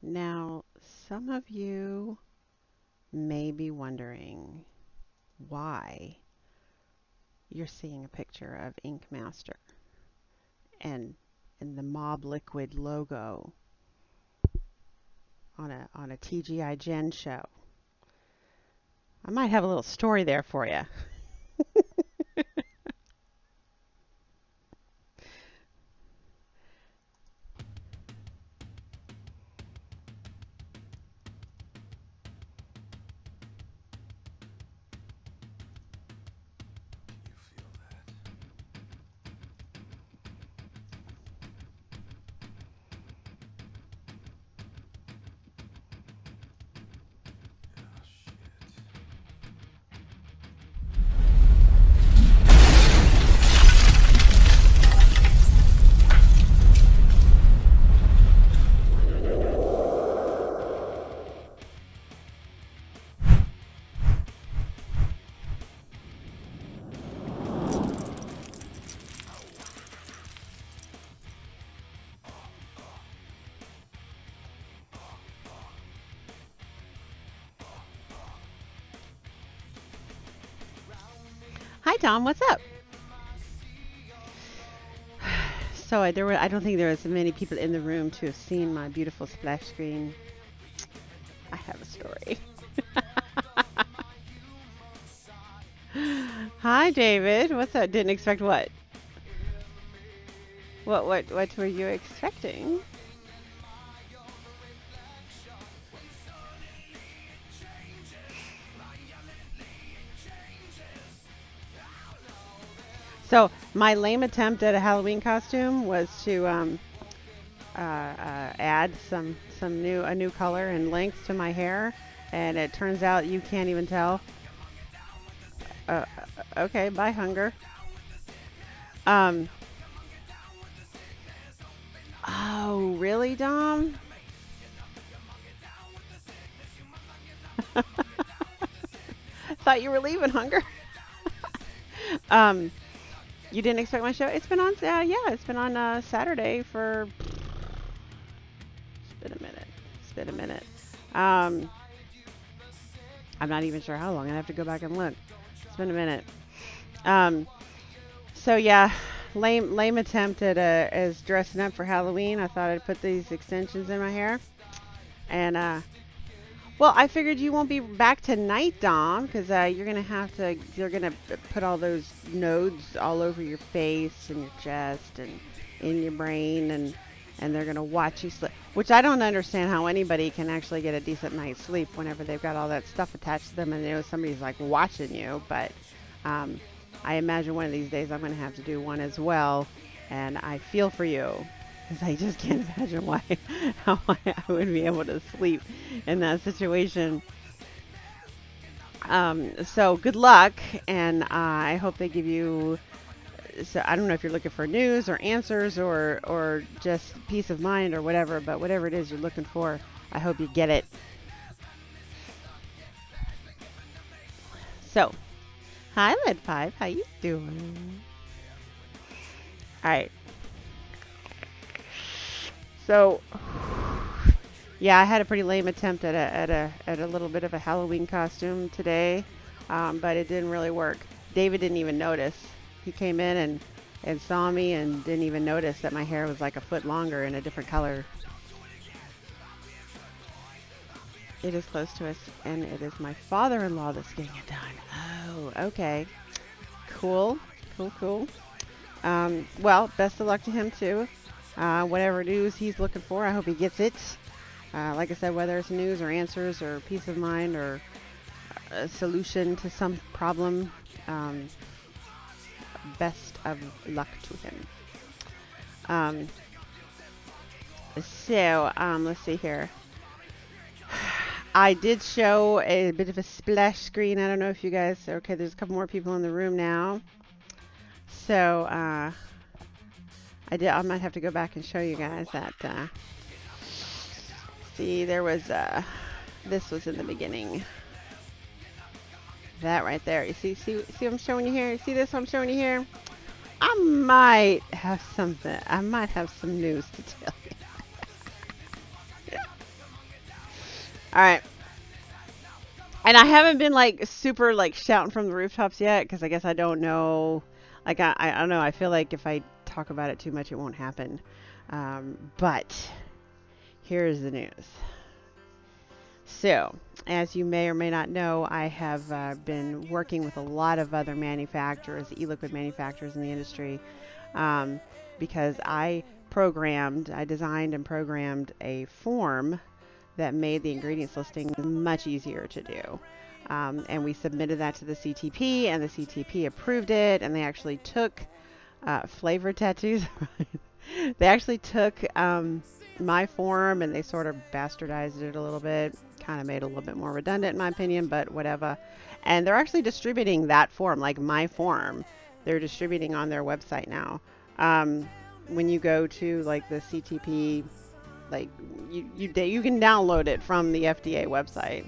Now, some of you may be wondering why you're seeing a picture of Ink Master and the Mob Liquid logo on a TGI Gen show. I might have a little story there for you. Hi, Tom. What's up? So I don't think there was many people in the room to have seen my beautiful splash screen. I have a story. Hi, David. What's up? Didn't expect what? What were you expecting? So my lame attempt at a Halloween costume was to add a new color and length to my hair, and it turns out you can't even tell. Uh, okay, bye hunger. Um, oh really, Dom? Thought you were leaving, hunger. Um, you didn't expect my show? It's been on, yeah, it's been on Saturday for. It's been a minute. It's been a minute. Um, I'm not even sure how long. I have to go back and look. It's been a minute. Um, so yeah, lame attempt at as dressing up for Halloween. I thought I'd put these extensions in my hair, and well, I figured you won't be back tonight, Dom, because you're gonna put all those nodes all over your face and your chest and in your brain, and they're gonna watch you sleep. Which I don't understand how anybody can actually get a decent night's sleep whenever they've got all that stuff attached to them and somebody's like watching you. But I imagine one of these days I'm gonna have to do one as well, and I feel for you. Because I just can't imagine how I would be able to sleep in that situation. So good luck, and I hope they give you. So I don't know if you're looking for news or answers or just peace of mind or whatever, but whatever it is you're looking for, I hope you get it. So, hi Lead Pipe, how you doing? All right. So, yeah, I had a pretty lame attempt at a little bit of a Halloween costume today, but it didn't really work. David didn't even notice. He came in and saw me and didn't even notice that my hair was like a foot longer in a different color. It is close to us, and it is my father-in-law that's getting it done. Oh, okay. Cool. Cool, cool. Well, best of luck to him, too. Whatever news he's looking for, I hope he gets it. Like I said, whether it's news or answers or peace of mind or a solution to some problem, best of luck to him. Let's see here. I did show a bit of a splash screen. I don't know if you guys, okay, there's a couple more people in the room now. So, I might have to go back and show you guys that, see, there was, this was in the beginning. That right there. You see what I'm showing you here? You see this what I'm showing you here? I might have some news to tell you. All right. And I haven't been like super like shouting from the rooftops yet because I guess I don't know. Like I don't know. I feel like if I talk about it too much, it won't happen. But here's the news. So, as you may or may not know, I have been working with a lot of other manufacturers, e-liquid manufacturers in the industry, because I designed and programmed a form that made the ingredients listing much easier to do. And we submitted that to the CTP, and the CTP approved it, and they actually took flavor tattoos. They actually took my form and they sort of bastardized it a little bit, kind of made it a little bit more redundant in my opinion, but whatever. And they're actually distributing that form, like my form, they're distributing on their website now. When you go to like the CTP, like you can download it from the FDA website.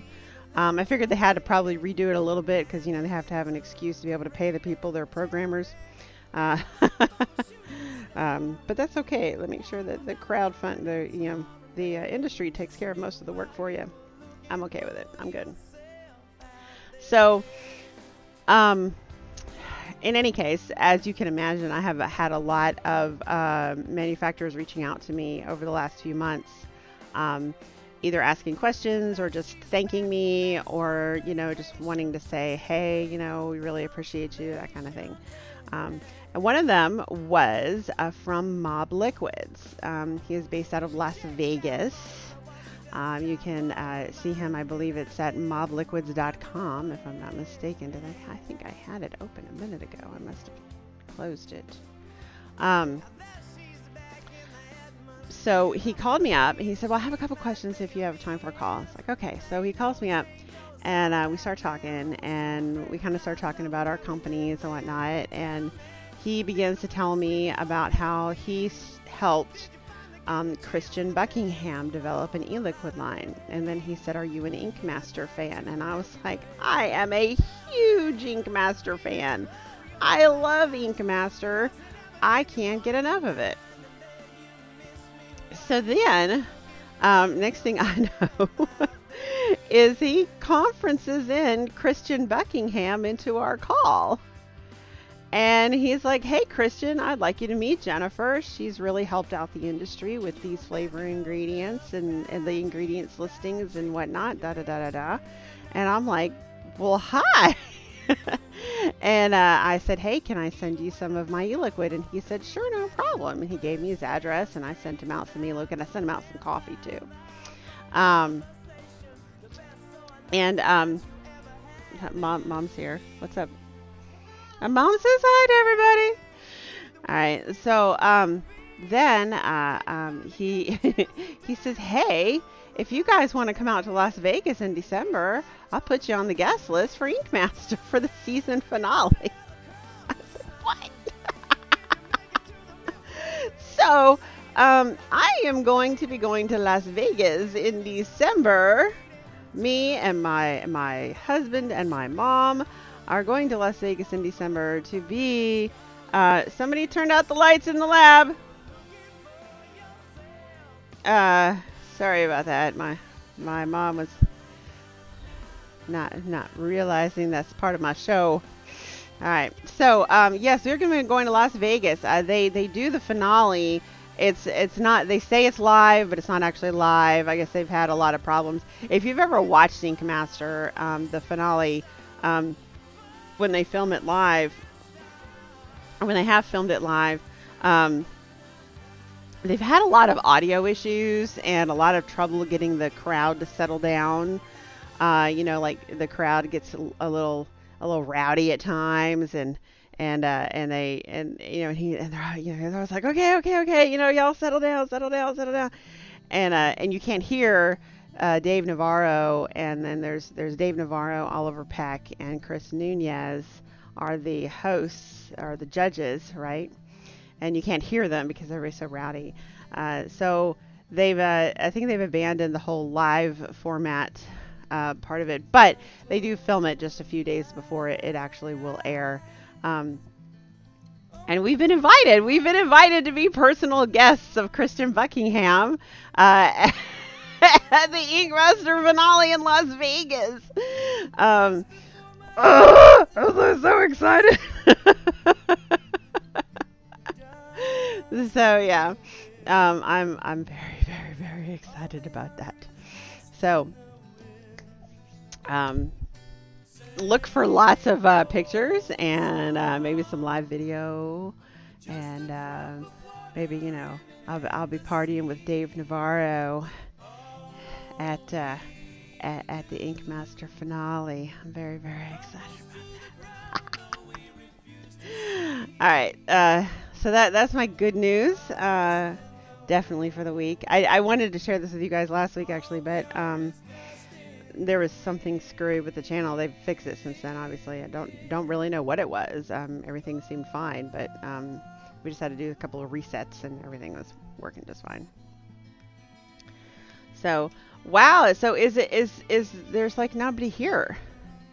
I figured they had to probably redo it a little bit because, you know, they have to have an excuse to be able to pay the people, their programmers. But that's okay. Let me make sure that the the industry takes care of most of the work for you. I'm okay with it. I'm good. So, in any case, as you can imagine, I have had a lot of manufacturers reaching out to me over the last few months, either asking questions or just thanking me, or, you know, just wanting to say, hey, you know, we really appreciate you, that kind of thing. And one of them was from Mob Liquids. He is based out of Las Vegas. You can see him, I believe it's at mobliquids.com, if I'm not mistaken. I think I had it open a minute ago. I must have closed it. So he called me up. He said, well, I have a couple questions if you have time for a call. It's like, okay. So he calls me up, and we start talking, and we kind of start talking about our companies and whatnot. And he begins to tell me about how he helped Christian Buckingham develop an e-liquid line. And then he said, are you an Ink Master fan? And I was like, I am a huge Ink Master fan. I love Ink Master. I can't get enough of it. So then, next thing I know is he conferences in Christian Buckingham into our call. And he's like, hey, Christian, I'd like you to meet Jennifer. She's really helped out the industry with these flavor ingredients and the ingredients listings and whatnot, da-da-da-da-da. And I'm like, well, hi. And I said, hey, can I send you some of my e-liquid? And he said, sure, no problem. And he gave me his address, and I sent him out some e-liquid. I sent him out some coffee, too. Mom's here. What's up? Mom says hi to everybody. All right. So then he he says, hey, if you guys want to come out to Las Vegas in December, I'll put you on the guest list for Ink Master for the season finale. I said, what? So I am going to be going to Las Vegas in December. Me and my husband and my mom are going to Las Vegas in December to be, somebody turned out the lights in the lab. Sorry about that. My mom was not realizing that's part of my show. All right. So, yes, we're going to be going to Las Vegas. They do the finale. It's not, they say it's live, but it's not actually live. I guess they've had a lot of problems. If you've ever watched Ink Master, the finale, when they film it live, or when they have filmed it live, they've had a lot of audio issues and a lot of trouble getting the crowd to settle down. You know, like the crowd gets a little rowdy at times, and they you know, they're always like, okay, you know, y'all settle down, and you can't hear Dave Navarro, and then there's Dave Navarro, Oliver Peck, and Chris Nunez are the hosts, or the judges, right? And you can't hear them because everybody's so rowdy. So they've I think they've abandoned the whole live format part of it, but they do film it just a few days before it actually will air. And we've been invited to be personal guests of Christian Buckingham. at the Ink Master finale in Las Vegas. I'm so excited. So yeah, I'm very, very, very excited about that. So look for lots of pictures and maybe some live video, and maybe I'll be partying with Dave Navarro at the Ink Master finale. I'm very, very excited about that. All right, so that's my good news. Definitely for the week. I wanted to share this with you guys last week actually, but there was something screwy with the channel. They've fixed it since then. Obviously, I don't really know what it was. Everything seemed fine, but we just had to do a couple of resets, and everything was working just fine. So, wow. So is there's like nobody here?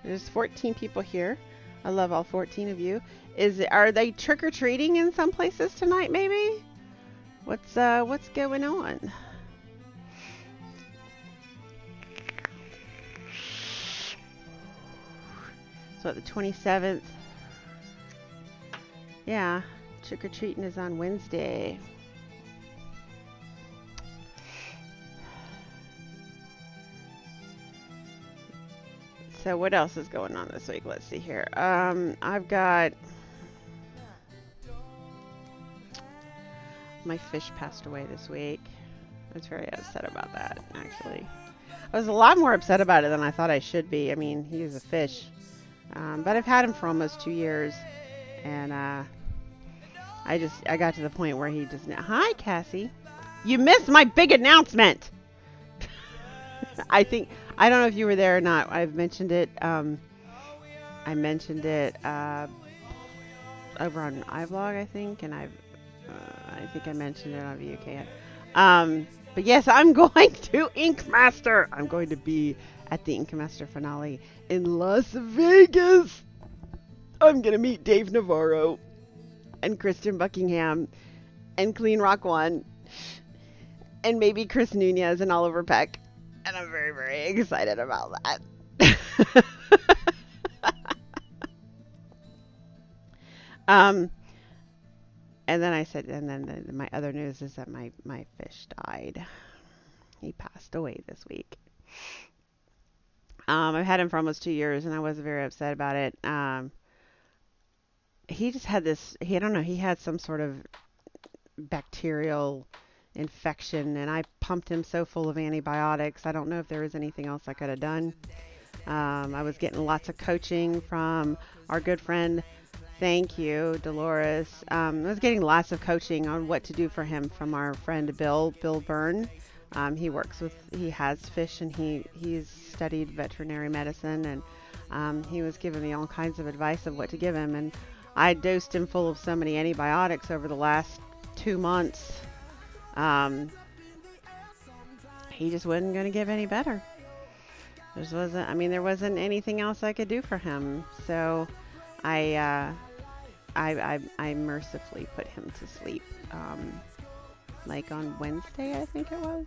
There's 14 people here. I love all 14 of you. Are they trick or treating in some places tonight? Maybe. What's going on? So the 27th. Yeah, trick or treating is on Wednesday. So what else is going on this week? Let's see here. I've got my fish passed away this week. I was very upset about that, actually. I was a lot more upset about it than I thought I should be. I mean, he is a fish. But I've had him for almost 2 years, and I got to the point where he just... Hi, Cassie. You missed my big announcement! I don't know if you were there or not. I've mentioned it. I mentioned it over on iVlog, I think, and I think I mentioned it on VUK. But yes, I'm going to Ink Master. I'm going to be at the Ink Master finale in Las Vegas. I'm going to meet Dave Navarro and Kristen Buckingham and Clean Rock One and maybe Chris Nunez and Oliver Peck. And I'm very, very excited about that. And then I said, and then my other news is that my fish died. He passed away this week. I've had him for almost 2 years, and I was very upset about it. He just had this, I don't know, he had some sort of bacterial infection, and I pumped him so full of antibiotics. I don't know if there was anything else I could have done. I was getting lots of coaching from our good friend, thank you, Dolores. I was getting lots of coaching on what to do for him from our friend Bill Byrne. He has fish, and he's studied veterinary medicine, and he was giving me all kinds of advice of what to give him, and I dosed him full of so many antibiotics over the last 2 months. He just wasn't going to get any better. There wasn't anything else I could do for him. So I mercifully put him to sleep. Like on Wednesday, I think it was.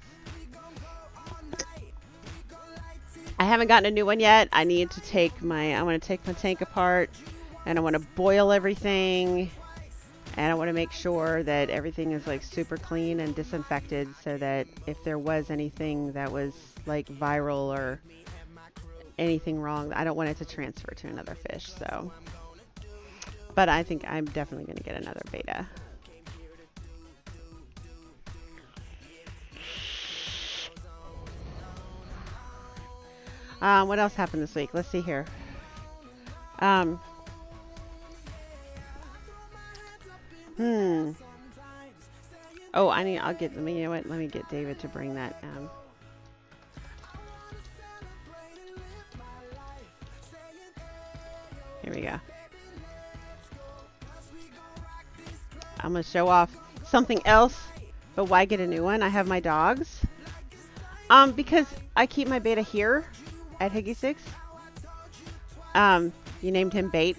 I haven't gotten a new one yet. I want to take my tank apart, and I want to boil everything. And I want to make sure that everything is like super clean and disinfected, so that if there was anything that was like viral or anything wrong, I don't want it to transfer to another fish. So, but I think I'm definitely going to get another beta. What else happened this week? Let's see here. Oh, let me get David to bring that. Here we go. I'm going to show off something else, but why get a new one? I have my dogs. Because I keep my beta here at Higgy 6. You named him Bait.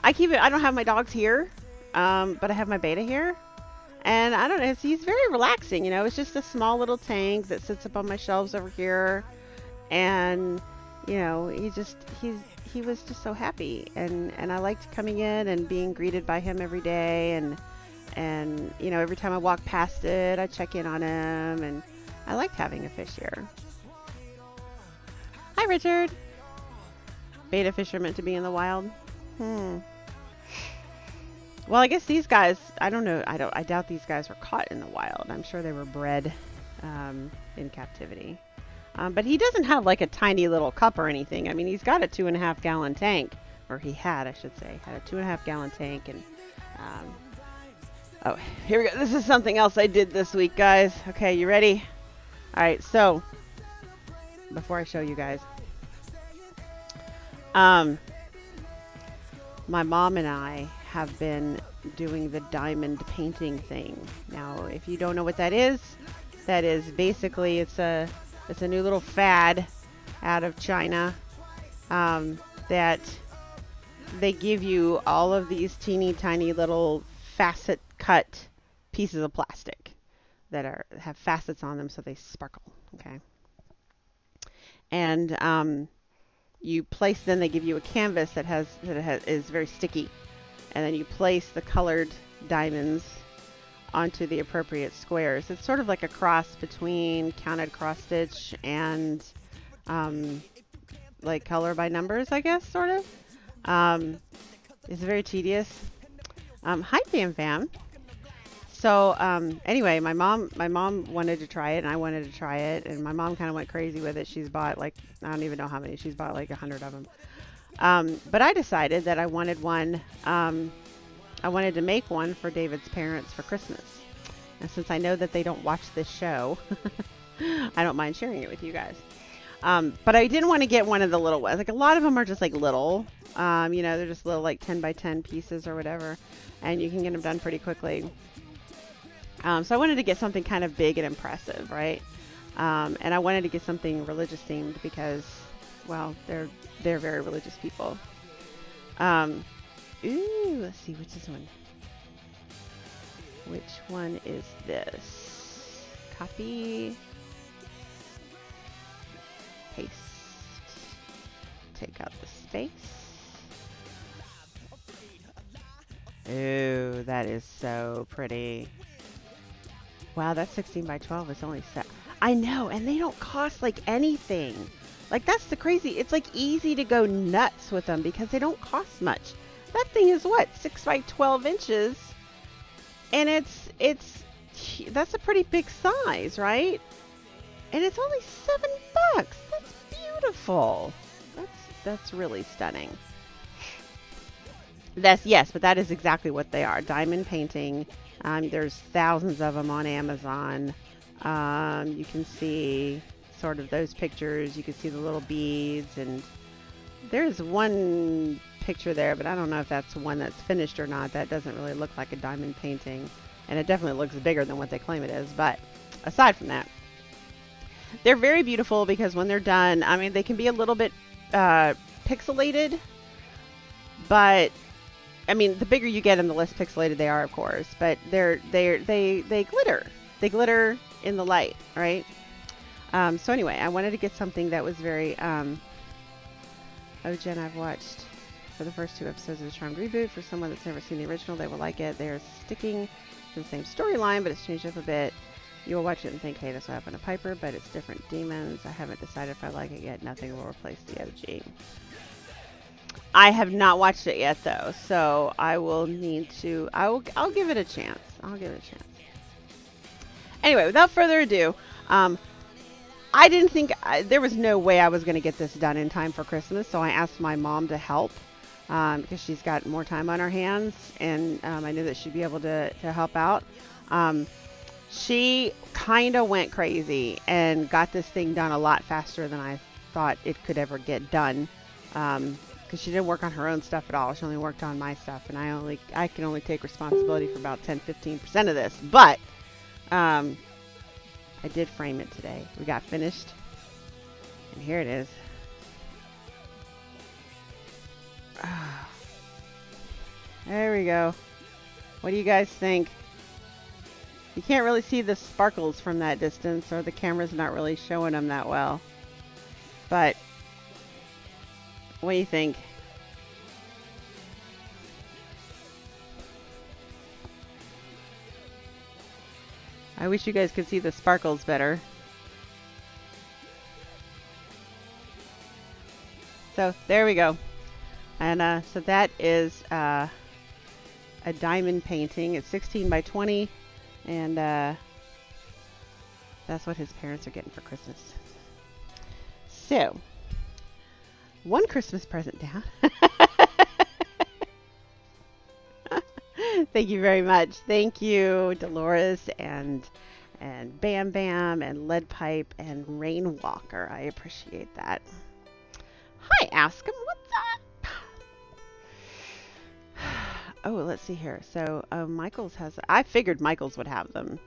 I keep it. I don't have my dogs here, but I have my beta here. And I don't know, he's very relaxing, you know. It's just a small little tank that sits up on my shelves over here. And, you know, he was just so happy. And I liked coming in and being greeted by him every day. And, you know, every time I walk past it, I check in on him. And I liked having a fish here. Hi, Richard. Betta fish are meant to be in the wild. Hmm. Well, I guess these guys, I don't know. I doubt these guys were caught in the wild. I'm sure they were bred in captivity. But he doesn't have like a tiny little cup or anything. I mean, he's got a 2.5-gallon tank, or he had, I should say, had a 2.5-gallon tank. And oh, here we go. This is something else I did this week, guys. Okay, you ready? All right. So before I show you guys, my mom and I have been doing the diamond painting thing. Now, if you don't know what that is basically it's a new little fad out of China that they give you all of these teeny tiny little facet cut pieces of plastic that have facets on them so they sparkle. Okay, and you place, then they give you a canvas that is very sticky, and then you place the colored diamonds onto the appropriate squares. It's sort of like a cross between counted cross stitch and like color by numbers, I guess, sort of. It's very tedious. Hi, Fam Fam. So anyway, my mom wanted to try it, and I wanted to try it, and my mom kind of went crazy with it. She's bought like, I don't even know how many. She's bought like 100 of them. But I decided that I wanted one. I wanted to make one for David's parents for Christmas. And since I know that they don't watch this show, I don't mind sharing it with you guys. But I didn't want to get one of the little ones. Like, a lot of them are just like little. You know, they're just little like 10 by 10 pieces or whatever, and you can get them done pretty quickly. So I wanted to get something kind of big and impressive, right? And I wanted to get something religious themed because, well, they're very religious people. Ooh, let's see, which is one? Which one is this? Copy, paste, take out the space. Ooh, that is so pretty. Wow, that's 16 by 12. It's only set. I know, and they don't cost like anything. Like, that's the crazy. It's like easy to go nuts with them because they don't cost much. That thing is what, 6 by 12 inches, and that's a pretty big size, right? And it's only $7. That's beautiful. That's really stunning. Yes, but that is exactly what they are. Diamond painting. There's thousands of them on Amazon. You can see sort of those pictures. You can see the little beads, and there's one picture there, but I don't know if that's one that's finished or not. That doesn't really look like a diamond painting, and it definitely looks bigger than what they claim it is. But aside from that, they're very beautiful because when they're done, I mean, they can be a little bit pixelated, but I mean, the bigger you get them, the less pixelated they are, of course. But they glitter. They glitter in the light, right? So anyway, I wanted to get something that was very. Oh, Jen, I've watched for the first 2 episodes of the Charmed reboot. For someone that's never seen the original, they will like it. They're sticking to the same storyline, but it's changed up a bit. You will watch it and think, hey, this will happen to Piper, but it's different demons. I haven't decided if I like it yet. Nothing will replace the OG. I have not watched it yet, though, so I will need to. I'll give it a chance. I'll give it a chance. Anyway, without further ado, I didn't think there was no way I was going to get this done in time for Christmas, so I asked my mom to help because she's got more time on her hands, and I knew that she'd be able to help out. She kind of went crazy and got this thing done a lot faster than I thought it could ever get done. Because she didn't work on her own stuff at all. She only worked on my stuff, and I can only take responsibility for about 10-15% of this. But I did frame it today. We got finished, and here it is. There we go. What do you guys think? You can't really see the sparkles from that distance, or the camera's not really showing them that well. But what do you think? I wish you guys could see the sparkles better. So there we go. And so that is a diamond painting. It's 16 by 20. And that's what his parents are getting for Christmas. So, one Christmas present down. Thank you very much. Thank you, Dolores and Bam Bam and Lead Pipe and Rainwalker. I appreciate that. Hi, Ask 'em. What's up? Oh, let's see here. So, Michaels has... I figured Michaels would have them.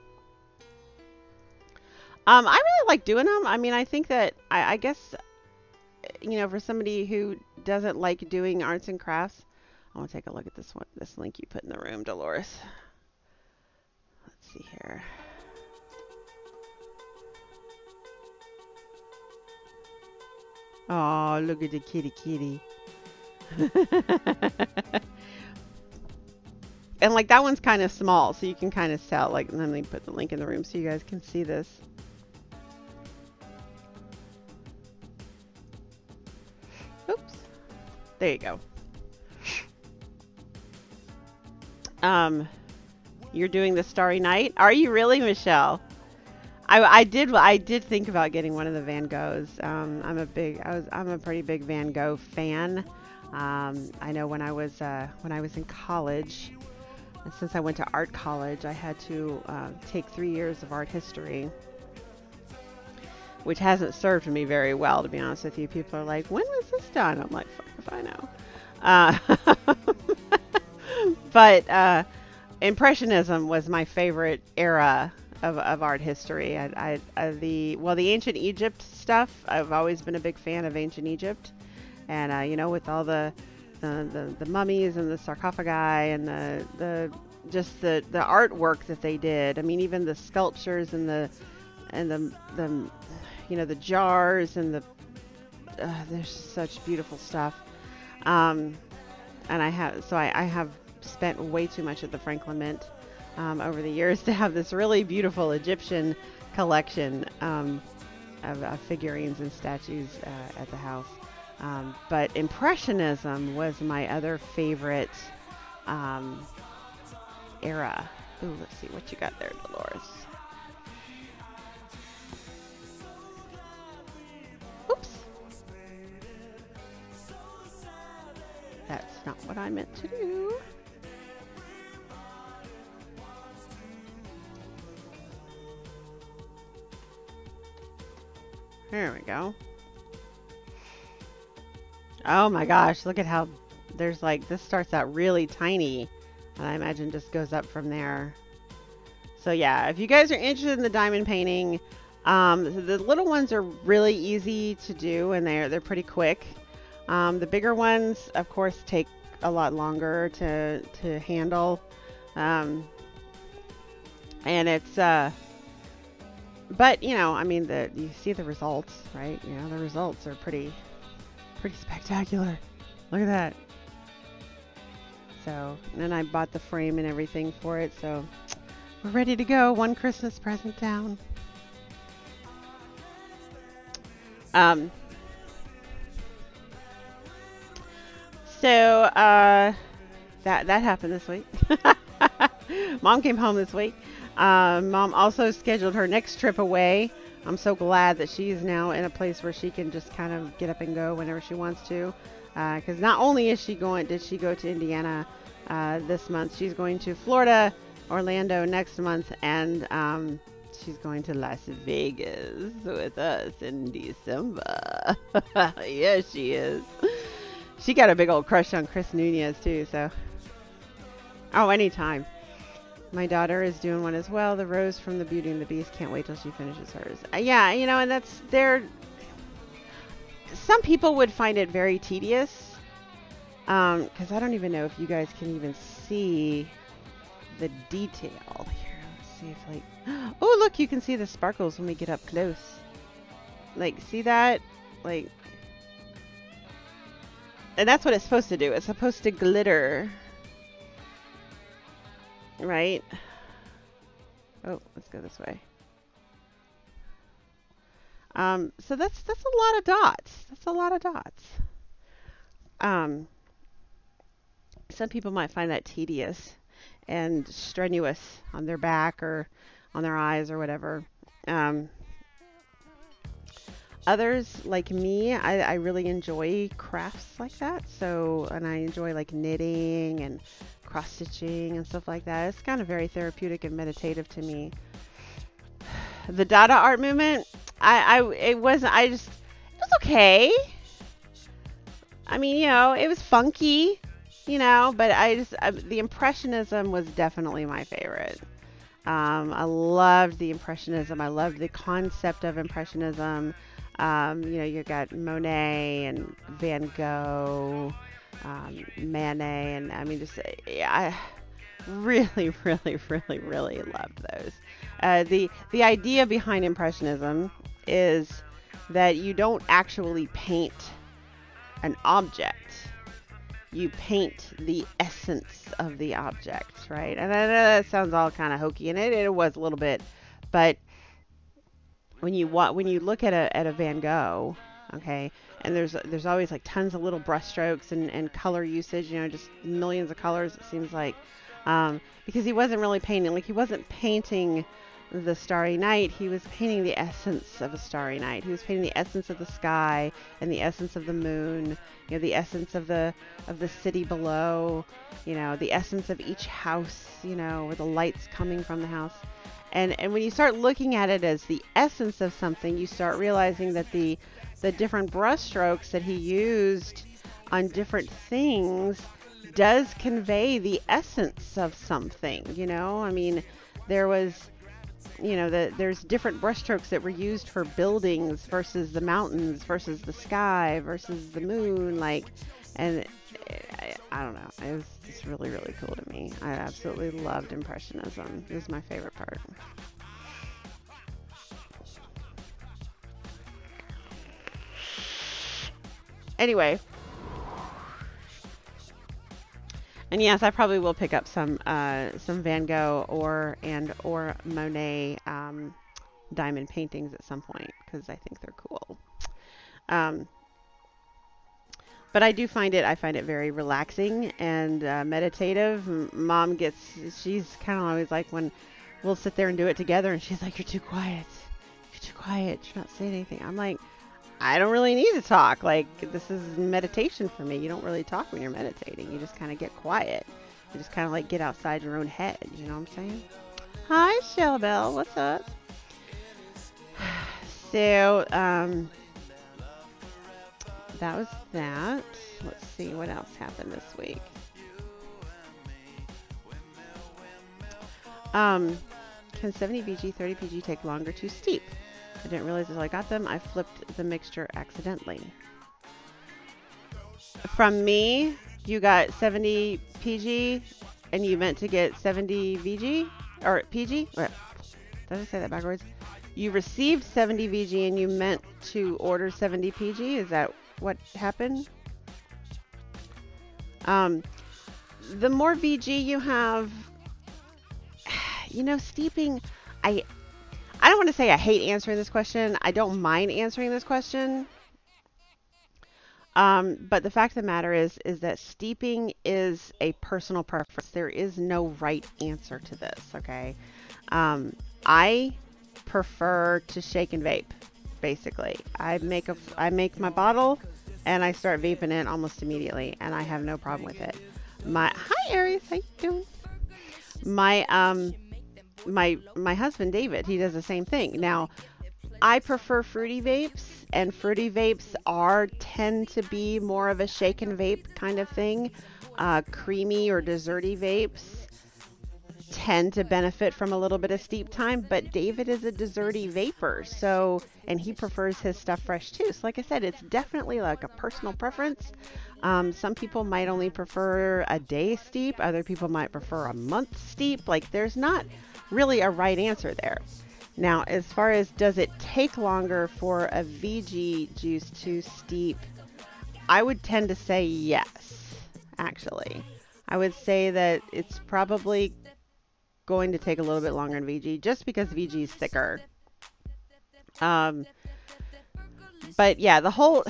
I really like doing them. I mean, I think that... I guess, you know, for somebody who doesn't like doing arts and crafts... I want to take a look at this one. This link you put in the room, Dolores. Let's see here. Oh, look at the kitty. And like that one's kind of small, so you can kind of tell. Like, let me put the link in the room so you guys can see this. Oops. There you go. You're doing the Starry Night? Are you really, Michelle? I did think about getting one of the Van Goghs. I'm a pretty big Van Gogh fan. I know when I was in college, and since I went to art college, I had to take 3 years of art history, which hasn't served me very well, to be honest with you. People are like, when was this done? I'm like, fuck if I know. But Impressionism was my favorite era of art history. The ancient Egypt stuff, I've always been a big fan of ancient Egypt, and you know, with all the mummies and the sarcophagi and the artwork that they did. I mean, even the sculptures and the you know, the jars and there's such beautiful stuff. And I have spent way too much at the Franklin Mint over the years to have this really beautiful Egyptian collection of figurines and statues at the house. But Impressionism was my other favorite era. Ooh, let's see what you got there, Dolores. Oops. That's not what I meant to do. There we go. Oh my gosh, look at how there's like, this starts out really tiny, and I imagine just goes up from there. So yeah, if you guys are interested in the diamond painting, the little ones are really easy to do, and they're pretty quick. The bigger ones, of course, take a lot longer to handle. And it's but you know, I mean, you see the results, right? You know, the results are pretty spectacular. Look at that. So, and then I bought the frame and everything for it, so we're ready to go. One Christmas present down. So that happened this week. Mom came home this week. Mom also scheduled her next trip away. I'm so glad that she's now in a place where she can just kind of get up and go whenever she wants to. Because not only did she go to Indiana this month, she's going to Florida, Orlando next month, and she's going to Las Vegas with us in December. Yes, she is. She got a big old crush on Chris Nunez too, so. Oh, anytime. My daughter is doing one as well. The Rose from the Beauty and the Beast. Can't wait till she finishes hers. Yeah, you know, and that's some people would find it very tedious. Because I don't even know if you guys can even see the detail here. Let's see if like, oh look, you can see the sparkles when we get up close. Like, see that? Like, and that's what it's supposed to do. It's supposed to glitter. Right? Oh, let's go this way. So that's a lot of dots. That's a lot of dots. Some people might find that tedious and strenuous on their back or on their eyes or whatever. Others, like me, I really enjoy crafts like that. So, and I enjoy like knitting and cross stitching and stuff like that. It's kind of very therapeutic and meditative to me. The Dada art movement, it was okay. I mean, you know, it was funky, you know, but the Impressionism was definitely my favorite. I loved the Impressionism. I loved the concept of Impressionism. You know, you got Monet and Van Gogh, Manet, and I mean, just, yeah, I really, really, really, really loved those. The idea behind Impressionism is that you don't actually paint an object. You paint the essence of the object, right? And I know that sounds all kind of hokey, and it was a little bit, but when you look at a Van Gogh, okay, and there's always like tons of little brush strokes and color usage, you know, just millions of colors, it seems like, because he wasn't really painting, like he wasn't painting the Starry Night, he was painting the essence of a starry night. He was painting the essence of the sky and the essence of the moon, you know, the essence of the city below, you know, the essence of each house, you know, with the lights coming from the house. And when you start looking at it as the essence of something, you start realizing that the different brush strokes that he used on different things does convey the essence of something, you know? I mean, there was, you know, there's different brushstrokes that were used for buildings versus the mountains versus the sky versus the moon, like, and I don't know, it was just really, really cool to me. I absolutely loved Impressionism. It was my favorite part. Anyway, and yes, I probably will pick up some Van Gogh or Monet diamond paintings at some point because I think they're cool. But I find it very relaxing and meditative. Mom she's kind of always like when we'll sit there and do it together, and she's like, "You're too quiet. You're too quiet. You're not saying anything." I'm like, I don't really need to talk. Like, this is meditation for me. You don't really talk when you're meditating. You just kind of get quiet. You just kind of like get outside your own head. You know what I'm saying? Hi, Shellbell. What's up? So, that was that. Let's see what else happened this week. Can 70 VG, 30 PG take longer to steep? I didn't realize until I got them. I flipped the mixture accidentally. From me, you got 70 PG and you meant to get 70 VG or PG? Or, did I say that backwards? You received 70 VG and you meant to order 70 PG? Is that what happened? The more VG you have, you know, steeping, I don't want to say I hate answering this question. I don't mind answering this question. But the fact of the matter is that steeping is a personal preference. There is no right answer to this, okay? I prefer to shake and vape, basically. I make my bottle and I start vaping it almost immediately, and I have no problem with it. Hi Aries, how you doing? My husband David, he does the same thing. Now, I prefer fruity vapes, and fruity vapes tend to be more of a shake and vape kind of thing. Creamy or desserty vapes tend to benefit from a little bit of steep time, but David is a desserty vapor, so, and he prefers his stuff fresh too. So like I said, it's definitely like a personal preference. Some people might only prefer a day steep, other people might prefer a month steep. Like there's not really a right answer there. Now, as far as does it take longer for a VG juice to steep, I would tend to say yes, actually. I would say that it's probably going to take a little bit longer in VG just because VG is thicker. But yeah, the whole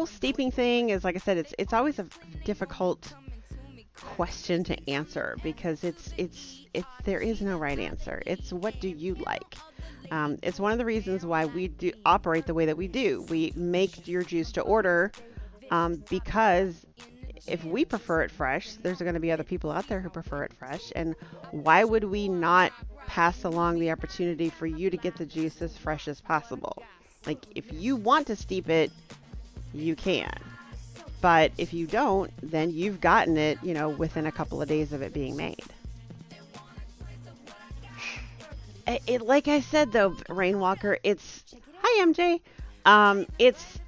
steeping thing is, like I said, it's always a difficult question to answer because there is no right answer. It's what do you like? It's one of the reasons why we do operate the way that we do. We make your juice to order because if we prefer it fresh, there's going to be other people out there who prefer it fresh. And why would we not pass along the opportunity for you to get the juice as fresh as possible? Like if you want to steep it, you can. But if you don't, then you've gotten it, you know, within a couple of days of it being made. Like I said, though, Rainwalker, it's... Hi, MJ. It's...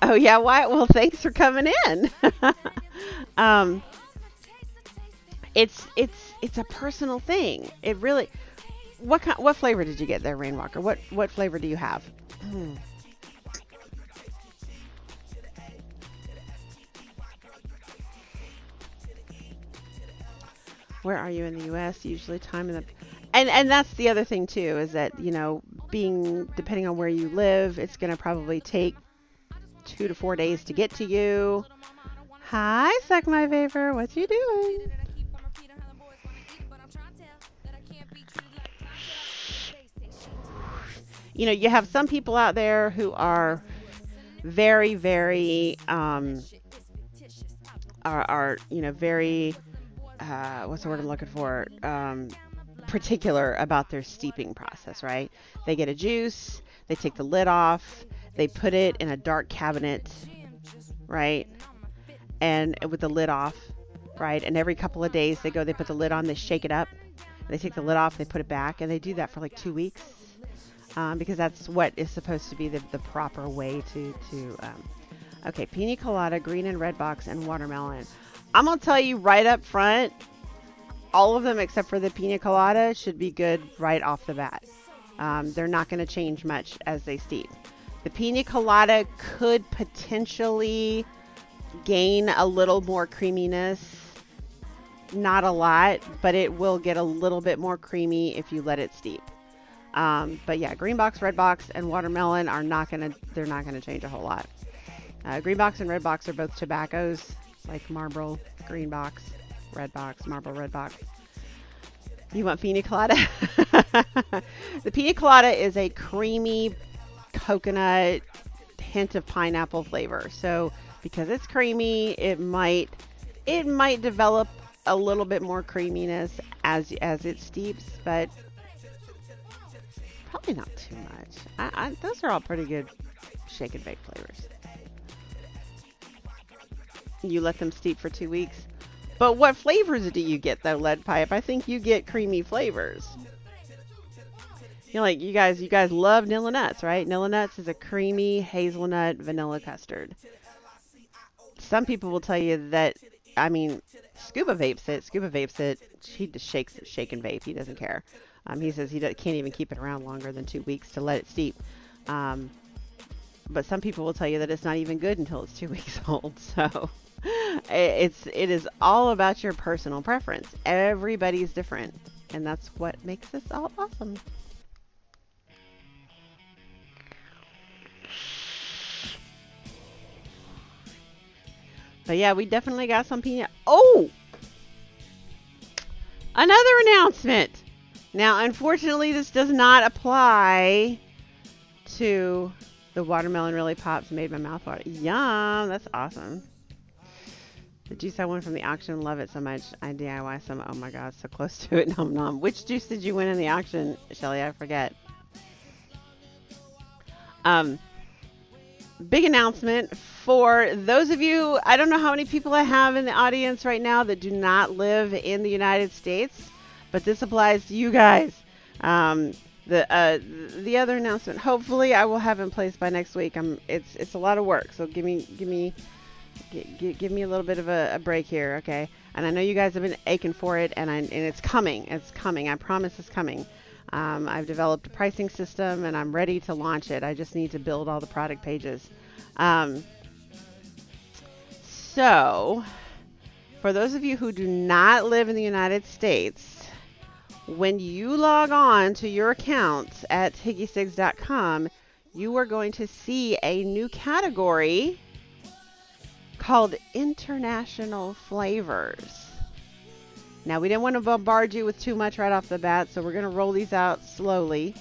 Oh, yeah, why? Well, thanks for coming in. It's a personal thing. It really... What flavor did you get there, Rainwalker? What flavor do you have? Where are you in the U.S.? Usually time in the... And that's the other thing, too, is that, you know, depending on where you live, it's going to probably take 2 to 4 days to get to you. Hi, Suck My Vapor. What you doing? You know, you have some people out there who are very, very, very... what's the word I'm looking for? Particular about their steeping process, right? They get a juice, they take the lid off, they put it in a dark cabinet, right? And with the lid off, right? And every couple of days they put the lid on, they shake it up, they take the lid off, they put it back, and they do that for like 2 weeks because that's what is supposed to be the proper way to okay, pina colada, green and red box, and watermelon. I'm going to tell you right up front, all of them except for the pina colada should be good right off the bat. They're not going to change much as they steep. The pina colada could potentially gain a little more creaminess. Not a lot, but it will get a little bit more creamy if you let it steep. But yeah, green box, red box, and watermelon are they're not going to change a whole lot. Green box and red box are both tobaccos. Like Marlboro green box, red box, Marlboro red box. You want pina colada? The pina colada is a creamy coconut hint of pineapple flavor. So because it's creamy, it might develop a little bit more creaminess as it steeps, but probably not too much. Those are all pretty good shake and bake flavors. You let them steep for 2 weeks. But what flavors do you get though, Lead Pipe? I think you get creamy flavors. You know, like you guys love Nilla Nuts, right? Nilla Nuts is a creamy hazelnut vanilla custard. Some people will tell you that, I mean, Scuba vapes it. He just shake and vape. He doesn't care. He says can't even keep it around longer than 2 weeks to let it steep. But some people will tell you that it's not even good until it's 2 weeks old. So it is all about your personal preference. Everybody's different, and that's what makes this all awesome. But yeah, we definitely got some peanut. Oh, another announcement. Now, unfortunately, this does not apply to the watermelon really pops, made my mouth water. Yum, that's awesome. The juice I won from the auction, love it so much. I DIY some. Oh my god, so close to it. Nom nom. Which juice did you win in the auction, Shelly? I forget. Big announcement For those of you, I don't know how many people I have in the audience right now that do not live in the United States, but this applies to you guys. The other announcement, hopefully, I will have in place by next week. It's a lot of work, so give me a little bit of a break here, okay? And I know you guys have been aching for it, and it's coming. It's coming. I promise it's coming. I've developed a pricing system, and I'm ready to launch it. I just need to build all the product pages. So, for those of you who do not live in the United States, when you log on to your accounts at higgycigs.com, you are going to see a new category called International Flavors. Now, we didn't want to bombard you with too much right off the bat, so we're going to roll these out slowly.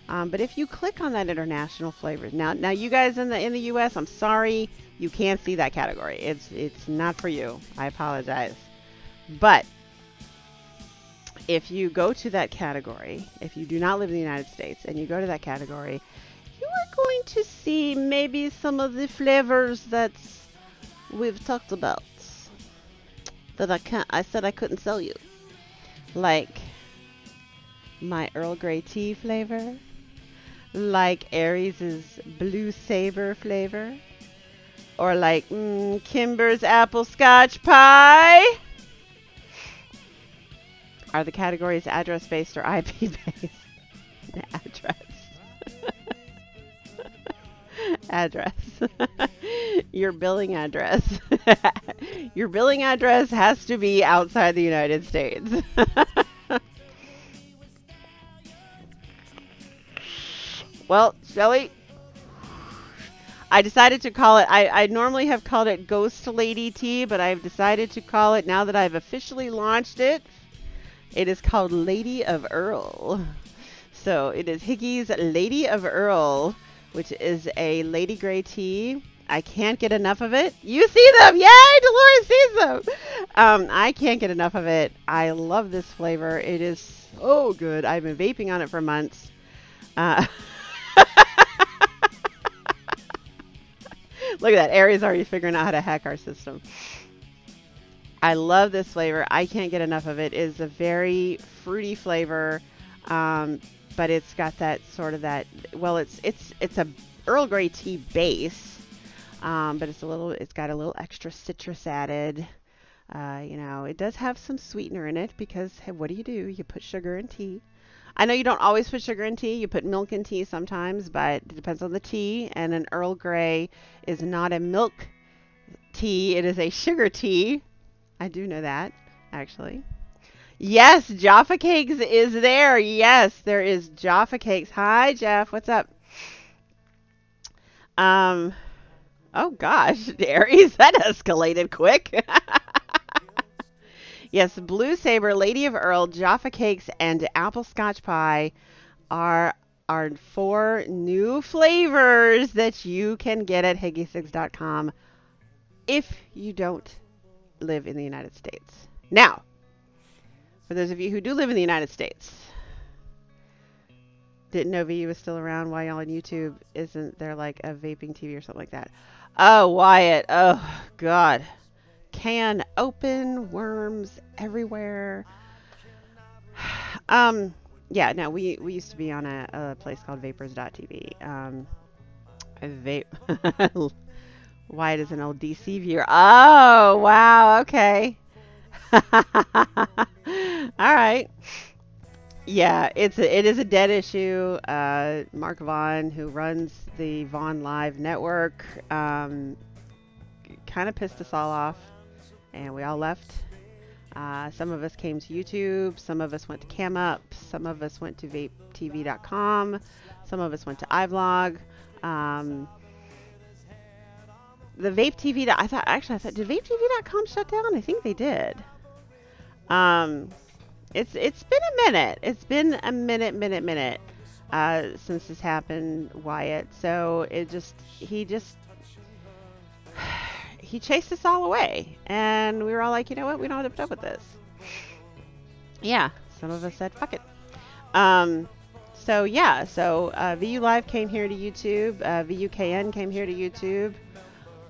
But if you click on that International Flavors, now you guys in the U.S., I'm sorry, you can't see that category. It's not for you. I apologize. But if you go to that category, if you do not live in the United States, and you go to that category, you are going to see maybe some of the flavors that we've talked about that I said I couldn't sell you. Like my Earl Grey tea flavor, like Aries' Blue Saber flavor, or like Kimber's Apple Scotch Pie. Are the categories address-based or IP-based? Address. Address. Your billing address. Your billing address has to be outside the United States. Well, Shelly, I decided to call it, I normally have called it Ghost Lady Tea, but I've decided to call it, now that I've officially launched it, it is called Lady of Earl. So it is Higgy's Lady of Earl, which is a Lady Grey tea. I can't get enough of it. You see them! Yay! Dolores sees them! I can't get enough of it. I love this flavor. It is so good. I've been vaping on it for months. Look at that. Aries already figuring out how to hack our system. I love this flavor. I can't get enough of it. It is a very fruity flavor, but it's got that sort of that, well, it's a Earl Grey tea base, but it's got a little extra citrus added. You know, it does have some sweetener in it because, hey, what do? You put sugar in tea. I know you don't always put sugar in tea. You put milk in tea sometimes, but it depends on the tea. And an Earl Grey is not a milk tea. It is a sugar tea. I do know that, actually. Yes, Jaffa Cakes is there. Yes, there is Jaffa Cakes. Hi, Jeff. What's up? Oh, gosh, Aries, that escalated quick. Yes, Blue Saber, Lady of Earl, Jaffa Cakes, and Apple Scotch Pie are 4 new flavors that you can get at higgycigs.com if you don't live in the United States. Now, for those of you who do live in the United States, didn't know VU was still around. Why y'all on YouTube isn't there like a vaping TV or something like that? Oh, Wyatt. Oh, God. Can open, worms everywhere. Yeah, no, we used to be on a place called vapors.tv. Vape. Wyatt is an old DC viewer. Oh, wow. Okay. All right. Yeah, it is a dead issue. Mark Vaughn, who runs the Vaughn Live network, kind of pissed us all off, and we all left. Some of us came to YouTube, some of us went to CamUp, some of us went to vapetv.com, some of us went to iVlog. The Vape TV, I thought, did vapetv.com shut down? I think they did. It's been a minute. It's been a minute since this happened, Wyatt. So he chased us all away, and we were all like, you know what? We don't have to put up with this. Yeah, some of us said, fuck it. So yeah, VU Live came here to YouTube. VUKN came here to YouTube.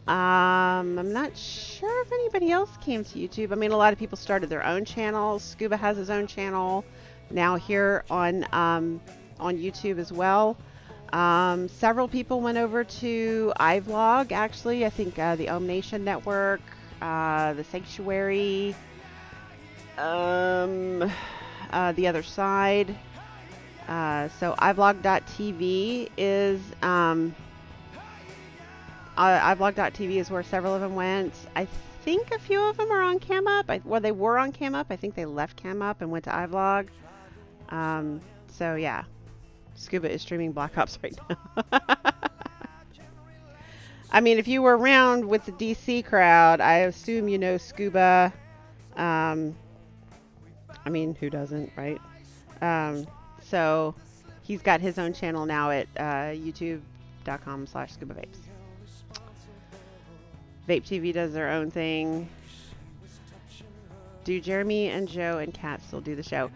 I'm not sure if anybody else came to YouTube. I mean, a lot of people started their own channels. Scuba has his own channel now here on YouTube as well. Several people went over to iVlog, actually. I think the Ohm Nation Network, the Sanctuary, the other side. So iVlog.tv is iVlog.tv is where several of them went. I think a few of them are on CamUp. Well, they were on CamUp. I think they left CamUp and went to iVlog. So yeah, Scuba is streaming Black Ops right now. I mean, if you were around with the DC crowd, I assume you know Scuba. I mean, who doesn't, right? So he's got his own channel now at youtube.com/ScubaVapes. Vape TV does their own thing. Do Jeremy and Joe and Kat still do the show?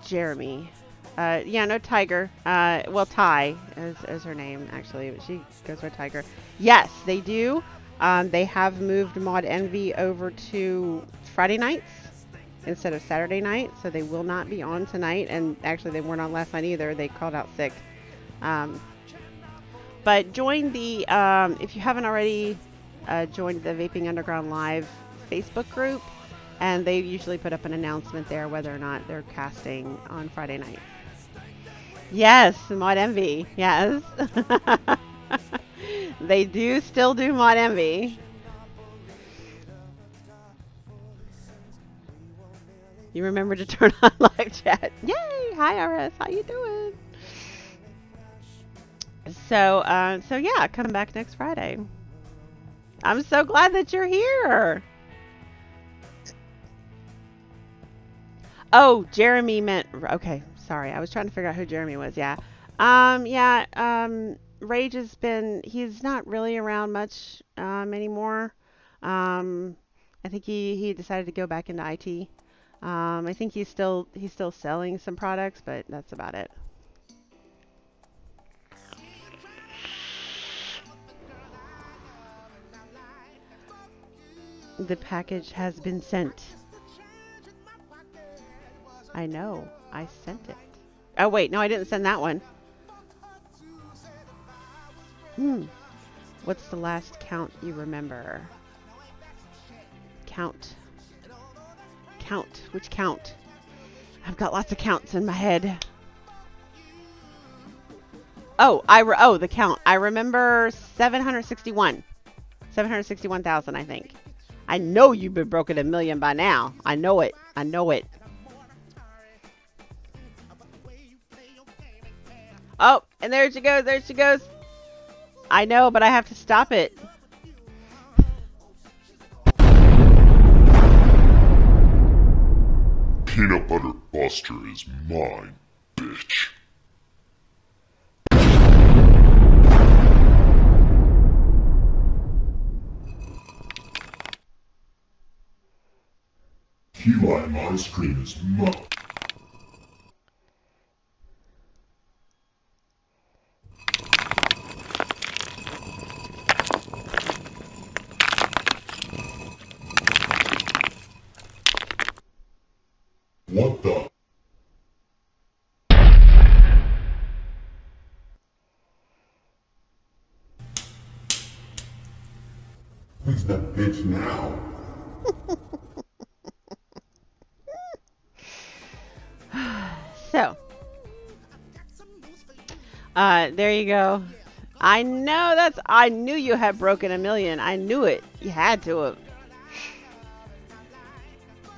Jeremy. Yeah, no, Tiger. Well, Ty is her name, actually. But she goes by Tiger. Yes, they do. They have moved Mod Envy over to Friday nights instead of Saturday night. So they will not be on tonight. And actually, they weren't on last night either. They called out sick. But join the, if you haven't already joined the Vaping Underground Live Facebook group, and they usually put up an announcement there whether or not they're casting on Friday night. Yes, Mod Envy, yes. They do still do Mod Envy. You remember to turn on live chat. Yay! Hi RS, how you doing? So yeah, come back next Friday. I'm so glad that you're here. Oh, Jeremy meant, okay, sorry. I was trying to figure out who Jeremy was. Yeah. Rage has been, he's not really around much anymore. I think he decided to go back into IT. I think he's still selling some products, but that's about it. The package has been sent. I know. I sent it. Oh, wait. No, I didn't send that one. What's the last count you remember? Count. Count. Which count? I've got lots of counts in my head. Oh, the count. I remember 761. 761,000, I think. I know you've been broken a million by now. I know it. I know it. Oh, and there she goes. There she goes. I know, but I have to stop it. Peanut Butter Buster is mine, bitch. Key lime ice cream is mine. What the? Who's that bitch now? So, there you go. I know I knew you had broken a million. I knew it. You had to have.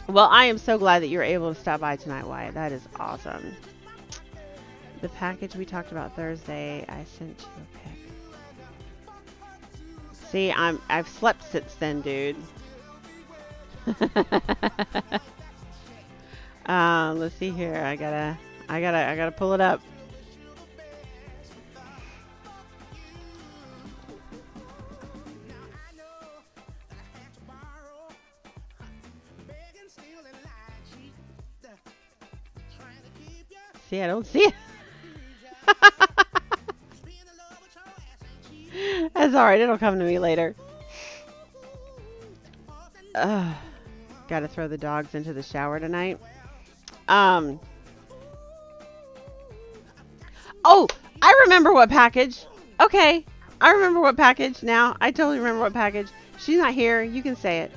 Well, I am so glad that you were able to stop by tonight, Wyatt. That is awesome. The package we talked about Thursday, I sent you a pic. See, I've slept since then, dude. Let's see here. I gotta pull it up. See, I don't see it. That's alright, it'll come to me later. Gotta throw the dogs into the shower tonight. Oh, I remember what package. Okay, I remember what package now. I totally remember what package. She's not here. You can say it.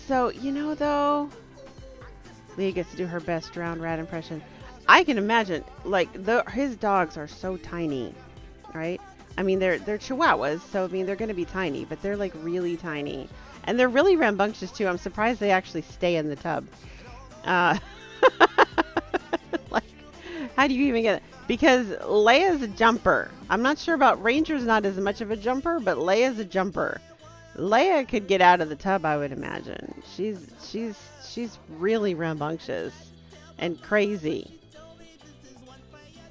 So, you know, though, Leah gets to do her best drowned rat impression. I can imagine, like, his dogs are so tiny, right? I mean, they're Chihuahuas, so, I mean, they're going to be tiny, but they're, like, really tiny. And they're really rambunctious, too. I'm surprised they actually stay in the tub. Like, how do you even get it? Because Leia's a jumper. I'm not sure about Ranger's not as much of a jumper, but Leia's a jumper. Leia could get out of the tub, I would imagine. She's really rambunctious and crazy.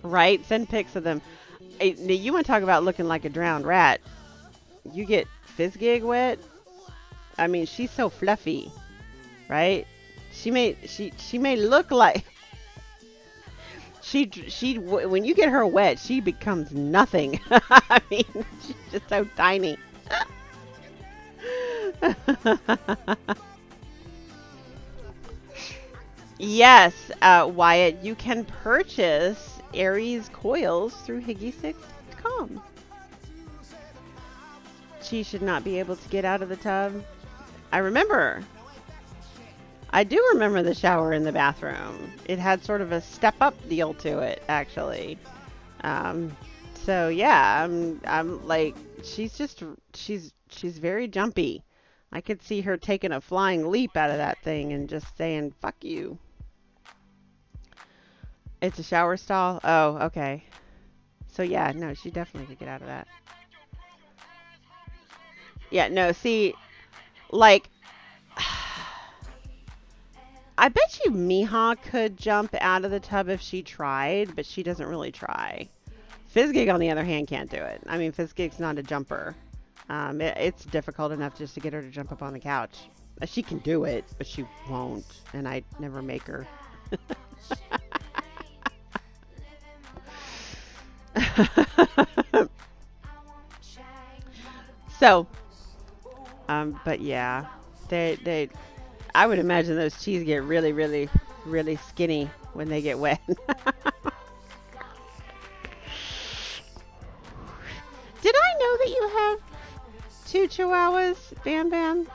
Right? Send pics of them. You want to talk about looking like a drowned rat. You get Fizzgig wet. I mean, she's so fluffy, right? She may look like she when you get her wet, she becomes nothing. I mean, she's just so tiny. Yes, Wyatt, you can purchase Aries coils through Higgy6.com. She should not be able to get out of the tub. I do remember the shower in the bathroom. It had sort of a step-up deal to it, actually. So yeah, I'm like, she's very jumpy. I could see her taking a flying leap out of that thing and just saying, "Fuck you." It's a shower stall? Oh, okay. So yeah, no, she definitely could get out of that. Yeah, no, see, like, I bet you Mihawk could jump out of the tub if she tried, but she doesn't really try. Fizzgig, on the other hand, can't do it. I mean, Fizzgig's not a jumper. It's difficult enough just to get her to jump up on the couch. She can do it, but she won't, and I never make her. So, but yeah, I would imagine those cheese get really, really, really skinny when they get wet. Did I know that you have 2 Chihuahuas, Bam Bam?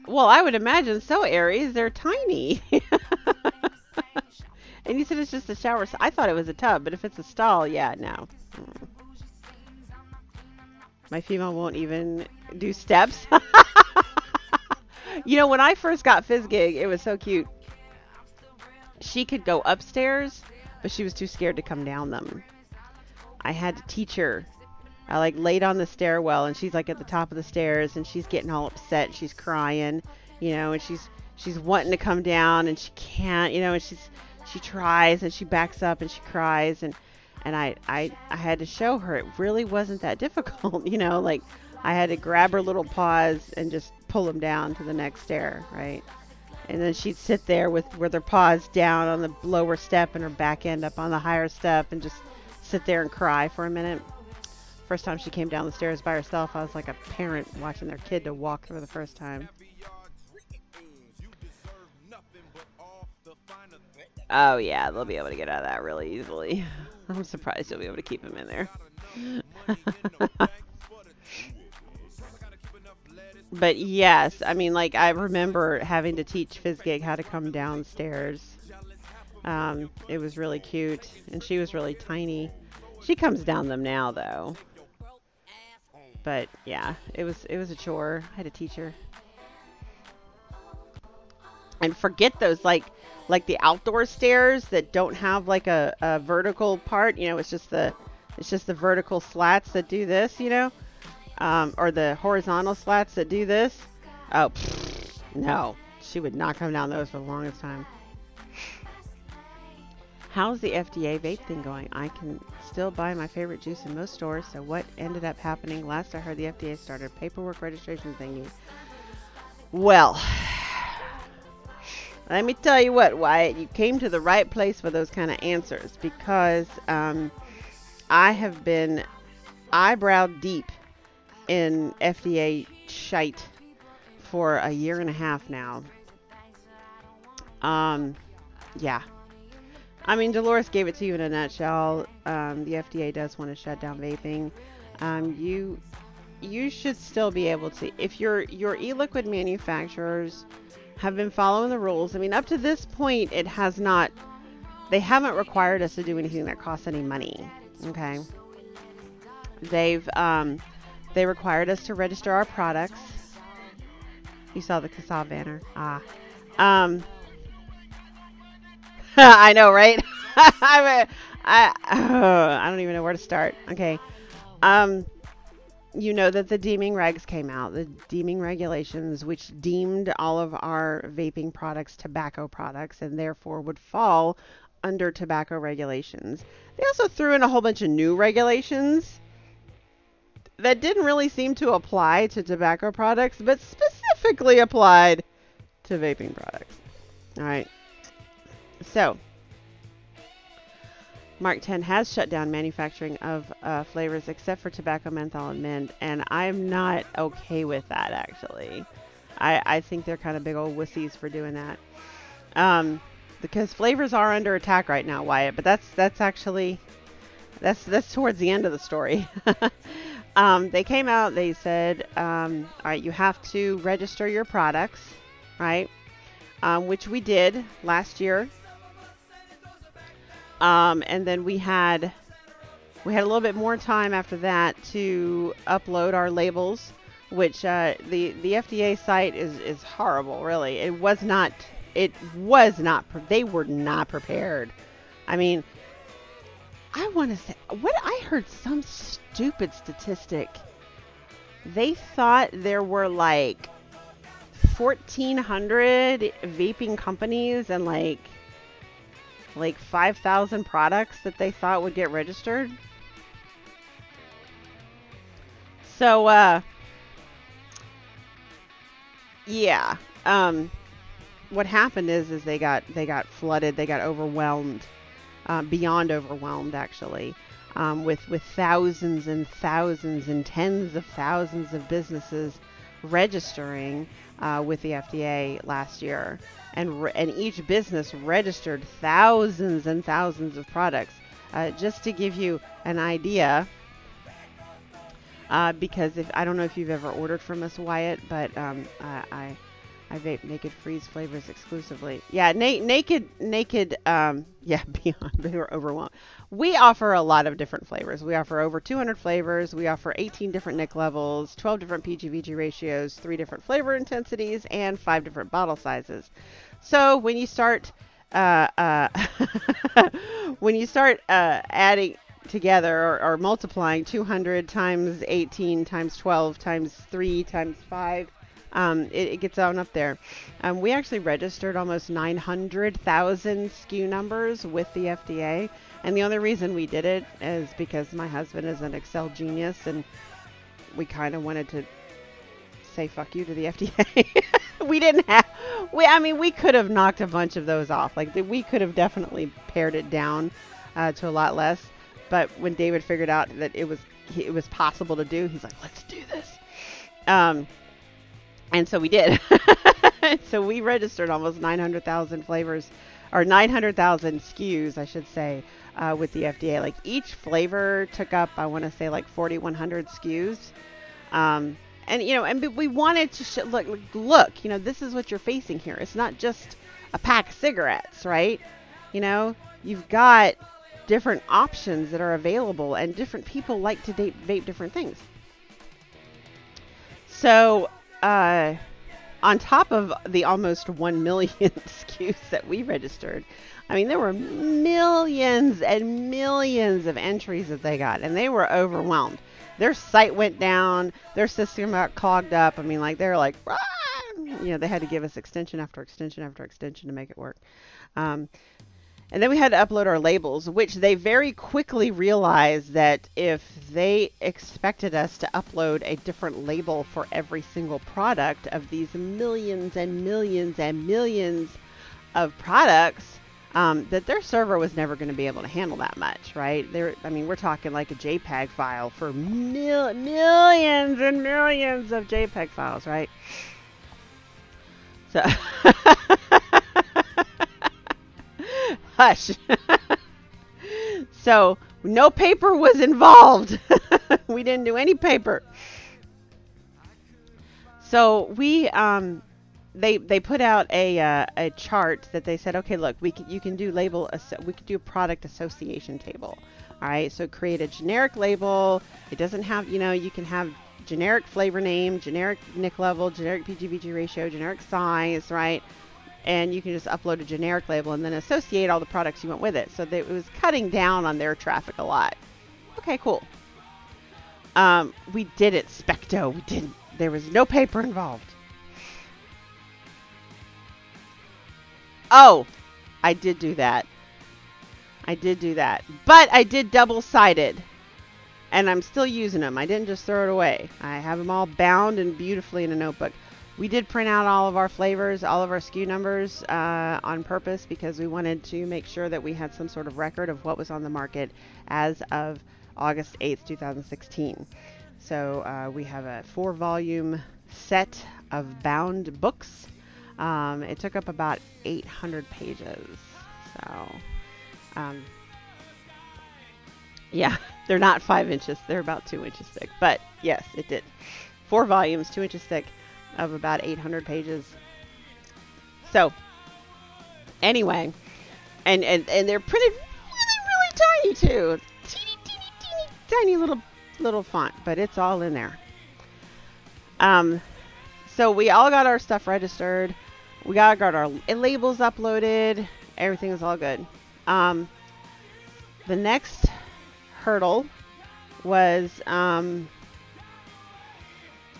Well, I would imagine so, Aries. They're tiny. And you said it's just a shower. I thought it was a tub, but if it's a stall, yeah, no. My female won't even do steps. You know, when I first got Fizzgig, it was so cute. She could go upstairs, but she was too scared to come down them. I had to teach her. I like laid on the stairwell, and she's like at the top of the stairs, and she's getting all upset. She's crying, you know, and she's wanting to come down, and she can't, you know, and she tries, and she backs up, and she cries, and I had to show her it really wasn't that difficult, you know, like I had to grab her little paws and just pull them down to the next stair, right? And then she'd sit there with her paws down on the lower step and her back end up on the higher step and just sit there and cry for a minute. First time she came down the stairs by herself, I was like a parent watching their kid to walk for the first time. Oh yeah, they'll be able to get out of that really easily. I'm surprised you'll be able to keep him in there. But yes, I mean, like, I remember having to teach Fizzgig how to come downstairs. It was really cute, and she was really tiny. She comes down them now, though. But yeah, it was a chore. I had to teach her. And forget those like the outdoor stairs that don't have like a vertical part. You know, it's just the vertical slats that do this. You know. Or the horizontal slats that do this. Oh, no. She would not come down those for the longest time. How's the FDA vape thing going? I can still buy my favorite juice in most stores, so what ended up happening? Last I heard, the FDA started a paperwork registration thingy. Well, let me tell you what, Wyatt, you came to the right place for those kind of answers, because I have been eyebrow deep in FDA shite for a year and a half now. Yeah. I mean, Dolores gave it to you in a nutshell. The FDA does want to shut down vaping. You should still be able to, if your e-liquid manufacturers have been following the rules. I mean, up to this point, it has not. They haven't required us to do anything that costs any money. Okay. They required us to register our products. You saw the CASA banner. I know, right? I don't even know where to start. Okay. You know that the deeming regs came out, the deeming regulations, which deemed all of our vaping products tobacco products and therefore would fall under tobacco regulations. They also threw in a whole bunch of new regulations that didn't really seem to apply to tobacco products, but specifically applied to vaping products. All right. So, MarkTen has shut down manufacturing of flavors except for tobacco, menthol, and mint, and I'm not okay with that, actually. I think they're kind of big old wussies for doing that. Because flavors are under attack right now, Wyatt, but that's actually towards the end of the story. They came out, they said, all right, you have to register your products, right? Which we did last year. And then we had a little bit more time after that to upload our labels, which the FDA site is horrible, really. They were not prepared. I mean, I want to say, I heard some stupid statistic. They thought there were like 1,400 vaping companies and like 5,000 products that they thought would get registered. So, yeah. What happened is they got flooded, they got overwhelmed, beyond overwhelmed actually, with thousands and thousands and tens of thousands of businesses registering with the FDA last year. And each business registered thousands and thousands of products. Just to give you an idea, because I don't know if you've ever ordered from us, Wyatt, but I vape Naked Freeze flavors exclusively. Yeah, Naked, yeah, beyond, they were overwhelmed. We offer a lot of different flavors. We offer over 200 flavors. We offer 18 different nic levels, 12 different PG-VG ratios, 3 different flavor intensities, and 5 different bottle sizes. So when you start adding together or multiplying 200 times 18 times 12 times 3 times 5, it gets on up there. We actually registered almost 900,000 SKU numbers with the FDA. And the only reason we did it is because my husband is an Excel genius and we kind of wanted to say fuck you to the FDA. We could have knocked a bunch of those off. Like we could have definitely pared it down to a lot less. But when David figured out that it was possible to do, he's like, let's do this. And so we did. So we registered almost 900,000 flavors, or 900,000 SKUs, I should say, with the FDA. Like each flavor took up, I want to say, like 4,100 SKUs. And we wanted to look, this is what you're facing here. It's not just a pack of cigarettes, right? You've got different options that are available, and different people like to vape different things. So, on top of the almost 1 million SKUs that we registered, there were millions and millions of entries that they got, and they were overwhelmed. Their site went down, their system got clogged up. They were like, ah! They had to give us extension after extension after extension to make it work. And then we had to upload our labels, which they very quickly realized that if they expected us to upload a different label for every single product of these millions and millions and millions of products, that their server was never going to be able to handle that much, right? I mean, we're talking like a JPEG file for millions and millions of JPEG files, right? So, hush. So, no paper was involved. We didn't do any paper. So they put out a chart that they said, okay, look, you can do we could do a product association table. All right, so create a generic label. It doesn't have, you can have generic flavor name, generic NIC level, generic PG/VG ratio, generic size, right? And you can just upload a generic label and then associate all the products you want with it. So it was cutting down on their traffic a lot. Okay, cool. We did it, Specto. We didn't. There was no paper involved. Oh, I did do that. But I did double-sided. And I'm still using them. I didn't just throw it away. I have them all bound and beautifully in a notebook. We did print out all of our flavors, all of our SKU numbers on purpose because we wanted to make sure that we had some sort of record of what was on the market as of August 8th, 2016. So we have a 4-volume set of bound books. It took up about 800 pages. So, yeah, they're not 5 inches. They're about 2 inches thick. But yes, it did. 4 volumes, 2 inches thick, of about 800 pages. So, anyway, and they're printed really, really tiny too. Teeny, tiny little font, but it's all in there. So we all got our stuff registered. We got our labels uploaded. Everything is all good. The next hurdle was,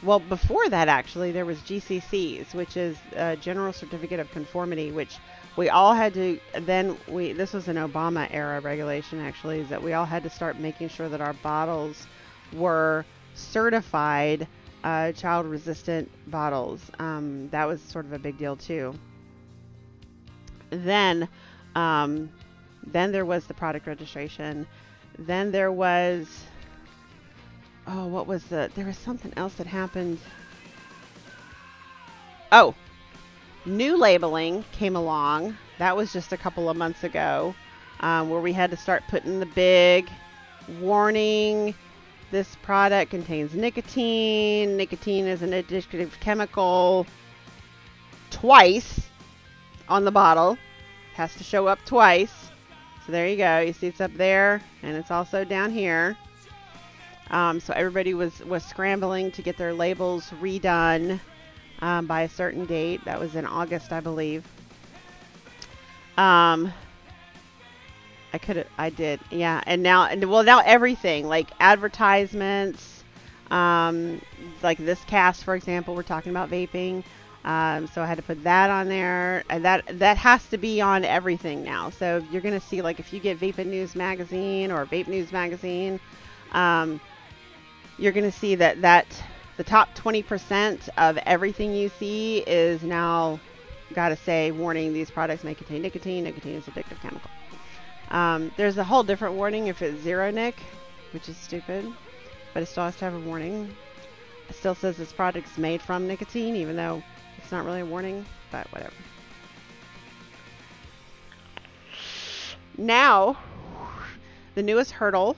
well, before that, actually, there was GCCs, which is General Certificate of Conformity, which we all had to, this was an Obama era regulation, actually, is that we all had to start making sure that our bottles were certified child-resistant bottles. That was sort of a big deal, too. Then there was the product registration. Then there was... Oh, what was there was something else that happened. Oh, new labeling came along. That was just a couple of months ago, where we had to start putting the big warning. This product contains nicotine. Nicotine is an addictive chemical. Twice on the bottle. Has to show up twice. So there you go. You see it's up there, and it's also down here. So everybody was scrambling to get their labels redone by a certain date. That was in August, I believe. I did, yeah. And now everything, like advertisements, like this cast, for example, we're talking about vaping. So I had to put that on there, and that has to be on everything now. So you're gonna see, like, if you get Vaping News Magazine or Vape News Magazine, you're going to see that the top 20% of everything you see is now got to say, warning, these products may contain nicotine. Nicotine is an addictive chemical. There's a whole different warning if it's zero nic, which is stupid, but it still has to have a warning. It still says this product is made from nicotine, even though it's not really a warning, but whatever. Now, the newest hurdle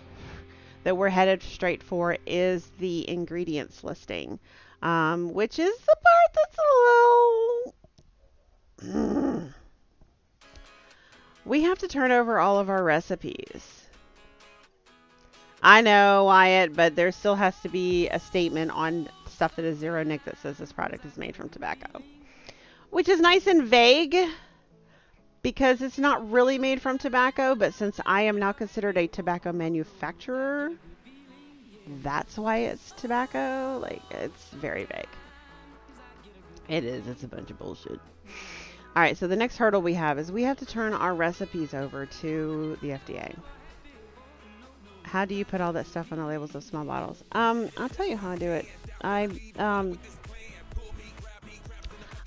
that we're headed straight for is the ingredients listing, which is the part that's a little... We have to turn over all of our recipes. I know, Wyatt, but there still has to be a statement on stuff that is zero nic that says this product is made from tobacco, which is nice and vague because it's not really made from tobacco, but since I am now considered a tobacco manufacturer, that's why it's tobacco. Like, it's very vague. It is. It's a bunch of bullshit. All right, so the next hurdle we have is we have to turn our recipes over to the FDA. How do you put all that stuff on the labels of small bottles? I'll tell you how I do it. I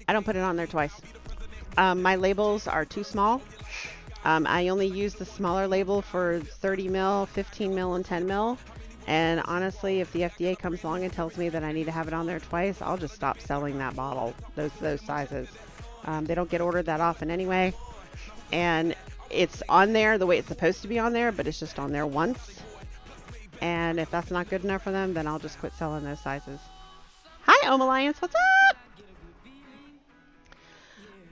don't put it on there twice. My labels are too small. I only use the smaller label for 30 mil, 15 mil, and 10 mil. And honestly, if the FDA comes along and tells me that I need to have it on there twice, I'll just stop selling that bottle, those sizes. They don't get ordered that often anyway. And it's on there the way it's supposed to be on there, but it's just on there once. And if that's not good enough for them, then I'll just quit selling those sizes. Hi, Ohm Alliance, what's up?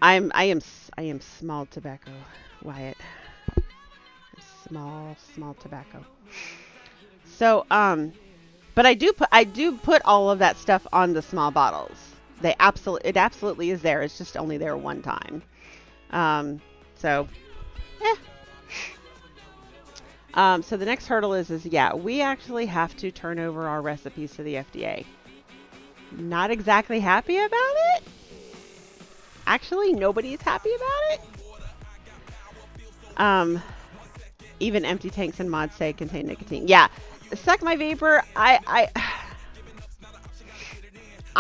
I am small tobacco, Wyatt. Small tobacco. So, but I do put all of that stuff on the small bottles. It absolutely is there. It's just only there one time. So the next hurdle is yeah, we actually have to turn over our recipes to the FDA. Not exactly happy about it. Actually, nobody's happy about it. Even empty tanks and mods say contain nicotine. Yeah, Suck My Vapor, I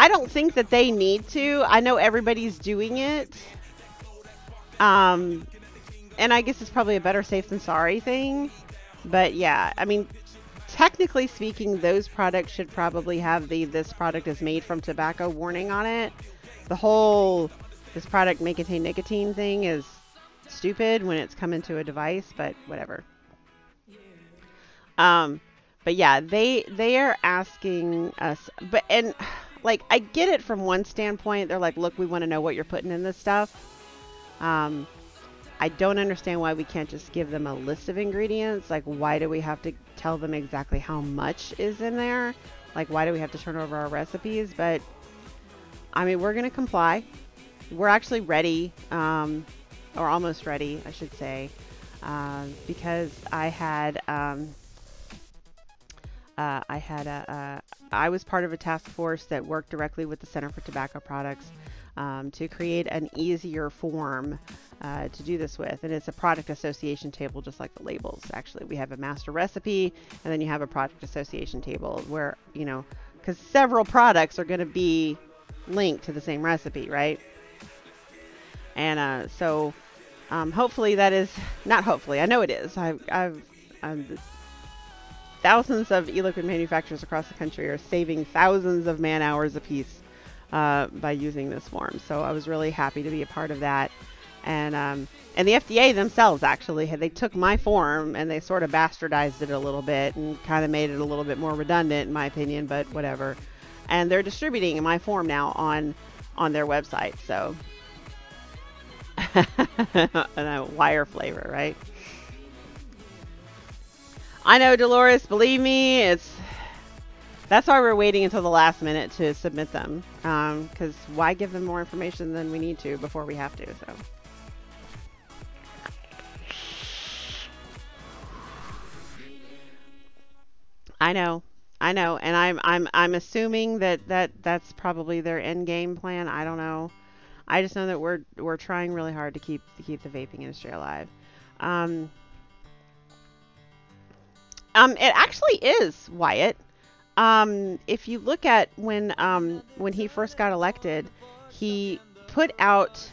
don't think that they need to. I know everybody's doing it. And I guess it's probably a better safe than sorry thing. But yeah, I mean, technically speaking, those products should probably have this product is made from tobacco warning on it. The whole this product may contain nicotine thing is stupid when it's come into a device, but whatever. But yeah, they are asking us, and like, I get it from one standpoint. They're like, look, we want to know what you're putting in this stuff. I don't understand why we can't just give them a list of ingredients. Like, why do we have to tell them exactly how much is in there? Like, why do we have to turn over our recipes? But I mean, we're going to comply. We're actually ready, or almost ready, I should say, because I was part of a task force that worked directly with the Center for Tobacco Products to create an easier form to do this with. And it's a product association table, just like the labels. Actually, we have a master recipe, and then you have a product association table where, you know, because several products are going to be linked to the same recipe, right? And so hopefully that is, not hopefully, I know it is. Thousands of e-liquid manufacturers across the country are saving thousands of man hours apiece by using this form. So I was really happy to be a part of that. And the FDA themselves, actually, they took my form and they sort of bastardized it a little bit and kind of made it a little bit more redundant, in my opinion, but whatever. And they're distributing my form now on their website. So, and a wire flavor, right? I know, Dolores, believe me, that's why we're waiting until the last minute to submit them. Because why give them more information than we need to before we have to, so. I know, and I'm assuming that's probably their end game plan. I don't know. I just know that we're trying really hard to keep the vaping industry alive. It actually is, Wyatt. If you look at when he first got elected, he put out,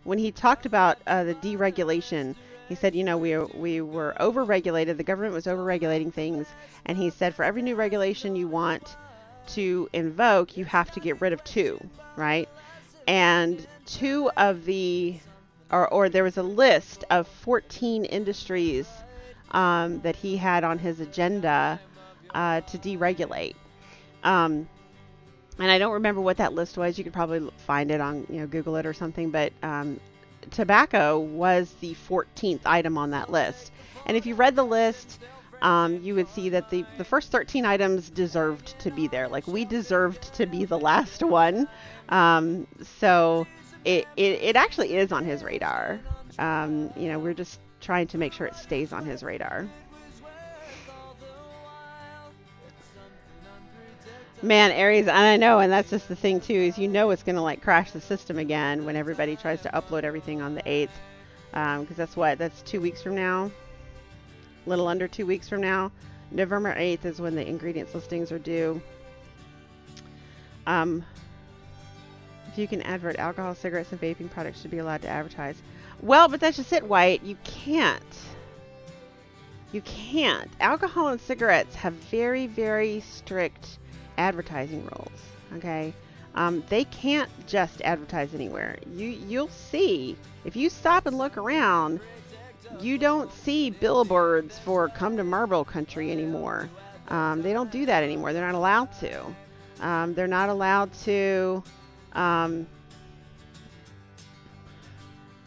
when he talked about the deregulation, he said, you know, we were overregulated. The government was overregulating things. And he said, for every new regulation you want to invoke, you have to get rid of 2, right? And 2 of or there was a list of 14 industries that he had on his agenda to deregulate. And I don't remember what that list was. You could probably find it on, you know, Google it or something. But tobacco was the 14th item on that list. And if you read the list, you would see that the first 13 items deserved to be there. Like, we deserved to be the last one. So it actually is on his radar. You know, we're just trying to make sure it stays on his radar. Man, Aries, and I know, and that's just the thing too, is you know it's going to like crash the system again when everybody tries to upload everything on the 8th. Because that's 2 weeks from now. A little under 2 weeks from now. November 8th is when the ingredients listings are due. If you can advert alcohol, cigarettes, and vaping products should be allowed to advertise. Well, but that's just it, Wyatt. You can't. You can't. Alcohol and cigarettes have very, very strict advertising rules. Okay, they can't just advertise anywhere. You'll see if you stop and look around. You don't see billboards for "Come to Marlboro Country" anymore. They don't do that anymore. They're not allowed to. They're not allowed to. Um,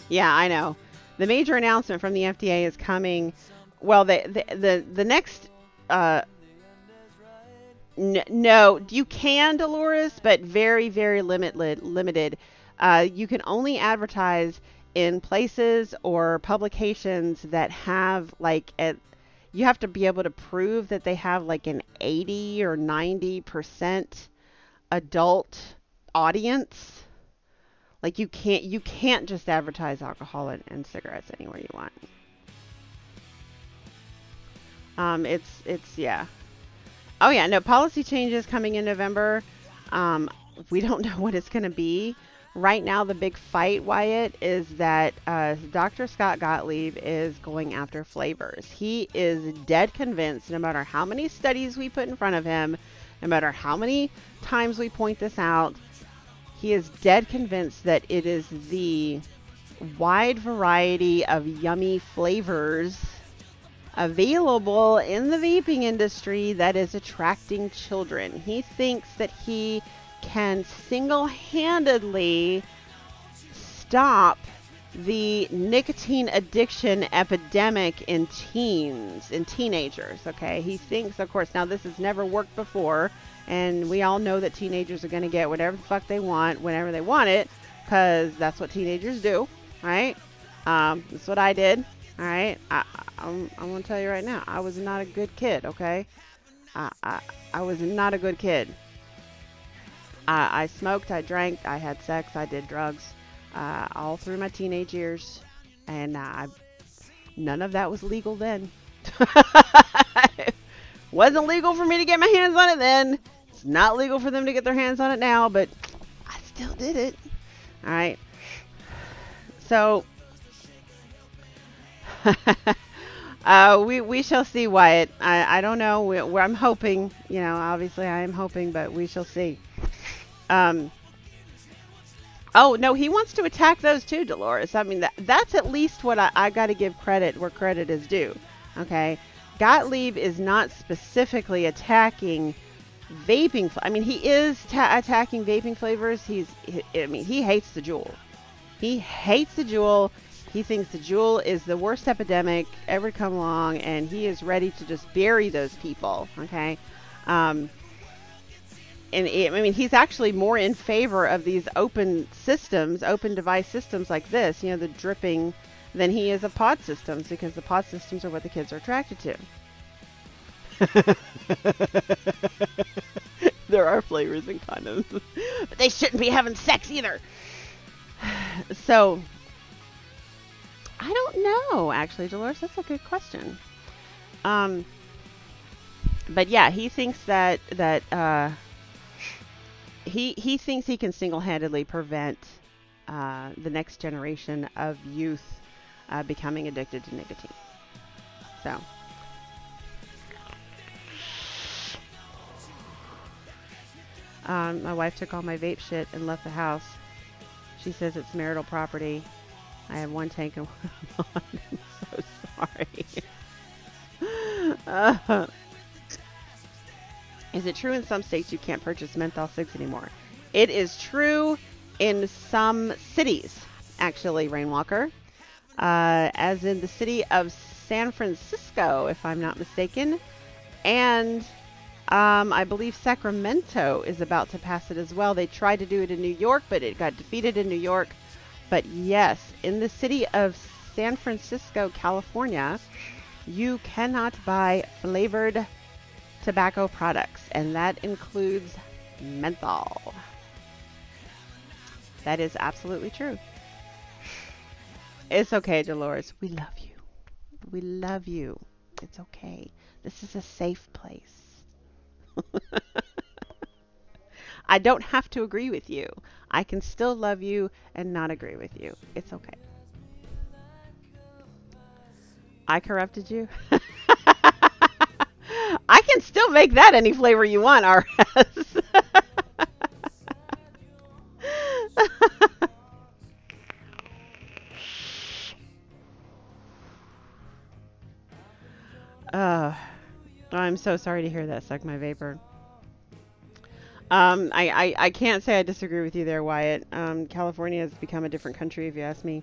yeah, I know. The major announcement from the FDA is coming. Well, the next no, you can, Dolores, but very, very limited. You can only advertise in places or publications that have you have to be able to prove that they have like an 80 or 90% adult audience. Like you can't just advertise alcohol and cigarettes anywhere you want. It's yeah. Oh yeah, no policy changes coming in November. Um, we don't know what it's going to be. Right now, the big fight, Wyatt, is that Dr. Scott Gottlieb is going after flavors. He is dead convinced, no matter how many studies we put in front of him, no matter how many times we point this out, he is dead convinced that it is the wide variety of yummy flavors available in the vaping industry that is attracting children. He thinks that he can single-handedly stop the nicotine addiction epidemic in teens, in teenagers, okay? He thinks, of course, now this has never worked before, and we all know that teenagers are going to get whatever the fuck they want, whenever they want it, because that's what teenagers do, right? That's what I did, all right? I'm going to tell you right now, I was not a good kid, okay? I was not a good kid. I smoked, I drank, I had sex, I did drugs, all through my teenage years, and none of that was legal then. Wasn't legal for me to get my hands on it then. It's not legal for them to get their hands on it now, but I still did it. All right. So, we shall see, Wyatt. I don't know. I'm hoping, obviously I am hoping, but we shall see. Oh, no, he wants to attack those too, Dolores. I mean, that's at least what I got to give credit where credit is due. Okay. Gottlieb is not specifically attacking vaping. I mean, he is attacking vaping flavors. He hates the Juul. He hates the Juul. He thinks the Juul is the worst epidemic ever come along, and he is ready to just bury those people. Okay. He's actually more in favor of these open systems, open device systems like this, the dripping, than he is of pod systems, because the pod systems are what the kids are attracted to. There are flavors in condoms, but they shouldn't be having sex either. So, I don't know, actually, Dolores. That's a good question. But yeah, he thinks that he thinks he can single-handedly prevent the next generation of youth becoming addicted to nicotine. So, my wife took all my vape shit and left the house. She says it's marital property. I have one tank and one on. I'm so sorry. Is it true in some states you can't purchase menthol cigs anymore? It is true in some cities, actually, Rainwalker. As in the city of San Francisco, if I'm not mistaken. And I believe Sacramento is about to pass it as well. They tried to do it in New York, but it got defeated in New York. But yes, in the city of San Francisco, California, you cannot buy flavored tobacco products, and that includes menthol. That is absolutely true. It's okay, Dolores. We love you. We love you. It's okay. This is a safe place. I don't have to agree with you. I can still love you and not agree with you. It's okay. I corrupted you? I can still make that any flavor you want, RS. uh, I'm so sorry to hear that, Suck My Vapor. I can't say I disagree with you there, Wyatt. California has become a different country, if you ask me.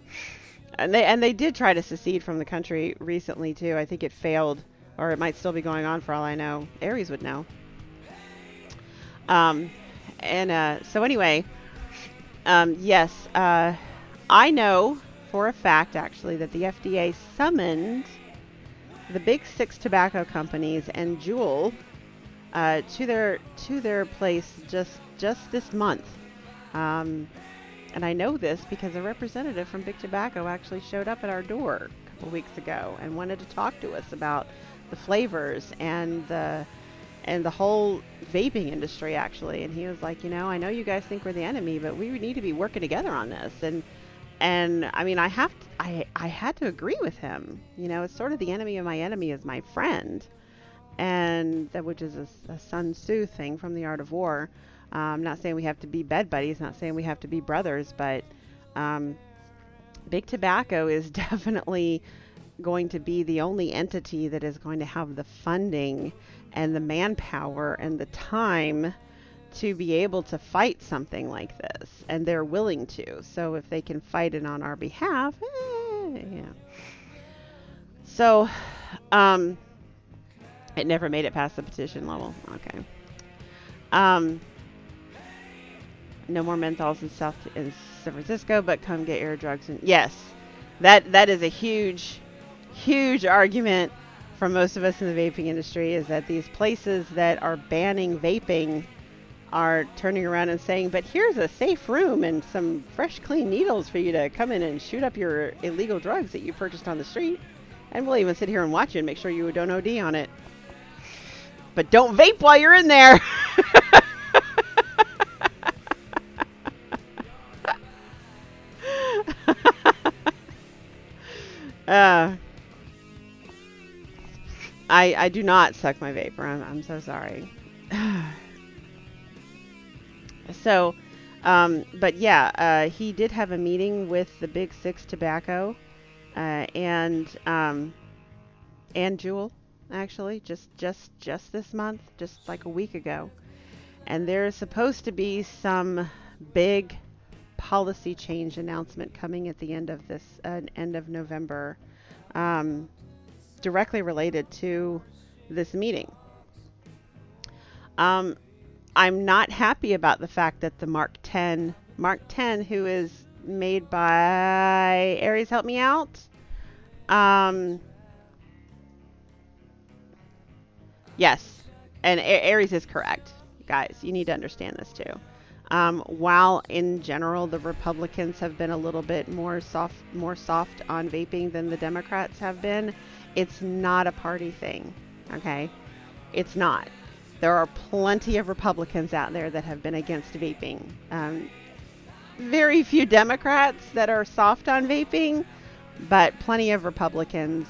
And they did try to secede from the country recently too. I think it failed, or it might still be going on for all I know. Aries would know. So anyway, yes, I know for a fact actually that the FDA summoned the big six tobacco companies and Juul to their place just this month. And I know this because a representative from Big Tobacco actually showed up at our door a couple weeks ago and wanted to talk to us about the flavors and the whole vaping industry actually. And he was like, I know you guys think we're the enemy, but we need to be working together on this. And I mean, I had to agree with him. It's sort of the enemy of my enemy is my friend, and that which is a Sun Tzu thing from The Art of War. I'm not saying we have to be bed buddies, not saying we have to be brothers, but Big Tobacco is definitely going to be the only entity that is going to have the funding and the manpower and the time to be able to fight something like this, and they're willing to. So if they can fight it on our behalf, yeah. So, it never made it past the petition level. Okay. No more menthols in San Francisco, but come get your drugs. And yes, that is a huge argument from most of us in the vaping industry, is that these places that are banning vaping are turning around and saying, but here's a safe room and some fresh, clean needles for you to come in and shoot up your illegal drugs that you purchased on the street. And we'll even sit here and watch you and make sure you don't OD on it. But don't vape while you're in there. I do not suck my vapor. I'm so sorry. So, but yeah, he did have a meeting with the big six tobacco, and Juul, actually, just this month, just like a week ago. And there's supposed to be some big policy change announcement coming at the end of this, end of November, directly related to this meeting. I'm not happy about the fact that the Mark 10, who is made by Aries, help me out. Yes, and Aries is correct. Guys, you need to understand this too. While in general the Republicans have been a little bit more soft on vaping than the Democrats have been, it's not a party thing. Okay, it's not. There are plenty of Republicans out there that have been against vaping. Very few Democrats that are soft on vaping, but plenty of Republicans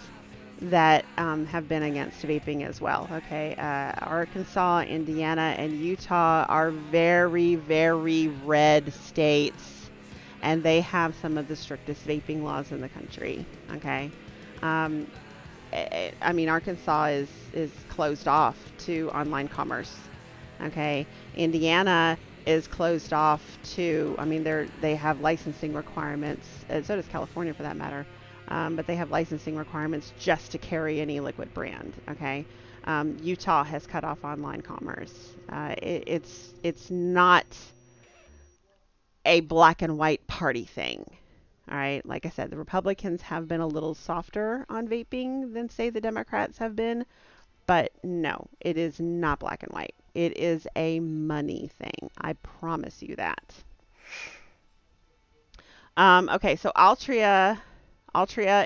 that have been against vaping as well. Okay, Arkansas, Indiana, and Utah are very, very red states, and they have some of the strictest vaping laws in the country. Okay, I mean, Arkansas is closed off to online commerce. Okay, Indiana is closed off to, I mean, they have licensing requirements, and so does California for that matter. But they have licensing requirements just to carry any liquid brand. Okay, Utah has cut off online commerce. It's not a black and white party thing. All right, like I said, the Republicans have been a little softer on vaping than, say, the Democrats have been, but no, it is not black and white. It is a money thing. I promise you that. Okay, so Altria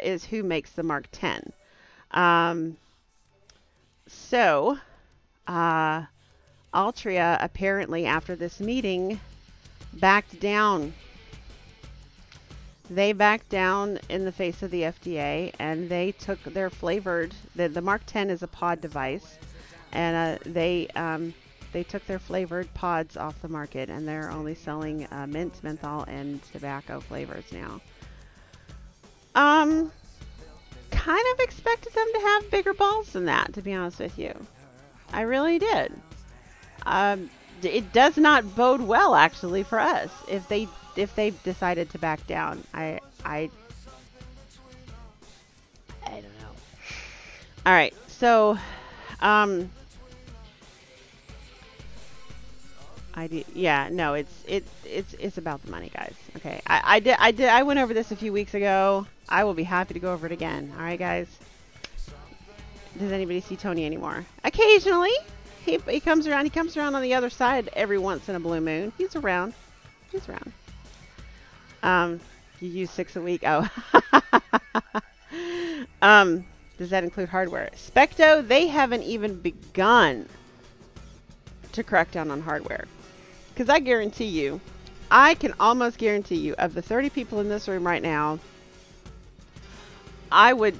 is who makes the Mark 10. So Altria apparently after this meeting backed down They backed down in the face of the FDA, and they took their flavored. The Mark 10 is a pod device, and they took their flavored pods off the market, and they're only selling mint, menthol, and tobacco flavors now. Kind of expected them to have bigger balls than that, to be honest with you. I really did. It does not bode well, actually, for us if they decided to back down. I don't know. All right, so yeah, no, it's about the money, guys. Okay, I went over this a few weeks ago. I will be happy to go over it again. All right, guys. Does anybody see Tony anymore? Occasionally, he comes around. He comes around on the other side every once in a blue moon. He's around. He's around. You use 6 a week. Oh. Does that include hardware? Specto, they haven't even begun to crack down on hardware. Because I guarantee you, I can almost guarantee you, of the 30 people in this room right now, I would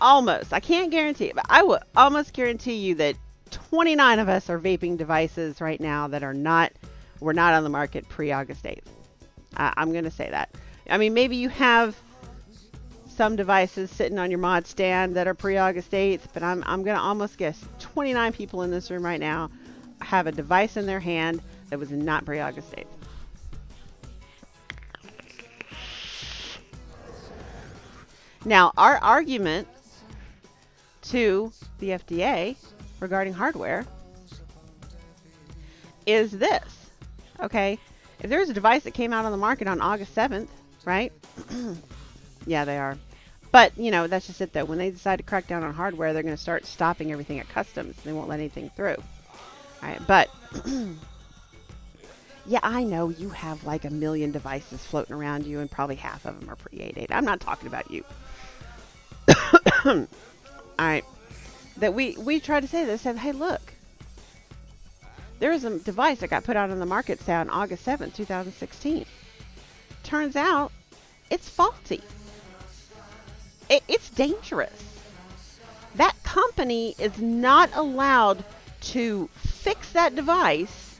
almost, I can't guarantee it, but I would almost guarantee you that 29 of us are vaping devices right now that were not on the market pre-August 8th. I'm going to say that. I mean, maybe you have some devices sitting on your mod stand that are pre-August 8th, but I'm going to almost guess 29 people in this room right now have a device in their hand that was not pre-August 8th. Now, our argument to the FDA regarding hardware is this, okay? If there's a device that came out on the market on August 7th, right? Yeah, they are. But, you know, that's just it, though. When they decide to crack down on hardware, they're going to start stopping everything at customs. They won't let anything through. All right, but, yeah, I know you have like 1 million devices floating around you, and probably half of them are pre-8.8. I'm not talking about you. All right. That we try to say this, said, hey, look. There is a device that got put out on the market, say, on August 7th, 2016. Turns out, it's faulty. It's dangerous. That company is not allowed to fix that device,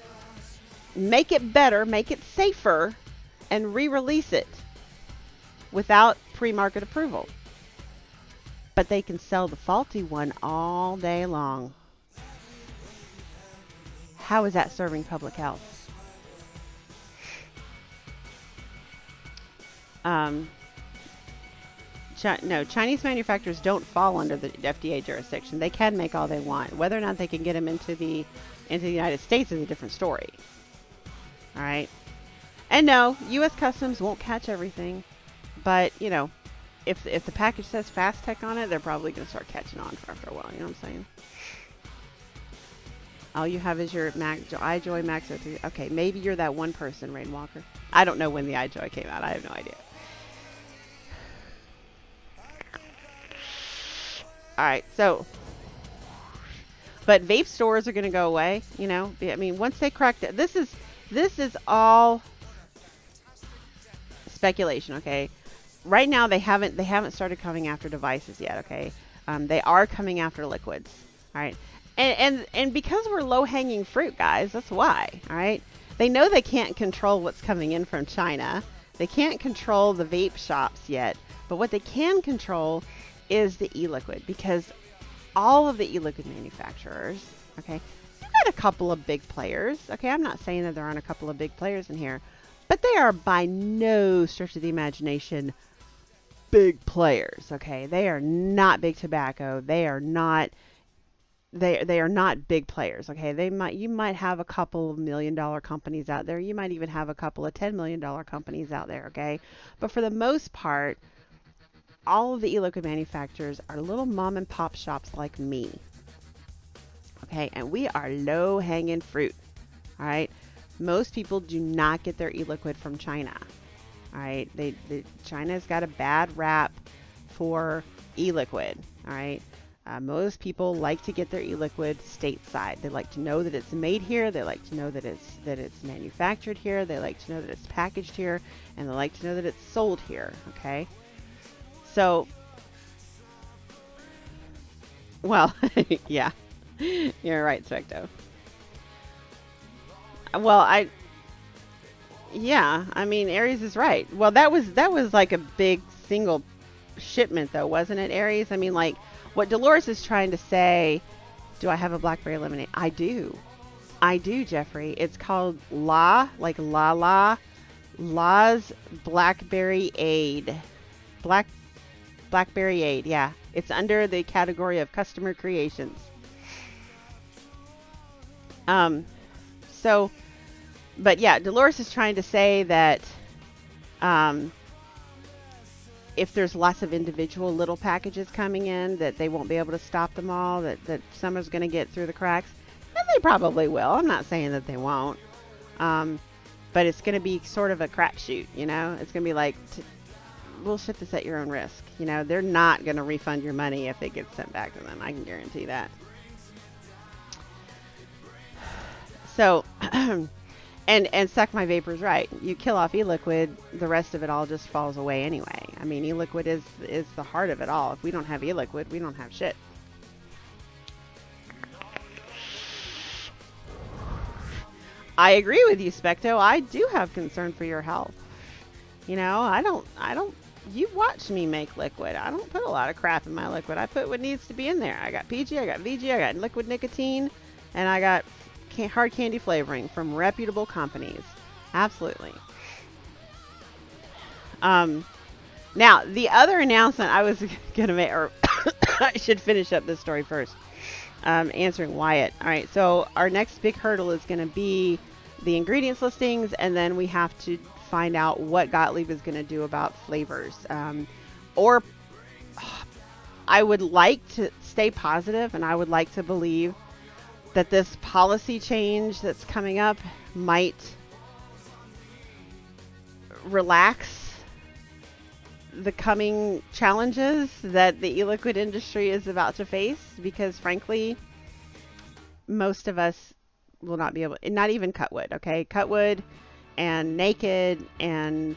make it better, make it safer, and re-release it without pre-market approval. But they can sell the faulty one all day long. How is that serving public health? No, Chinese manufacturers don't fall under the FDA jurisdiction. They can make all they want. Whether or not they can get them into the United States is a different story. All right. And no, U.S. Customs won't catch everything. But, you know, if the package says Fast Tech on it, they're probably going to start catching on after a while. You know what I'm saying? All you have is your iJoy Max 03. Okay, maybe you're that one person, Rain Walker. I don't know when the iJoy came out. I have no idea. All right, so, but vape stores are going to go away. You know, I mean, once they crack that, this is all speculation. Okay, right now they haven't started coming after devices yet. Okay, they are coming after liquids. All right. And because we're low-hanging fruit, guys, that's why, all right? They know they can't control what's coming in from China. They can't control the vape shops yet. But what they can control is the e-liquid, because all of the e-liquid manufacturers, okay, you've got a couple of big players, okay? I'm not saying that there aren't a couple of big players in here, but they are by no stretch of the imagination big players, okay? They are not big tobacco. They are not... They are not big players, okay? You might have a couple of $1 million companies out there. You might even have a couple of $10 million companies out there, okay? But for the most part, all of the e-liquid manufacturers are little mom and pop shops like me, okay? And we are low-hanging fruit, all right? Most people do not get their e-liquid from China, all right? China's got a bad rap for e-liquid, all right? Most people like to get their e-liquid stateside. They like to know that it's made here. They like to know that it's manufactured here. They like to know that it's packaged here, and they like to know that it's sold here. Okay, so, well, yeah, you're right, Specto. Well, yeah, I mean, Aries is right. Well, that was like a big single shipment, though, wasn't it, Aries? I mean, like, what Dolores is trying to say, do I have a blackberry lemonade? I do. I do, Jeffrey. It's called like La's Blackberry Aid. Blackberry Aid, yeah. It's under the category of customer creations. So, but yeah, Dolores is trying to say that if there's lots of individual little packages coming in, that they won't be able to stop them all, that some is going to get through the cracks. And they probably will. I'm not saying that they won't. But it's going to be sort of a crapshoot, you know? It's going to be like, we'll ship this at your own risk. You know, they're not going to refund your money if it gets sent back to them. I can guarantee that. So, and Suck My Vapor's right. You kill off e-liquid, the rest of it all just falls away anyway. I mean, e-liquid is the heart of it all. If we don't have e-liquid, we don't have shit. I agree with you, Specto. I do have concern for your health. You know, I don't, you've watched me make liquid. I don't put a lot of crap in my liquid. I put what needs to be in there. I got PG, I got VG, I got liquid nicotine, and I got hard candy flavoring from reputable companies. Absolutely. Now, the other announcement I was going to make, or I should finish up this story first, answering Wyatt. All right, so our next big hurdle is going to be the ingredients listings, and then we have to find out what Gottlieb is going to do about flavors. Or I would like to stay positive, and I would like to believe that this policy change that's coming up might relax the coming challenges that the e-liquid industry is about to face, because frankly, most of us will not be able, not even Cutwood, okay? Cutwood and Naked and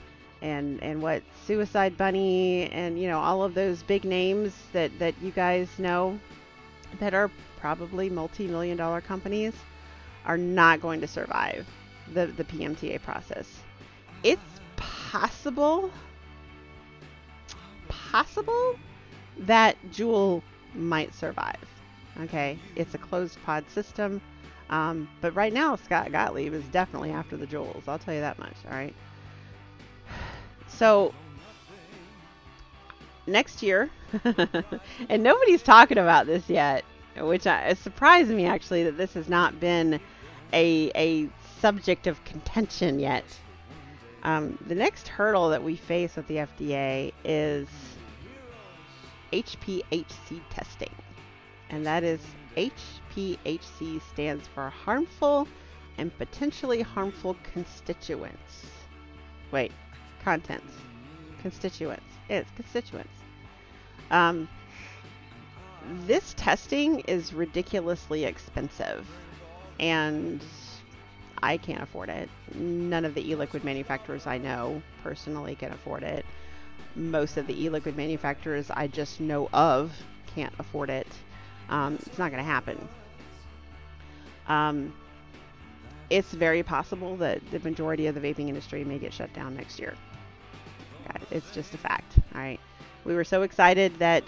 what, Suicide Bunny, and you know, all of those big names that you guys know that are probably multi-million-dollar companies are not going to survive the PMTA process. It's possible that Juul might survive. Okay, it's a closed pod system, but right now Scott Gottlieb is definitely after the Juuls. I'll tell you that much. All right. So next year, and nobody's talking about this yet, which it surprised me actually that this has not been a subject of contention yet. The next hurdle that we face with the FDA is HPHC testing, and that is HPHC stands for harmful and potentially harmful constituents. Wait, contents, constituents. It's constituents. This testing is ridiculously expensive, and I can't afford it. None of the e-liquid manufacturers I know personally can afford it. Most of the e-liquid manufacturers I just know of can't afford it. It's not going to happen. It's very possible that the majority of the vaping industry may get shut down next year. It's just a fact. All right. We were so excited that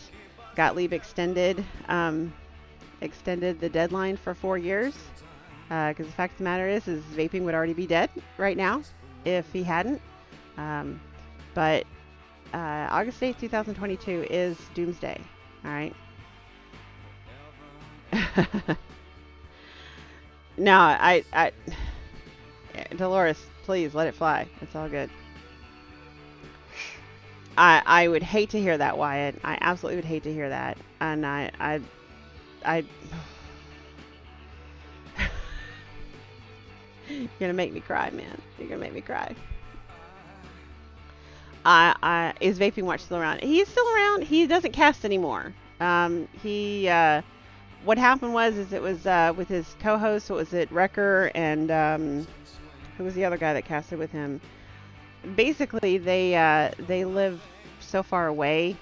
Gottlieb extended the deadline for 4 years, because the fact of the matter is vaping would already be dead right now if he hadn't. But August 8th, 2022 is doomsday. All right. No, I Dolores, please let it fly. It's all good. I would hate to hear that, Wyatt. I absolutely would hate to hear that. And I You're gonna make me cry, man. You're gonna make me cry. Is Vaping Watch still around? He's still around. He doesn't cast anymore. What happened was, is it was with his co-host. What was it, Wrecker, and who was the other guy that casted with him? Basically, they live so far away.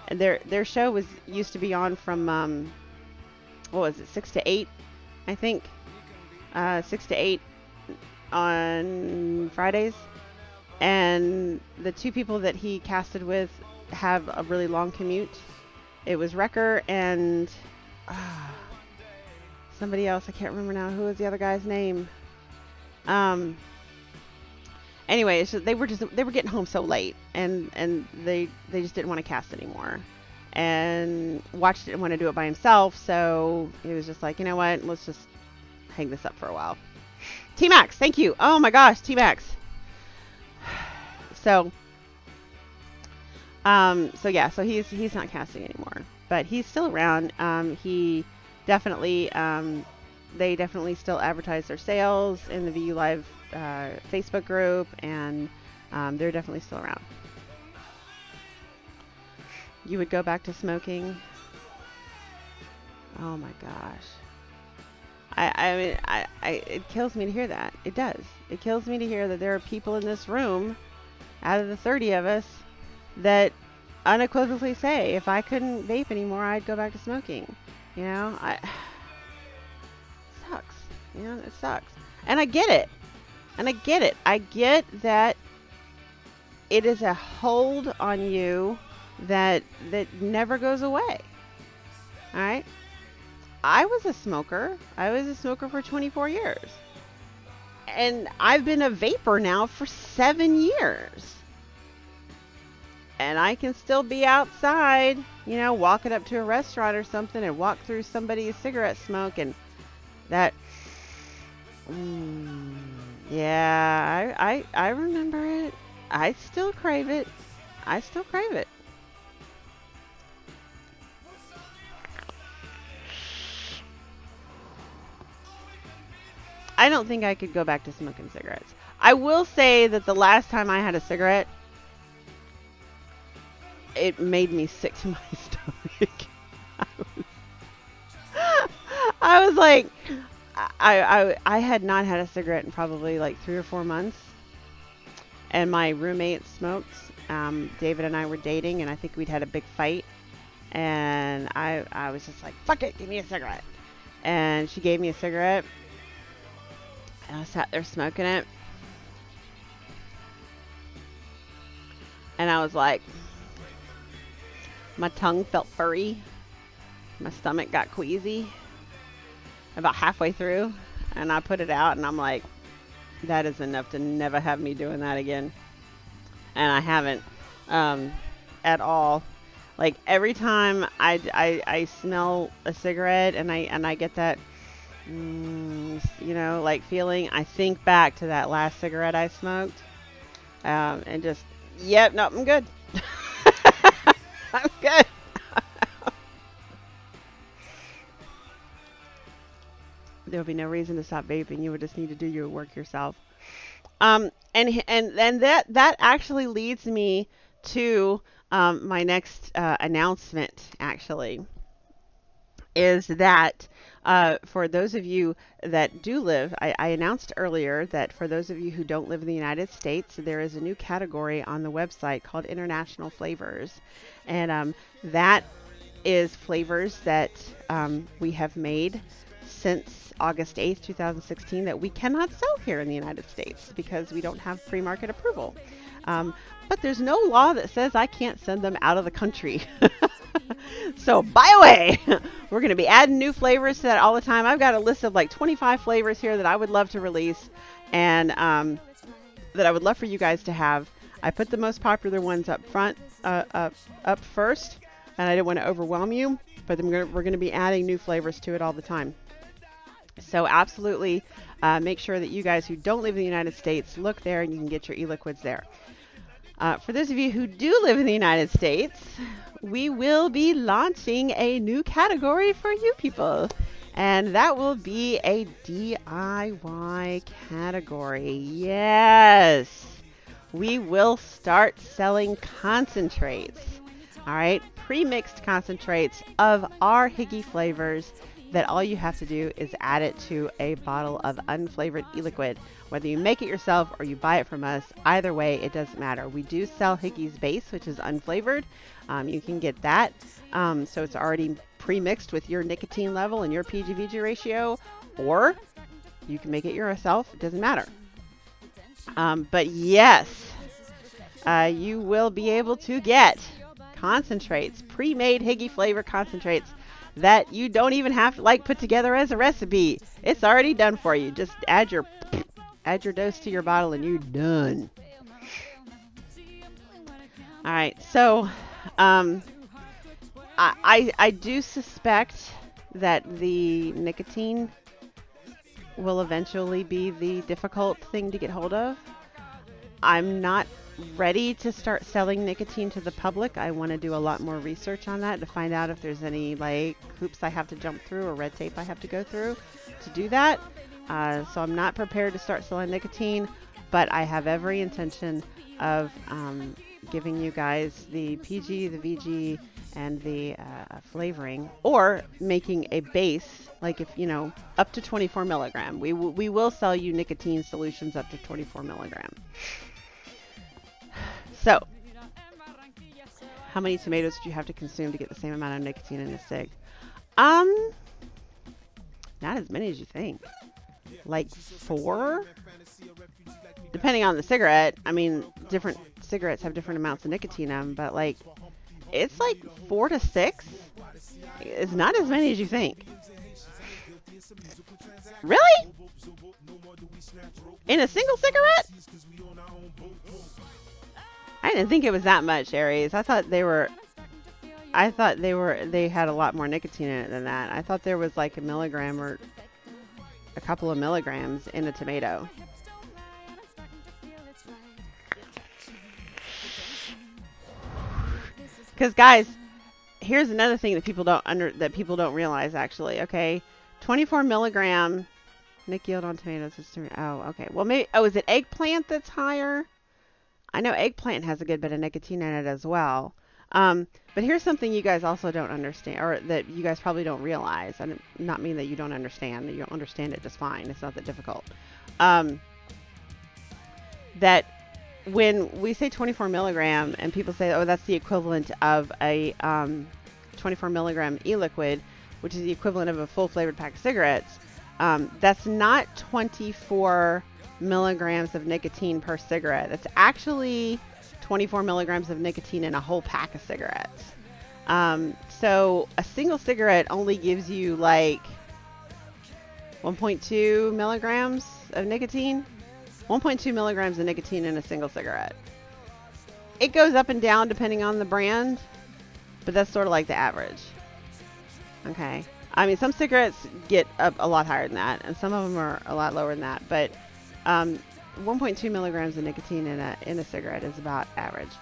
And their show was used to be on from what was it, 6 to 8, I think, 6 to 8 on Fridays. And the two people that he casted with have a really long commute. It was Wrecker and somebody else. I can't remember now. Who was the other guy's name? Anyway, so they were getting home so late, and they just didn't want to cast anymore. And Watch didn't want to do it by himself, so he was just like, you know what? Let's just hang this up for a while. T-Max, thank you. Oh my gosh, T-Max. So yeah, so he's not casting anymore, but he's still around. He definitely, they definitely still advertise their sales in the VU Live Facebook group, and they're definitely still around. You would go back to smoking? Oh my gosh. I mean, it kills me to hear that. It does. It kills me to hear that there are people in this room, out of the 30 of us, that unequivocally say, if I couldn't vape anymore, I'd go back to smoking. You know, it sucks. You know, it sucks. And I get it. And I get it. I get that it is a hold on you that never goes away. All right? I was a smoker. I was a smoker for 24 years. And I've been a vapor now for 7 years. And I can still be outside, you know, walking up to a restaurant or something and walk through somebody's cigarette smoke, and that... yeah, I remember it. I still crave it. I still crave it. I don't think I could go back to smoking cigarettes. I will say that the last time I had a cigarette, it made me sick to my stomach. I was like... I had not had a cigarette in probably like 3 or 4 months, and my roommate smoked. David and I were dating, and I think we'd had a big fight, and I was just like, fuck it, give me a cigarette. And she gave me a cigarette, and I sat there smoking it, and I was like, my tongue felt furry, my stomach got queasy about halfway through, and I put it out, and I'm like, that is enough to never have me doing that again. And I haven't at all. Like, every time I smell a cigarette and I get that you know, like feeling, I think back to that last cigarette I smoked, and just, yep, no, I'm good. I'm good. There would be no reason to stop vaping. You would just need to do your work yourself. And that actually leads me to my next announcement, actually, is that for those of you that do live, I announced earlier that for those of you who don't live in the United States, there is a new category on the website called International Flavors. And that is flavors that we have made since August 8th, 2016, that we cannot sell here in the United States because we don't have pre-market approval. But there's no law that says I can't send them out of the country. So buy away. We're going to be adding new flavors to that all the time. I've got a list of like 25 flavors here that I would love to release, and that I would love for you guys to have. I put the most popular ones up front, up first, and I didn't want to overwhelm you, but we're going to be adding new flavors to it all the time. So absolutely make sure that you guys who don't live in the United States look there, and you can get your e-liquids there. For those of you who do live in the United States, we will be launching a new category for you people, and that will be a DIY category. Yes, we will start selling concentrates. All right, pre-mixed concentrates of our Higgy flavors that all you have to do is add it to a bottle of unflavored e-liquid. Whether you make it yourself or you buy it from us, either way, it doesn't matter. We do sell Higgy's Base, which is unflavored. You can get that. So it's already pre-mixed with your nicotine level and your PG-VG ratio, or you can make it yourself. It doesn't matter. But yes, you will be able to get concentrates, pre-made Higgy flavor concentrates that you don't even have to like put together as a recipe. It's already done for you. Just add your dose to your bottle and you're done. All right, so I do suspect that the nicotine will eventually be the difficult thing to get hold of. I'm not ready to start selling nicotine to the public. I want to do a lot more research on that to find out if there's any like hoops I have to jump through or red tape I have to go through to do that. So I'm not prepared to start selling nicotine, but I have every intention of giving you guys the PG, the VG, and the flavoring, or making a base, like if, you know, up to 24 milligram. We will sell you nicotine solutions up to 24 milligram. So, how many tomatoes do you have to consume to get the same amount of nicotine in a cig? Not as many as you think. Like 4? Depending on the cigarette. I mean, different cigarettes have different amounts of nicotine in them, but like, it's like 4 to 6. It's not as many as you think. Really? In a single cigarette? I didn't think it was that much, Aries. I thought they had a lot more nicotine in it than that. I thought there was like a milligram or a couple of milligrams in a tomato. Because guys, here's another thing that people don't realize actually. Okay, 24 milligram nic yield on tomatoes is okay. Well, maybe is it eggplant that's higher? I know eggplant has a good bit of nicotine in it as well. But here's something you guys also don't understand, or that you guys probably don't realize. I don't not mean that you don't understand. You don't understand it just fine. It's not that difficult. That when we say 24 milligram and people say, oh, that's the equivalent of a 24 milligram e-liquid, which is the equivalent of a full flavored pack of cigarettes, that's not 24 milligrams of nicotine per cigarette. It's actually 24 milligrams of nicotine in a whole pack of cigarettes. So a single cigarette only gives you like 1.2 milligrams of nicotine. 1.2 milligrams of nicotine in a single cigarette. It goes up and down depending on the brand, but that's sort of like the average. Okay. I mean, some cigarettes get up a lot higher than that, and some of them are a lot lower than that, but 1.2 milligrams of nicotine in a cigarette is about average.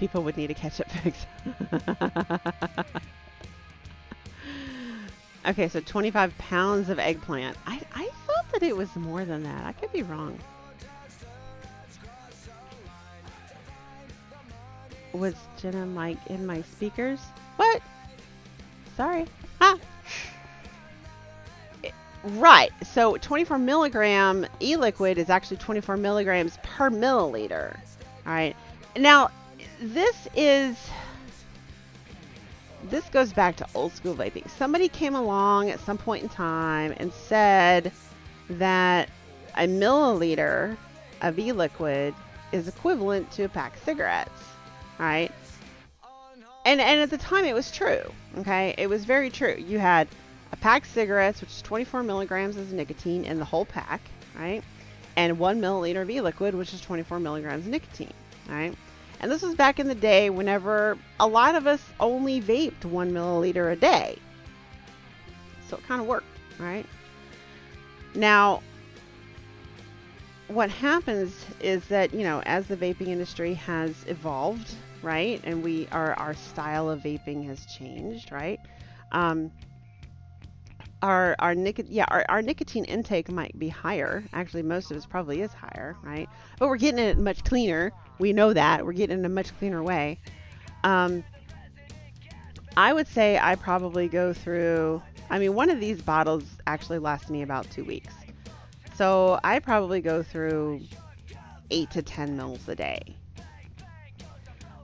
People would need a ketchup fix. Okay, so 25 pounds of eggplant. I thought that it was more than that. I could be wrong. Was Jenna Mike in my speakers? What? Sorry. Ah. Right. So 24 milligram e-liquid is actually 24 milligrams per milliliter. All right. Now, this goes back to old school vaping. Somebody came along at some point in time and said that a milliliter of e-liquid is equivalent to a pack of cigarettes. All right. And at the time it was true. Okay. It was very true. You had a pack of cigarettes, which is 24 milligrams of nicotine in the whole pack, right? And 1 milliliter of e-liquid, which is 24 milligrams of nicotine, right? And this was back in the day whenever a lot of us only vaped 1 milliliter a day. So it kind of worked, right? Now, what happens is that, you know, as the vaping industry has evolved, right? And our style of vaping has changed, right? our nicotine intake might be higher. Actually, most of us probably is higher, right? But we're getting it much cleaner. We know that we're getting it in a much cleaner way. Um, I would say I probably go through. I mean, one of these bottles actually lasts me about 2 weeks, so I probably go through 8 to 10 mils a day.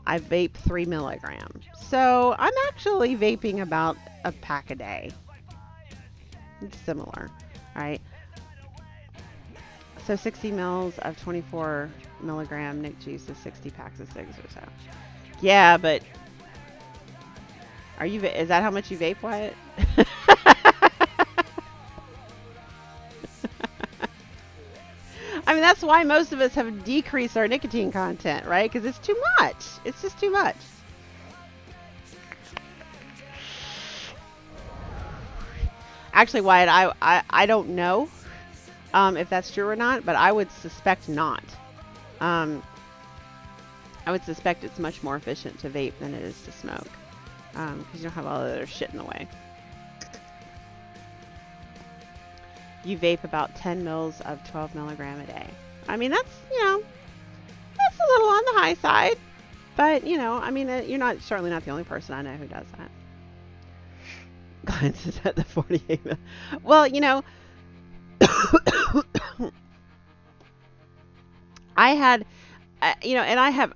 I vape 3 milligrams, so I'm actually vaping about a pack a day. It's similar, right? So 60 mils of 24 milligram Nick juice is 60 packs of cigs or so. Yeah, but is that how much you vape, Wyatt? I mean, that's why most of us have decreased our nicotine content, right? Because it's too much. It's just too much. Actually, Wyatt, I don't know if that's true or not, but I would suspect not. I would suspect it's much more efficient to vape than it is to smoke, because you don't have all the other shit in the way. You vape about 10 mils of 12 milligram a day. I mean, that's, that's a little on the high side, but, I mean, you're certainly not the only person I know who does that. Glance is at the 48. Well, I had, and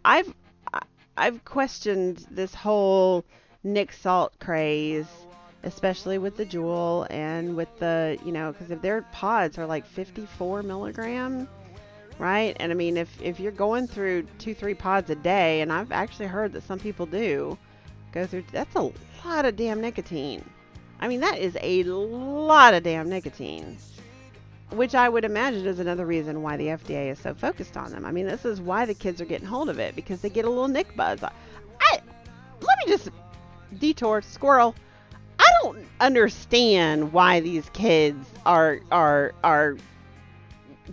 I've questioned this whole Nick Salt craze, especially with the Juul and with the, because if their pods are like 54 milligram, right? And I mean, if you're going through 2-3 pods a day, and I've actually heard that some people do go through, that's a lot of damn nicotine. I mean, that is a lot of damn nicotine, which I would imagine is another reason why the FDA is so focused on them. I mean, this is why the kids are getting hold of it, because they get a little Nick buzz. Let me just detour, squirrel. I don't understand why these kids are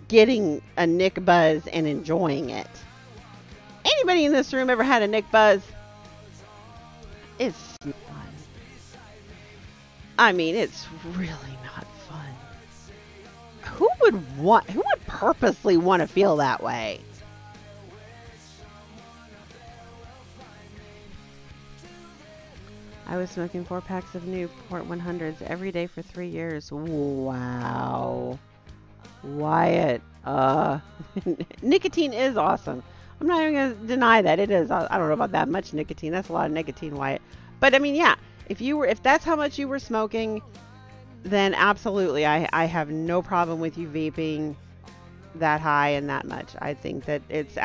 getting a Nick buzz and enjoying it. Anybody in this room ever had a Nick buzz? It's fun. I mean, it's really not fun. Who would purposely want to feel that way? I was smoking 4 packs of Newport 100s every day for 3 years. Wow. Wyatt. Nicotine is awesome. I'm not even going to deny that. It is. I don't know about that much nicotine. That's a lot of nicotine, Wyatt. But I mean, yeah. If that's how much you were smoking, then absolutely, I have no problem with you vaping that high and that much. I think that it's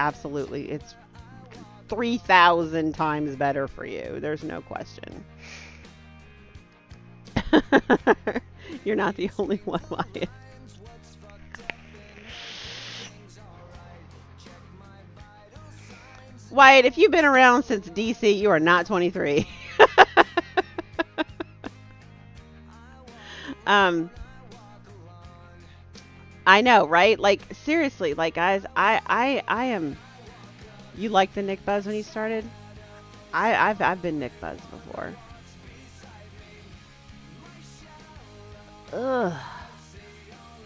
3,000 times better for you. There's no question. You're not the only one, Wyatt. Wyatt, if you've been around since DC, you are not 23. I know, right? Like, seriously, like, guys, I am. You like the Nick buzz when you started? I've been Nick buzz before. Ugh.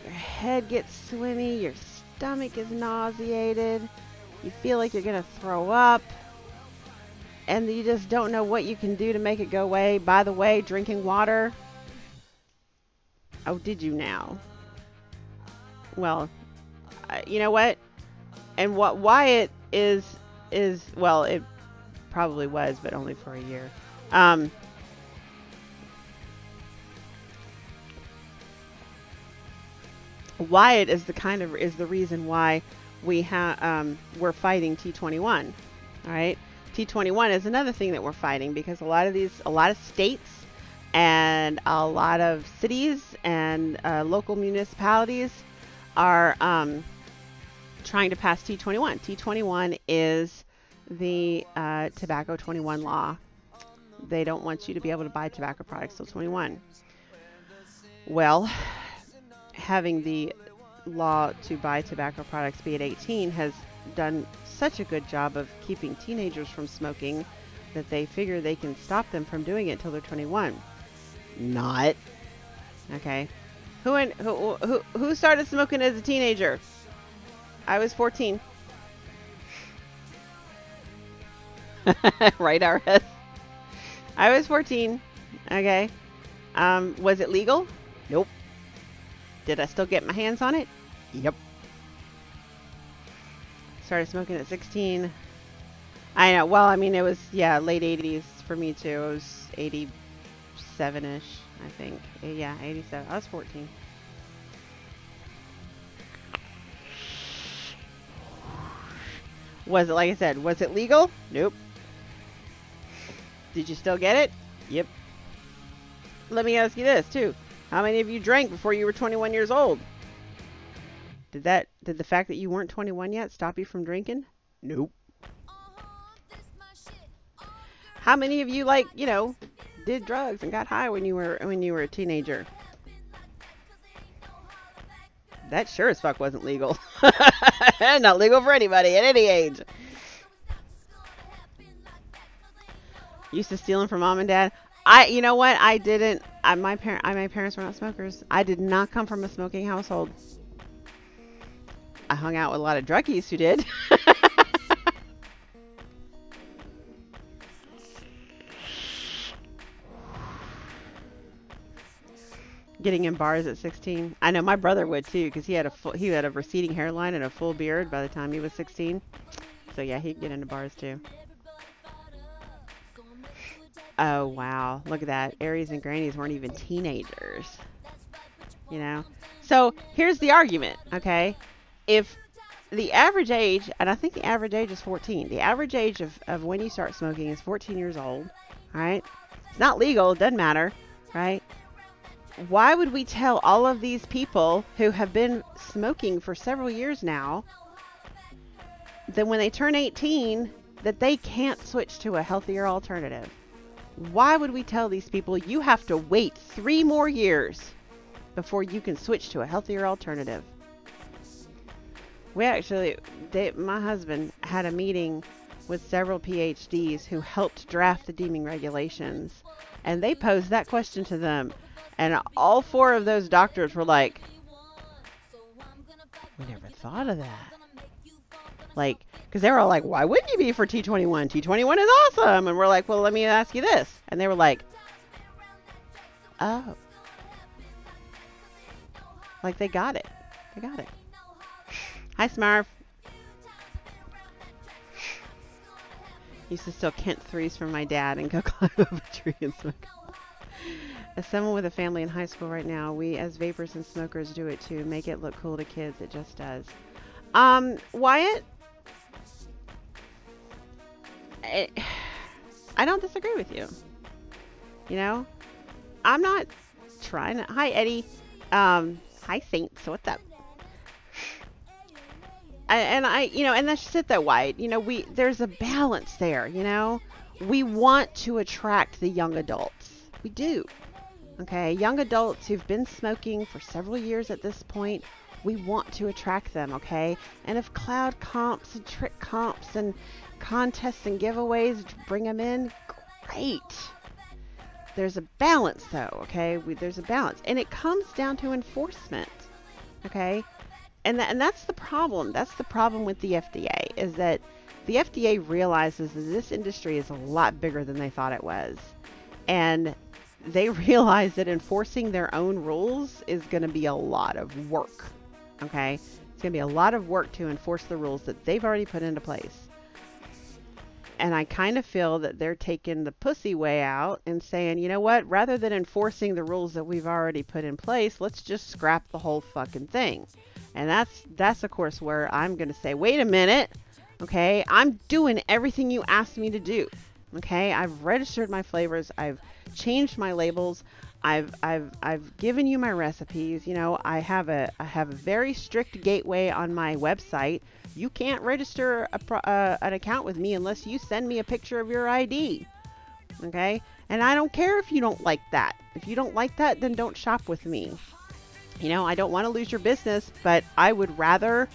Your head gets swimmy. Your stomach is nauseated. You feel like you're gonna throw up. And you just don't know what you can do to make it go away. By the way, drinking water. Oh, did you now? Well, you know what? And why it is, well, it probably was, but only for a year. Wyatt is the reason why we're fighting T21. All right, T21 is another thing that we're fighting, because a lot of states and a lot of cities and local municipalities are trying to pass T21. T21 is the Tobacco 21 law. They don't want you to be able to buy tobacco products till 21. Well, having the law to buy tobacco products be at 18 has done such a good job of keeping teenagers from smoking that they figure they can stop them from doing it until they're 21. Not. Okay. Who started smoking as a teenager? I was 14. Right, RS. I was 14. Okay. Was it legal? Nope. Did I still get my hands on it? Yep. Started smoking at 16. I know. Well, I mean, it was, yeah, late 80s for me too. It was 87-ish, I think. Yeah, 87. I was 14. Was it, like I said, was it legal? Nope. Did you still get it? Yep. Let me ask you this too. How many of you drank before you were 21 years old? Did the fact that you weren't 21 yet stop you from drinking? Nope. How many of you, like, you know, did drugs and got high when you were a teenager? That sure as fuck wasn't legal. Not legal for anybody at any age. Used to stealing from mom and dad. You know what? I didn't. My parents were not smokers. I did not come from a smoking household. I hung out with a lot of druggies who did. Getting in bars at 16. I know my brother would too, because he had a receding hairline and a full beard by the time he was 16. So yeah, he'd get into bars too. Oh wow, look at that. Aries and grannies weren't even teenagers. You know? So here's the argument, okay? If the average age, and I think the average age is 14. The average age of when you start smoking is 14 years old, right? It's not legal, it doesn't matter, right? Why would we tell all of these people who have been smoking for several years now that when they turn 18 that they can't switch to a healthier alternative? Why would we tell these people you have to wait 3 more years before you can switch to a healthier alternative? My husband had a meeting with several PhDs who helped draft the deeming regulations, and they posed that question to them, and all 4 of those doctors were like, we never thought of that. Like, because they were all like, why wouldn't you be for T21? T21 is awesome. And we're like, well, let me ask you this. And they were like, oh. Like, they got it. They got it. Hi, Smurf. Used to steal Kent 3s from my dad and go climb up a tree and smoke. As someone with a family in high school right now, we as vapors and smokers do it too. Make it look cool to kids. It just does. Wyatt, I don't disagree with you. You know, I'm not trying to. Hi, Eddie. Hi, Saints. What's up? And that's just it though, Wyatt. You know, there's a balance there. You know, we want to attract the young adults. We do. Okay, young adults who've been smoking for several years at this point. We want to attract them, okay? And if cloud comps and trick comps and contests and giveaways bring them in, great. There's a balance though, okay? There's a balance. And it comes down to enforcement, okay? And that's the problem. That's the problem with the FDA, is that the FDA realizes that this industry is a lot bigger than they thought it was. And they realize that enforcing their own rules is going to be a lot of work. Okay, it's going to be a lot of work to enforce the rules that they've already put into place. And I kind of feel that they're taking the pussy way out and saying, you know what, rather than enforcing the rules that we've already put in place, let's just scrap the whole fucking thing. And that's of course where I'm going to say, wait a minute, okay, I'm doing everything you asked me to do. Okay, I've registered my flavors, I've changed my labels, I've given you my recipes. You know, I have a very strict gateway on my website. You can't register an account with me unless you send me a picture of your ID. Okay, and I don't care if you don't like that. If you don't like that, then don't shop with me. You know, I don't want to lose your business, but I would rather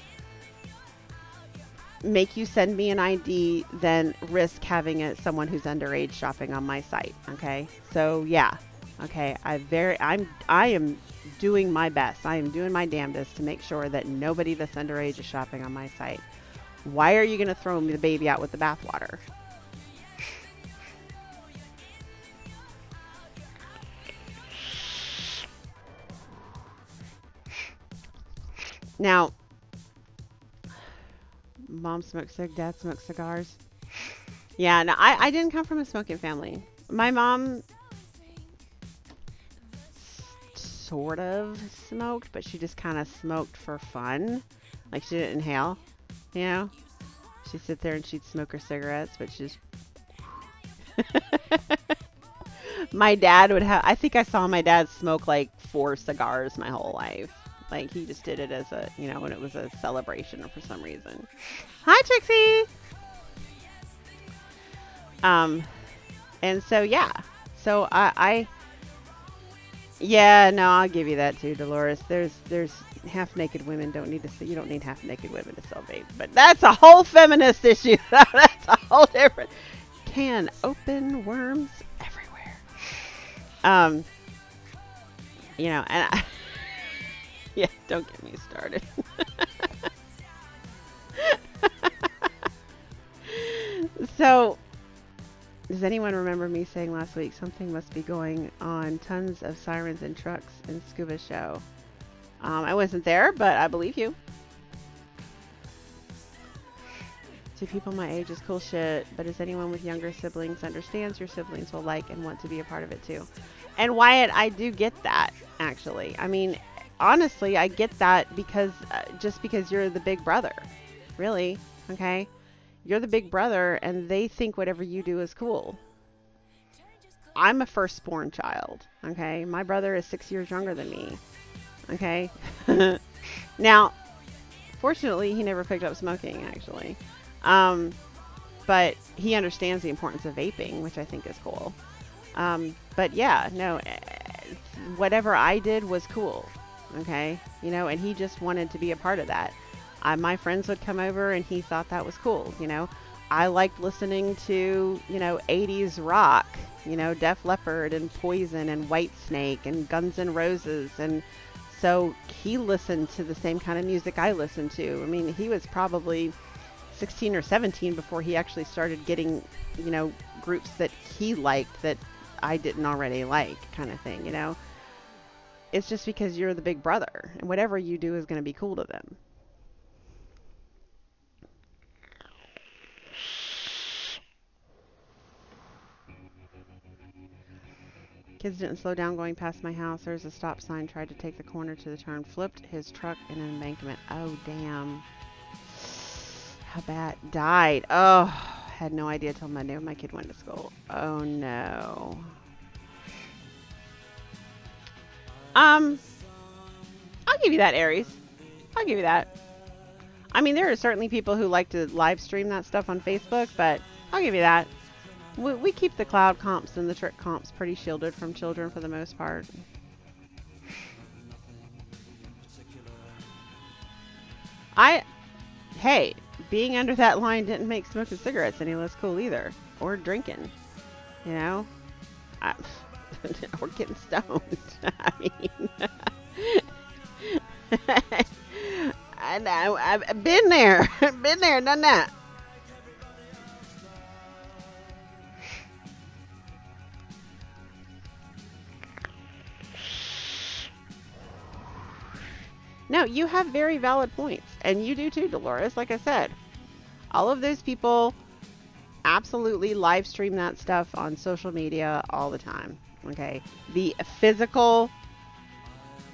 make you send me an ID than risk having someone who's underage shopping on my site. Okay, so yeah, Okay, I am doing my best. I am doing my damnedest to make sure that nobody that's underage is shopping on my site. Why are you going to throw the baby out with the bathwater? Now, mom smokes cigs, dad smokes cigars. Yeah, no, I didn't come from a smoking family. My mom sort of smoked, but she just kind of smoked for fun. Like she didn't inhale, you know? She'd sit there and she'd smoke her cigarettes, but she just... My dad would have... I think I saw my dad smoke like 4 cigars my whole life. Like he just did it as a, you know, when it was a celebration or for some reason. Hi, Trixie! And so, yeah. So yeah, no, I'll give you that too, Dolores. There's half-naked women don't need to see. You don't need half-naked women to sell vape, but that's a whole feminist issue. That's a whole different. Can open worms everywhere. You know, and yeah, don't get me started. So, does anyone remember me saying last week something must be going on? Tons of sirens and trucks in Scuba Show. I wasn't there, but I believe you. To people my age is cool shit, but as anyone with younger siblings understands, your siblings will like and want to be a part of it too. And Wyatt, I do get that, actually. I mean, honestly, I get that because just because you're the big brother. Really, okay? You're the big brother, and they think whatever you do is cool. I'm a firstborn child, okay? My brother is 6 years younger than me, okay? Now, fortunately, he never picked up smoking, actually. But he understands the importance of vaping, which I think is cool. But yeah, no, whatever I did was cool, okay? You know, and he just wanted to be a part of that. My friends would come over and he thought that was cool, you know. I liked listening to, you know, 80s rock, you know, Def Leppard and Poison and Whitesnake and Guns N' Roses. And so he listened to the same kind of music I listened to. I mean, he was probably 16 or 17 before he actually started getting, you know, groups that he liked that I didn't already like, kind of thing, you know. It's just because you're the big brother and whatever you do is going to be cool to them. Kids didn't slow down going past my house. There's a stop sign. Tried to take the corner to the turn. Flipped his truck in an embankment. Oh, damn. How bad? Died. Oh, had no idea till Monday when my kid went to school. Oh, no. I'll give you that, Aries. I'll give you that. I mean, there are certainly people who like to live stream that stuff on Facebook, but I'll give you that. We keep the cloud comps and the trick comps pretty shielded from children for the most part. Hey, being under that line didn't make smoking cigarettes any less cool either. Or drinking, you know? Or getting stoned. I mean, I know, I've been there. Been there, done that. No, you have very valid points. And you do too, Dolores. Like I said, all of those people absolutely live stream that stuff on social media all the time. Okay. The physical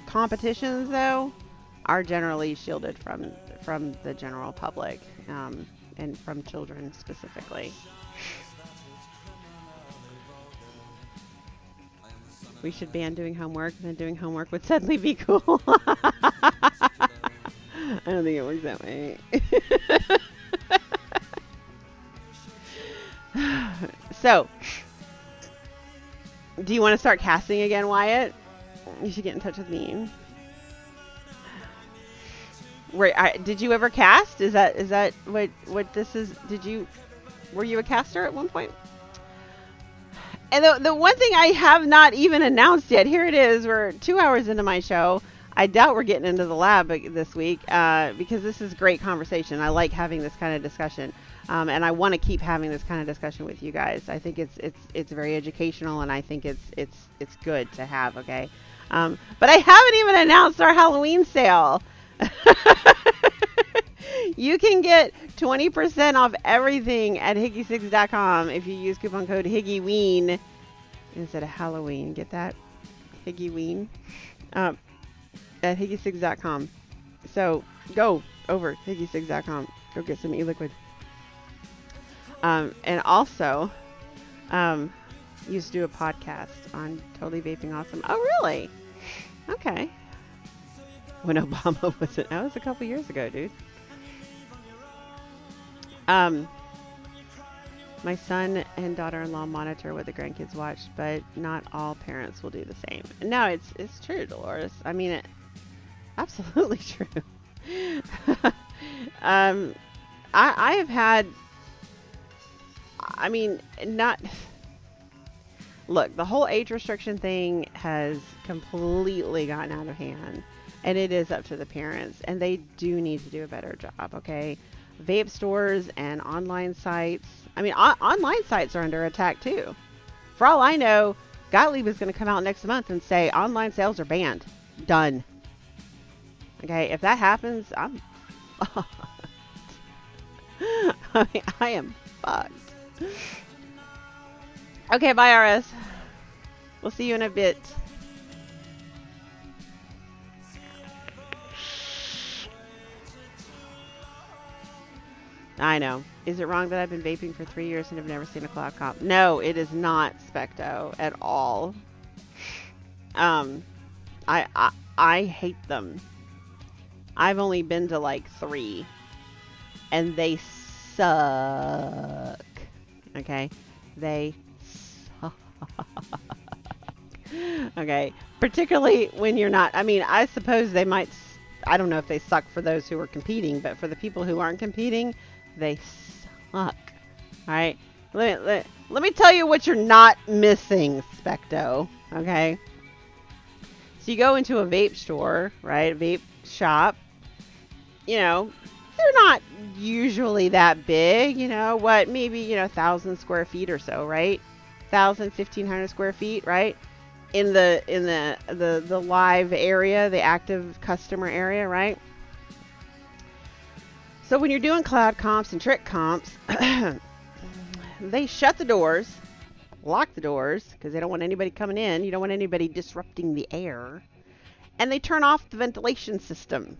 competitions, though, are generally shielded from the general public and from children specifically. We should ban doing homework, and then doing homework would suddenly be cool. I don't think it works that way. So, do you want to start casting again, Wyatt? You should get in touch with me. Did you ever cast? Is that what this is? Were you a caster at one point? And the one thing I have not even announced yet, here it is. We're 2 hours into my show. I doubt we're getting into the lab this week because this is great conversation. I like having this kind of discussion, and I want to keep having this kind of discussion with you guys. I think it's very educational, and I think it's good to have. Okay, but I haven't even announced our Halloween sale. You can get 20% off everything at Higgy6.com if you use coupon code HiggyWeen instead of Halloween. Get that? HiggyWeen at Higgy6.com. So go over Higgy6.com. Go get some e-liquid. And also, used to do a podcast on Totally Vaping Awesome. Oh, really? Okay. When Obama was it? That was a couple years ago, dude. My son and daughter-in-law monitor what the grandkids watch, but not all parents will do the same. No, it's true, Dolores. I mean, it absolutely true. I have had. I mean, not. Look, the whole age restriction thing has completely gotten out of hand, and it is up to the parents, and they do need to do a better job. Okay. Vape stores and online sites. I mean, online sites are under attack too. For all I know, Gottlieb is going to come out next month and say online sales are banned. Done. Okay, if that happens, I'm fucked. I mean, I am fucked. Okay, bye, RS. We'll see you in a bit. I know. Is it wrong that I've been vaping for 3 years and have never seen a cloud comp? No, it is not, Specto, at all. I hate them. I've only been to like 3, and they suck. Okay, they suck. Okay, particularly when you're not. I mean, I suppose they might. I don't know if they suck for those who are competing, but for the people who aren't competing, they suck. Alright? Let me tell you what you're not missing, Specto. Okay? So you go into a vape store, right? A vape shop. You know, they're not usually that big. You know, what? Maybe, 1,000 square feet or so, right? 1,000, 1,500 square feet, right? In the live area, the active customer area, right? So when you're doing cloud comps and trick comps, they shut the doors, lock the doors, because they don't want anybody coming in. You don't want anybody disrupting the air. And they turn off the ventilation system.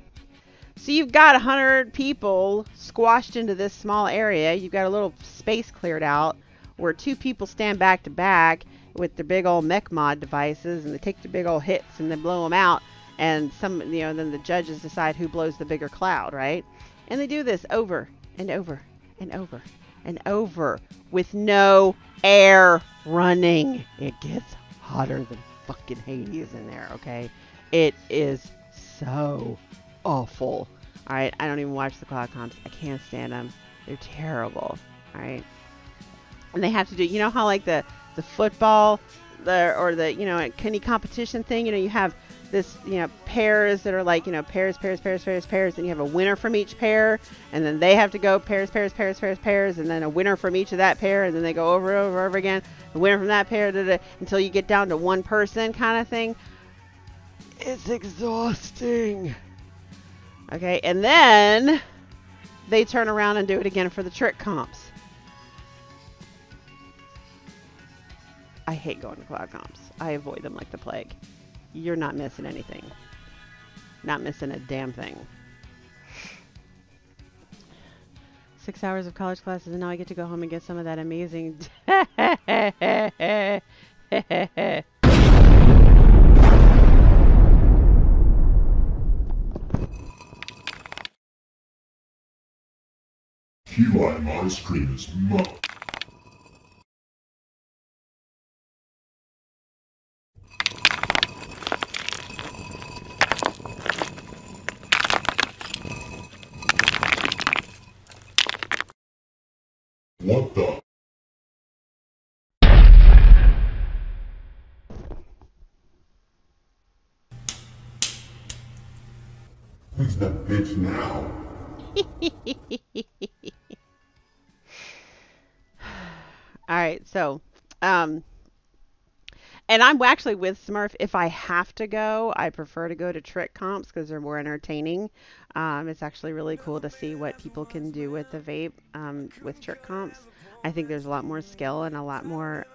So you've got 100 people squashed into this small area. You've got a little space cleared out where 2 people stand back to back with their big old mech mod devices, and they take the big old hits and they blow them out. And then the judges decide who blows the bigger cloud, right? And they do this over and over and over and over with no air running. It gets hotter than fucking Hades in there, okay? It is so awful. Alright, I don't even watch the cloud comps. I can't stand them. They're terrible. Alright? And they have to do, you know how like the football, or the, any competition thing, you have this, pairs that are like, pairs, and you have a winner from each pair, and then they have to go pairs, and then a winner from each of that pair, and then they go over again, the winner from that pair, until you get down to one person kind of thing. It's exhausting. Okay, and then they turn around and do it again for the trick comps. I hate going to cloud comps. I avoid them like the plague. You're not missing anything. Not missing a damn thing. 6 hours of college classes, and now I get to go home and get some of that amazing... Key lime ice cream is mine. What the? Where's that bitch now? All right, so, um, and I'm actually with Smurf. If I have to go, I prefer to go to trick comps because they're more entertaining. It's actually really cool to see what people can do with the vape with trick comps. I think there's a lot more skill and a lot more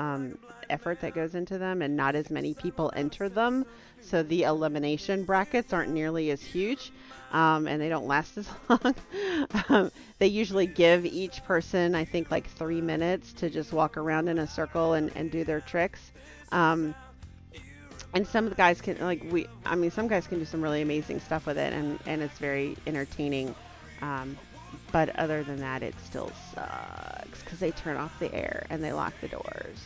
effort that goes into them, and not as many people enter them. So the elimination brackets aren't nearly as huge, and they don't last as long. They usually give each person, I think, like 3 minutes to just walk around in a circle and do their tricks. And some of the guys can, I mean, some guys can do some really amazing stuff with it, and it's very entertaining. But other than that, it still sucks because they turn off the air and they lock the doors.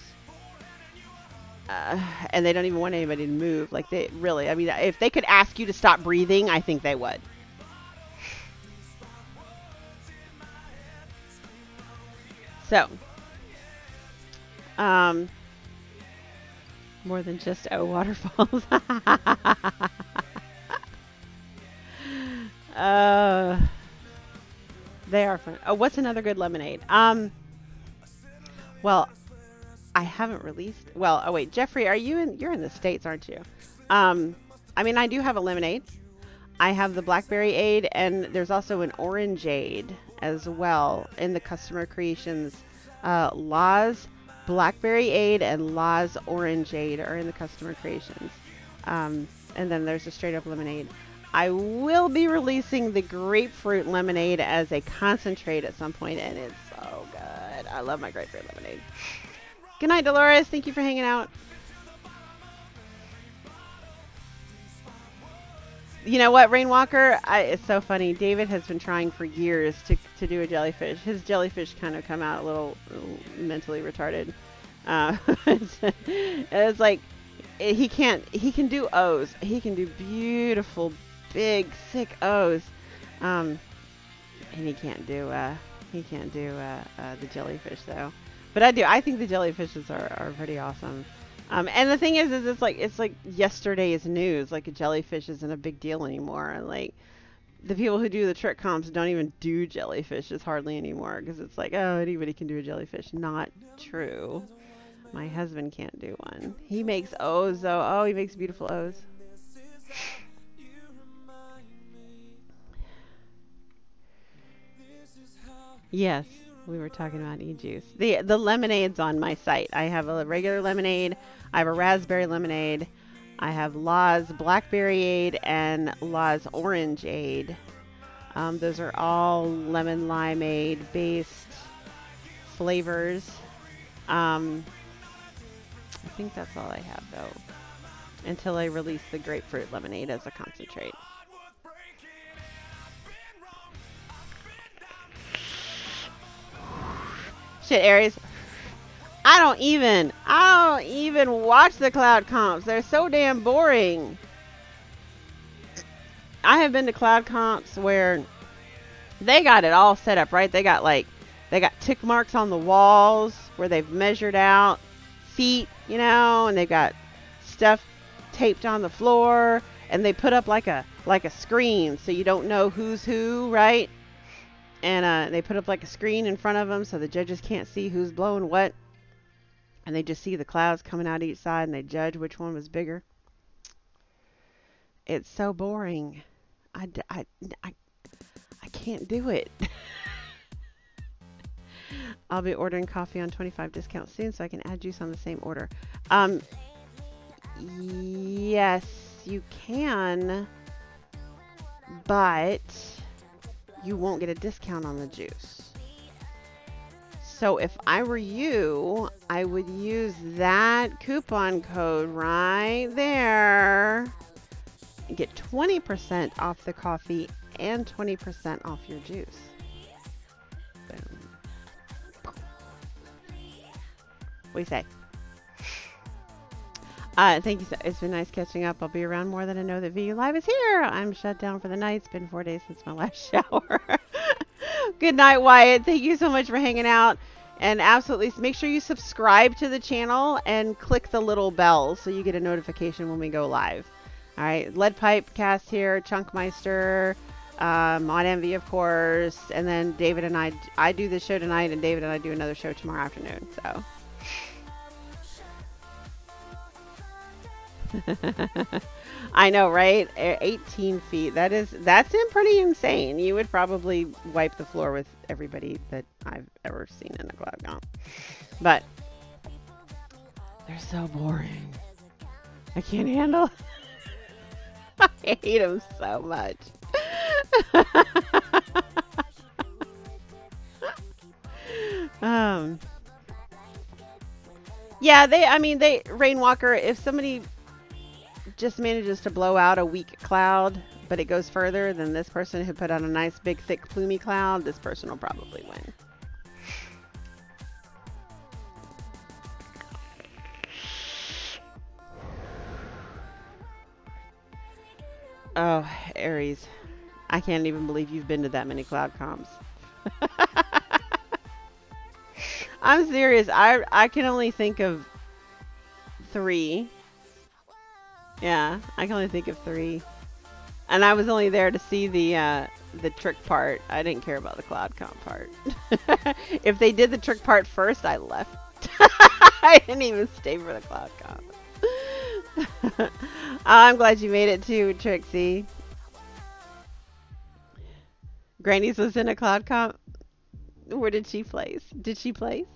And they don't even want anybody to move. Like, they really, I mean, if they could ask you to stop breathing, I think they would. So, more than just waterfalls. They are fun. Oh, what's another good lemonade? Well, I haven't released. Well, oh wait, Jeffrey, you're in the States, aren't you? I mean, I do have a lemonade. I have the blackberry aid, and there's also an orangeade as well in the Customer Creations. Law's blackberry aid and Law's orangeade are in the Customer Creations. And then there's a straight up lemonade. I will be releasing the grapefruit lemonade as a concentrate at some point, and it's so good. I love my grapefruit lemonade. Good night, Dolores. Thank you for hanging out. You know what, Rainwalker? It's so funny. David has been trying for years to do a jellyfish. His jellyfish kind of come out a little mentally retarded. It's like he can do O's. He can do beautiful, big, thick O's. And he can't do the jellyfish though. But I do. I think the jellyfishes are pretty awesome. And the thing is it's like yesterday's news. Like, a jellyfish isn't a big deal anymore. And like, the people who do the trick comps don't even do jellyfishes hardly anymore, because it's like, oh, anybody can do a jellyfish. Not true. My husband can't do one. He makes O's though. Oh, he makes beautiful O's. Yes. We were talking about e-juice. The lemonade's on my site. I have a regular lemonade. I have a raspberry lemonade. I have Law's blackberry aid and Law's orangeade. Those are all lemon limeade based flavors. I think that's all I have though, until I release the grapefruit lemonade as a concentrate. Shit, Aries. I don't even watch the cloud comps. They're so damn boring. I have been to cloud comps where they got it all set up, right? They got tick marks on the walls where they've measured out feet, you know, and they've got stuff taped on the floor, and they put up like a screen so you don't know who's who, right? And they put up like a screen in front of them so the judges can't see who's blowing what. And they just see the clouds coming out each side, and they judge which one was bigger. It's so boring. I can't do it. I'll be ordering coffee on 25 discount soon, so I can add juice on the same order. Yes, you can, but you won't get a discount on the juice. So if I were you, I would use that coupon code right there and get 20% off the coffee and 20% off your juice. Boom. What do you say? Thank you. It's been nice catching up. I'll be around more than I know that VU Live is here. I'm shut down for the night. It's been 4 days since my last shower. Good night, Wyatt. Thank you so much for hanging out. And absolutely make sure you subscribe to the channel and click the little bell so you get a notification when we go live. All right. Lead Pipe Cast here. Chunkmeister. Mod Envy, of course, and then David and I do this show tonight, and David and I do another show tomorrow afternoon. So. I know, right? 18 feet. That's pretty insane. You would probably wipe the floor with everybody that I've ever seen in a cloud comp. But they're so boring. I can't handle. I hate them so much. Yeah, Rainwalker, if somebody just manages to blow out a weak cloud, but it goes further than this person who put on a nice big thick plumy cloud, this person will probably win. Oh, Aries, I can't even believe you've been to that many cloud comps. I'm serious. I can only think of 3. Yeah, I can only think of 3. And I was only there to see the trick part. I didn't care about the cloud comp part. If they did the trick part first, I left. I didn't even stay for the cloud comp. I'm glad you made it too, Trixie. Granny's was in a cloud comp. Where did she place? Did she place?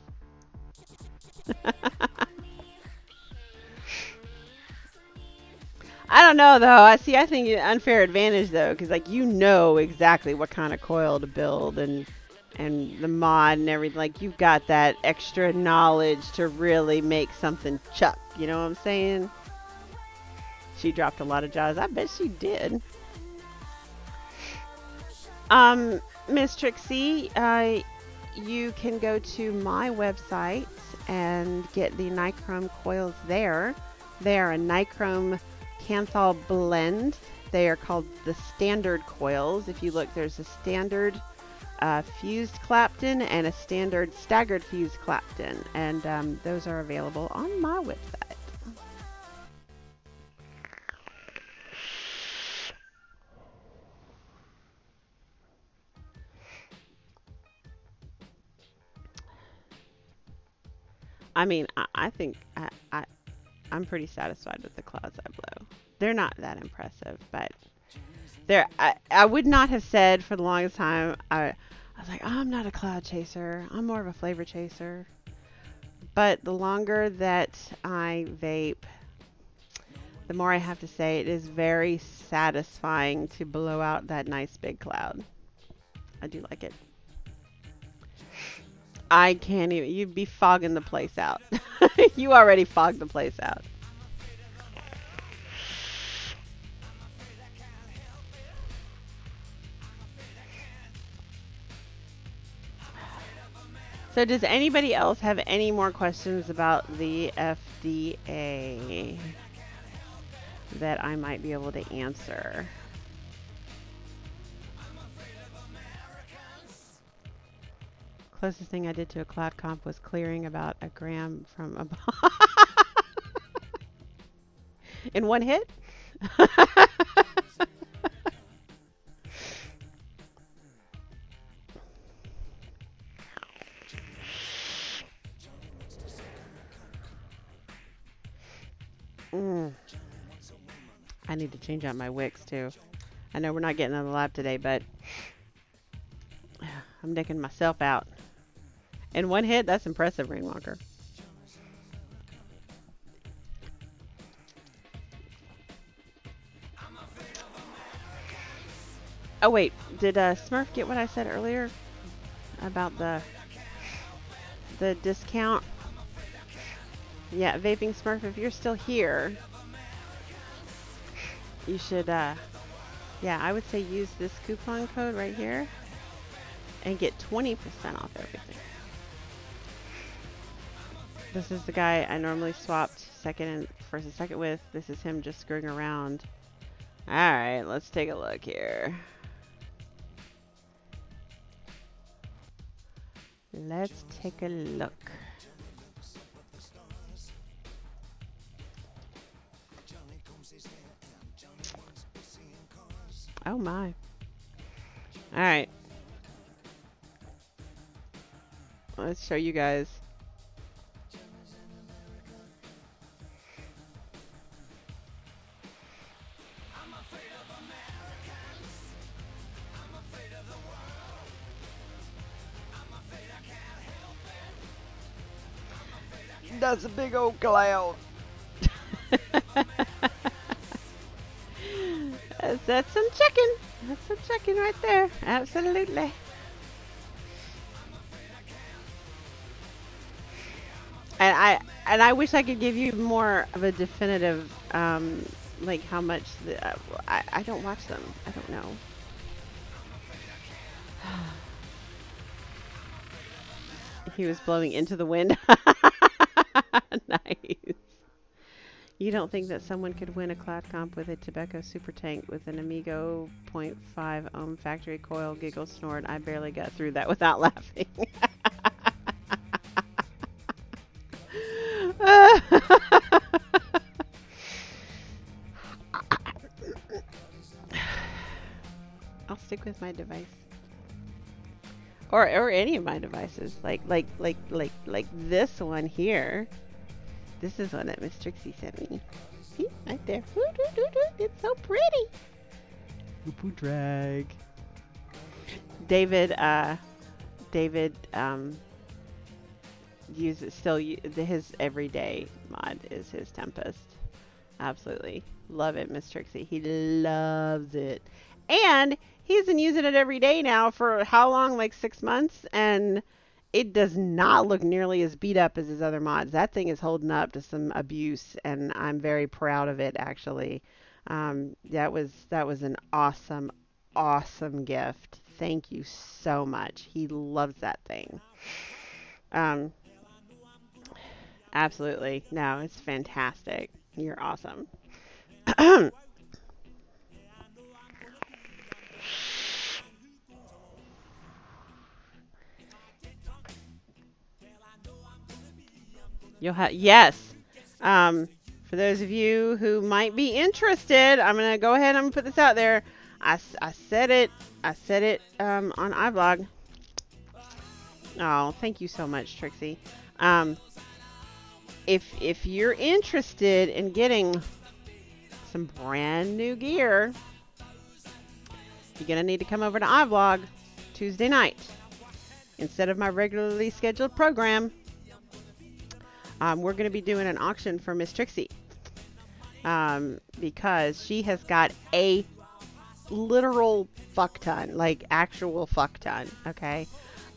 I don't know though. I think unfair advantage though, because like you know exactly what kind of coil to build and the mod and everything. Like you've got that extra knowledge to really make something chuck. You know what I'm saying? She dropped a lot of jaws. I bet she did. Miss Trixie, you can go to my website and get the Nichrome coils there. They are a Nichrome Kanthal blend. They are called the standard coils. If you look, there's a standard fused Clapton and a standard staggered fused Clapton, and those are available on my website. I mean, I think I'm pretty satisfied with the clouds I blow. They're not that impressive, but I would not have said for the longest time. I was like, oh, I'm not a cloud chaser. I'm more of a flavor chaser. But the longer that I vape, the more I have to say it is very satisfying to blow out that nice big cloud. I do like it. I can't even. You'd be fogging the place out. You already fogged the place out. So does anybody else have any more questions about the FDA that I might be able to answer? Closest thing I did to a cloud comp was clearing about a gram from a bomb. In one hit? I need to change out my wicks too. I know we're not getting on the lab today, but I'm nicking myself out. In one hit, that's impressive, Rainwalker. Oh wait, did Smurf get what I said earlier about the discount? Yeah, Vaping Smurf, if you're still here, you should, yeah, I would say use this coupon code right here and get 20% off everything. This is the guy I normally swapped first and second with. This is him just screwing around. Alright, let's take a look here. Let's take a look. Oh my. All right. Let's show you guys. That's a big old cloud. That's some chicken. That's some chicken right there. Absolutely. And I wish I could give you more of a definitive, like how much. I don't watch them. I don't know. He was blowing into the wind. Nice. You don't think that someone could win a cloud comp with a Tobacco super tank with an Amigo 0.5 ohm factory coil? Giggle, snort. I barely got through that without laughing. I'll stick with my device. Or any of my devices. Like this one here. This is one that Miss Trixie sent me. See? Right there. It's so pretty. Poo drag. David uses his everyday mod is his Tempest. Absolutely. Love it, Miss Trixie. He loves it. And he's been using it every day now for how long? Like 6 months? And it does not look nearly as beat up as his other mods. That thing is holding up to some abuse, and I'm very proud of it, actually. That was an awesome, awesome gift. Thank you so much. He loves that thing. Absolutely. No, it's fantastic. You're awesome. You'll have, yes. For those of you who might be interested, I'm gonna go ahead and put this out there. I said it on iVlog. Oh, thank you so much, Trixie. If you're interested in getting some brand new gear, you're gonna need to come over to iVlog Tuesday night instead of my regularly scheduled program. We're going to be doing an auction for Miss Trixie because she has got a literal fuck ton, like actual fuck ton, okay,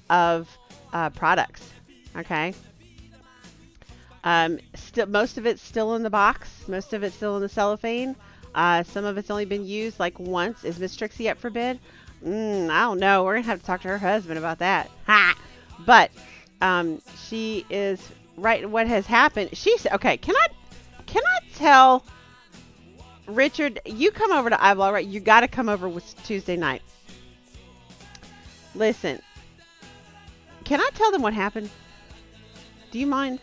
of products, okay. Most of it's still in the box, most of it's still in the cellophane. Some of it's only been used like once. Is Miss Trixie up for bid? I don't know. We're gonna have to talk to her husband about that. Ha! But she is. Right, what has happened? She's okay. Can I tell Richard? You come over to iVlog, right? You got to come over with Tuesday night. Listen, can I tell them what happened? Do you mind?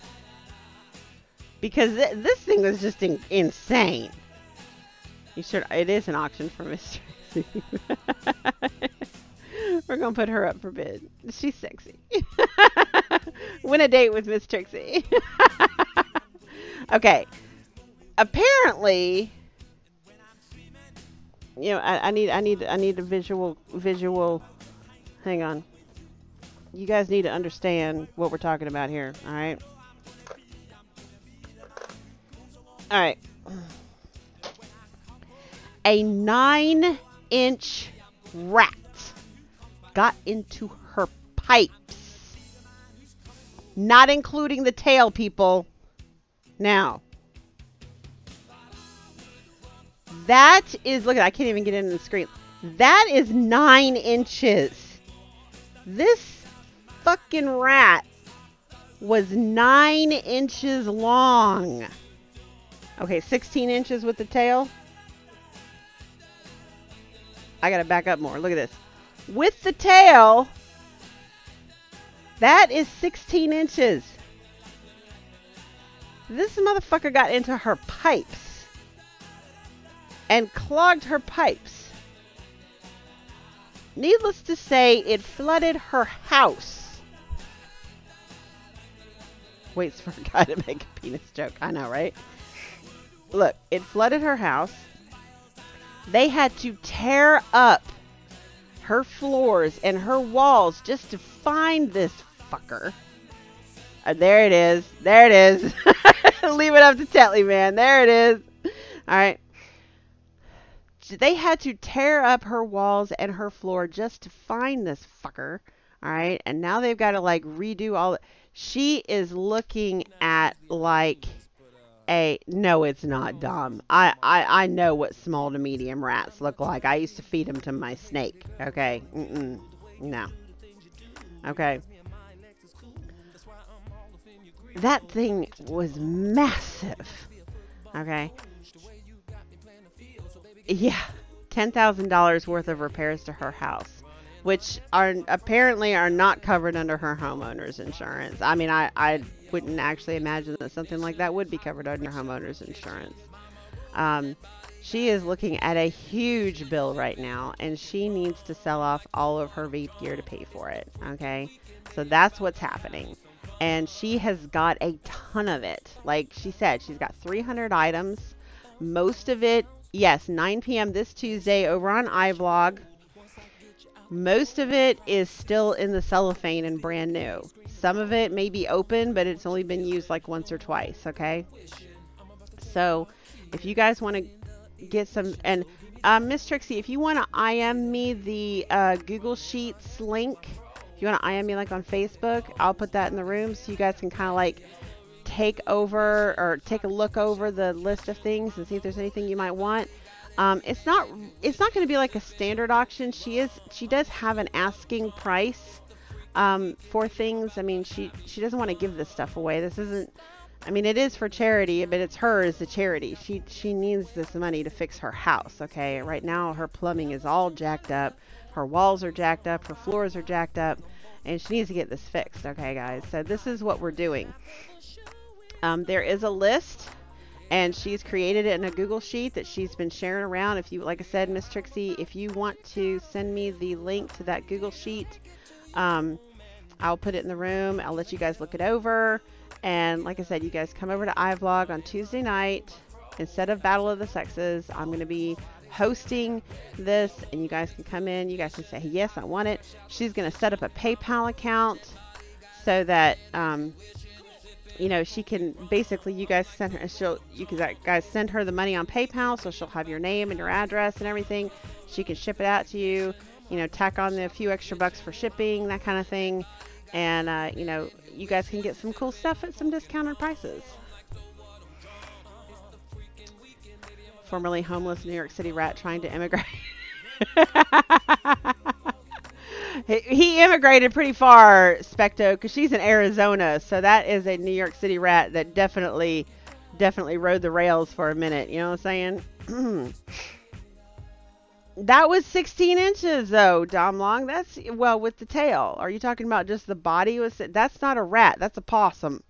Because this thing was just insane. You should. It is an auction for Miss Trixie. We're gonna put her up for bid. She's sexy. Win a date with Miss Trixie. Okay. Apparently, you know, I need a visual. Hang on. You guys need to understand what we're talking about here. All right. All right. A 9-inch rat got into her pipes. Not including the tail, people. Now. That is, look at, I can't even get in the screen. That is 9 inches. This fucking rat was 9 inches long. Okay, 16 inches with the tail. I gotta back up more. Look at this. With the tail, that is 16 inches. This motherfucker got into her pipes and clogged her pipes. Needless to say, it flooded her house. Waits for a guy to make a penis joke. I know, right? Look, it flooded her house. They had to tear up her floors and her walls just to find this fucker. There it is. There it is. Leave it up to Tetley, man. There it is. All right. They had to tear up her walls and her floor just to find this fucker. All right. And now they've got to like redo all. She is looking at like a. No, it's not, Dom. I know what small to medium rats look like. I used to feed them to my snake. Okay. No. Okay. That thing was massive. Okay. Yeah. $10,000 worth of repairs to her house, which are apparently are not covered under her homeowner's insurance. I mean, I wouldn't actually imagine that something like that would be covered under homeowner's insurance. She is looking at a huge bill right now, and she needs to sell off all of her vape gear to pay for it. Okay. So that's what's happening. And she has got a ton of it. Like she said, she's got 300 items. Most of it, yes, 9 p.m. this Tuesday over on iVlog. Most of it is still in the cellophane and brand new. Some of it may be open, but it's only been used like once or twice, okay? So if you guys want to get some, and Miss Trixie, if you want to IM me the Google Sheets link, you want to IM me like on Facebook, I'll put that in the room so you guys can kind of like take over or take a look over the list of things and see if there's anything you might want. It's not going to be like a standard auction. She does have an asking price for things. I mean, she doesn't want to give this stuff away. This isn't, I mean, it is for charity, but it's her as a charity. She needs this money to fix her house. Okay. Right now her plumbing is all jacked up. Her walls are jacked up. Her floors are jacked up. And she needs to get this fixed. Okay, guys. So this is what we're doing. There is a list. And she's created it in a Google Sheet that she's been sharing around. If you, like I said, Miss Trixie, if you want to send me the link to that Google Sheet, I'll put it in the room. I'll let you guys look it over. And like I said, you guys come over to iVlog on Tuesday night. Instead of Battle of the Sexes, I'm going to be hosting this, and you guys can come in. You guys can say, yes, I want it. She's going to set up a PayPal account so that, you know, she can basically, you guys send her, you guys send her the money on PayPal, so she'll have your name and your address and everything. She can ship it out to you, you know, tack on a few extra bucks for shipping, that kind of thing. And, you know, you guys can get some cool stuff at some discounted prices. Formerly homeless New York City rat trying to immigrate. He immigrated pretty far, Specto, because she's in Arizona. So that is a New York City rat that definitely rode the rails for a minute. You know what I'm saying? That was 16 inches, though, Dom Long. That's, well, with the tail. Are you talking about just the body? That's not a rat. That's a possum.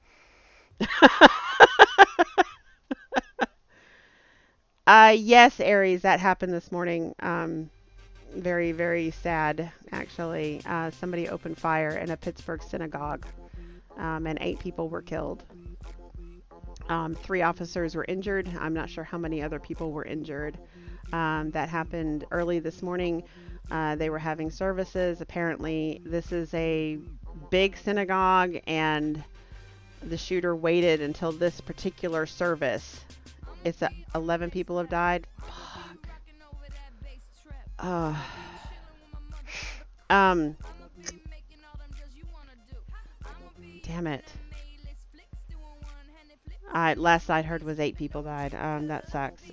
Yes, Aries, that happened this morning. Very, very sad, actually. Somebody opened fire in a Pittsburgh synagogue, and 8 people were killed. 3 officers were injured. I'm not sure how many other people were injured. That happened early this morning. They were having services. Apparently, this is a big synagogue, and the shooter waited until this particular service. It's 11 people have died. Fuck. Damn it. Last I heard was 8 people died. That sucks.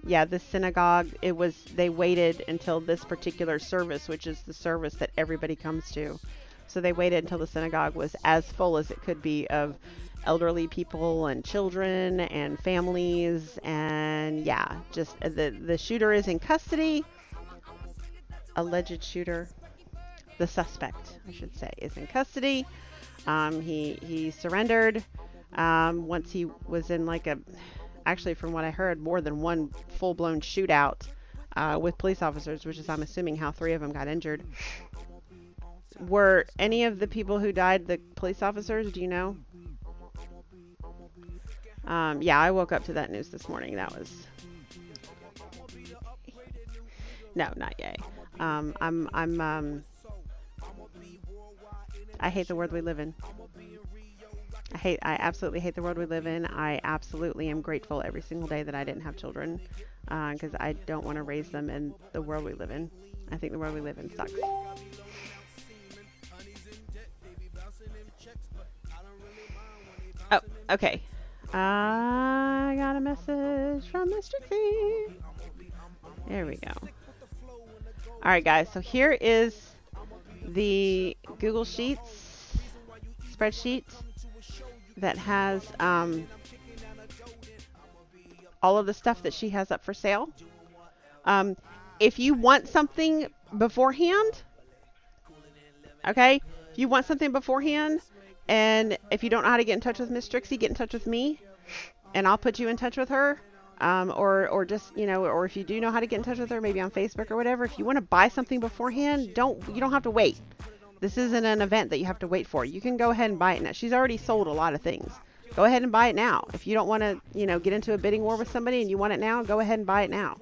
Yeah, this synagogue, they waited until this particular service, which is the service that everybody comes to. So they waited until the synagogue was as full as it could be of elderly people and children and families. And yeah, just the shooter is in custody. Alleged shooter, the suspect, I should say, is in custody. He surrendered once he was in actually from what I heard, more than one full-blown shootout with police officers, which is, I'm assuming, how 3 of them got injured. Were any of the people who died the police officers? Do you know? Yeah, I woke up to that news this morning. That was... No, not yay. I hate the world we live in. I absolutely hate the world we live in. I absolutely am grateful every single day that I didn't have children, because I don't want to raise them in the world we live in. I think the world we live in sucks. Oh, okay. I got a message from Miss Trixie. There we go. All right, guys. So here is the Google Sheets spreadsheet that has all of the stuff that she has up for sale. If you want something beforehand, okay? If you want something beforehand, and if you don't know how to get in touch with Miss Trixie, get in touch with me, and I'll put you in touch with her. Or just, you know, or if you do know how to get in touch with her, maybe on Facebook or whatever. If you want to buy something beforehand, you don't have to wait. This isn't an event that you have to wait for. You can go ahead and buy it now. She's already sold a lot of things. Go ahead and buy it now. If you don't want to, you know, get into a bidding war with somebody and you want it now, go ahead and buy it now.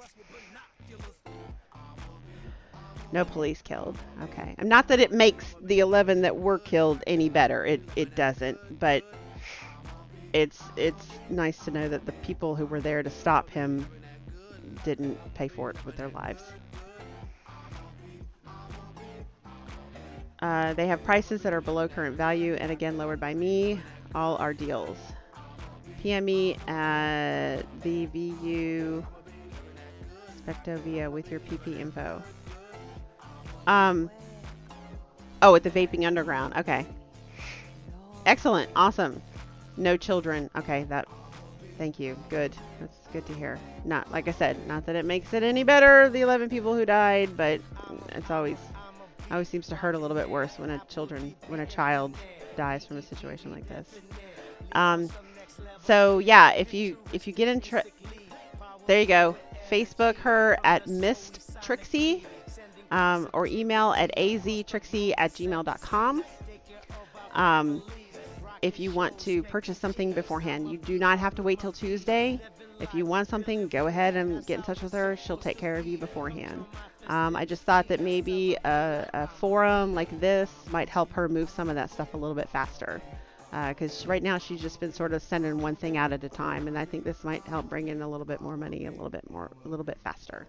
No police killed. Okay. Not that it makes the 11 that were killed any better. It doesn't. But it's nice to know that the people who were there to stop him didn't pay for it with their lives. They have prices that are below current value and again lowered by me. All our deals. PME at VVU Spectovia with your PP info. Oh, at the Vaping Underground. Okay. Excellent. Awesome. No children. Okay, thank you. Good. That's good to hear. Not, like I said, not that it makes it any better, the 11 people who died, but it's always seems to hurt a little bit worse when a child dies from a situation like this. So yeah, if you get there you go. Facebook her at Miss Trixie, or email at aztrixie@gmail.com. If you want to purchase something beforehand, you do not have to wait till Tuesday. If you want something, go ahead and get in touch with her. She'll take care of you beforehand. I just thought that maybe a forum like this might help her move some of that stuff a little bit faster. Because right now she's just been sort of sending one thing out at a time, and I think this might help bring in a little bit more money, a little bit faster.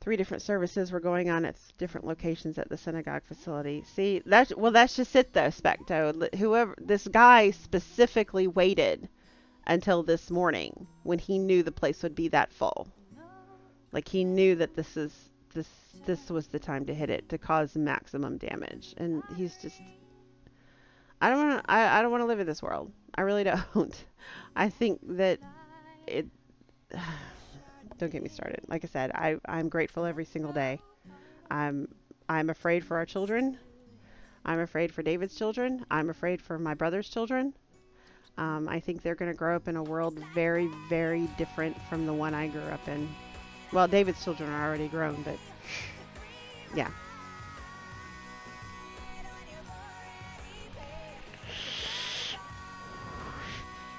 3 different services were going on at different locations at the synagogue facility. See, that's just it though, Specto. Whoever, this guy specifically waited until this morning when he knew the place would be that full. Like he knew that this was the time to hit it, to cause maximum damage. And he's just, I don't want to live in this world. I really don't. I think that it don't get me started. Like I said, I'm grateful every single day. I'm afraid for our children. I'm afraid for David's children. I'm afraid for my brother's children. I think they're going to grow up in a world very, very different from the one I grew up in. Well, David's children are already grown, but yeah.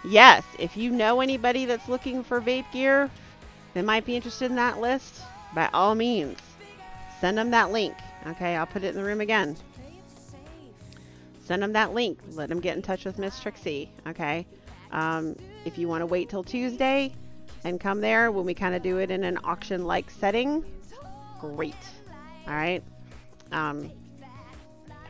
Yes, if you know anybody that's looking for vape gear that might be interested in that list, by all means, send them that link. Okay, I'll put it in the room again. Send them that link. Let them get in touch with Miss Trixie. Okay, if you want to wait till Tuesday and come there when we kind of do it in an auction-like setting, great. All right.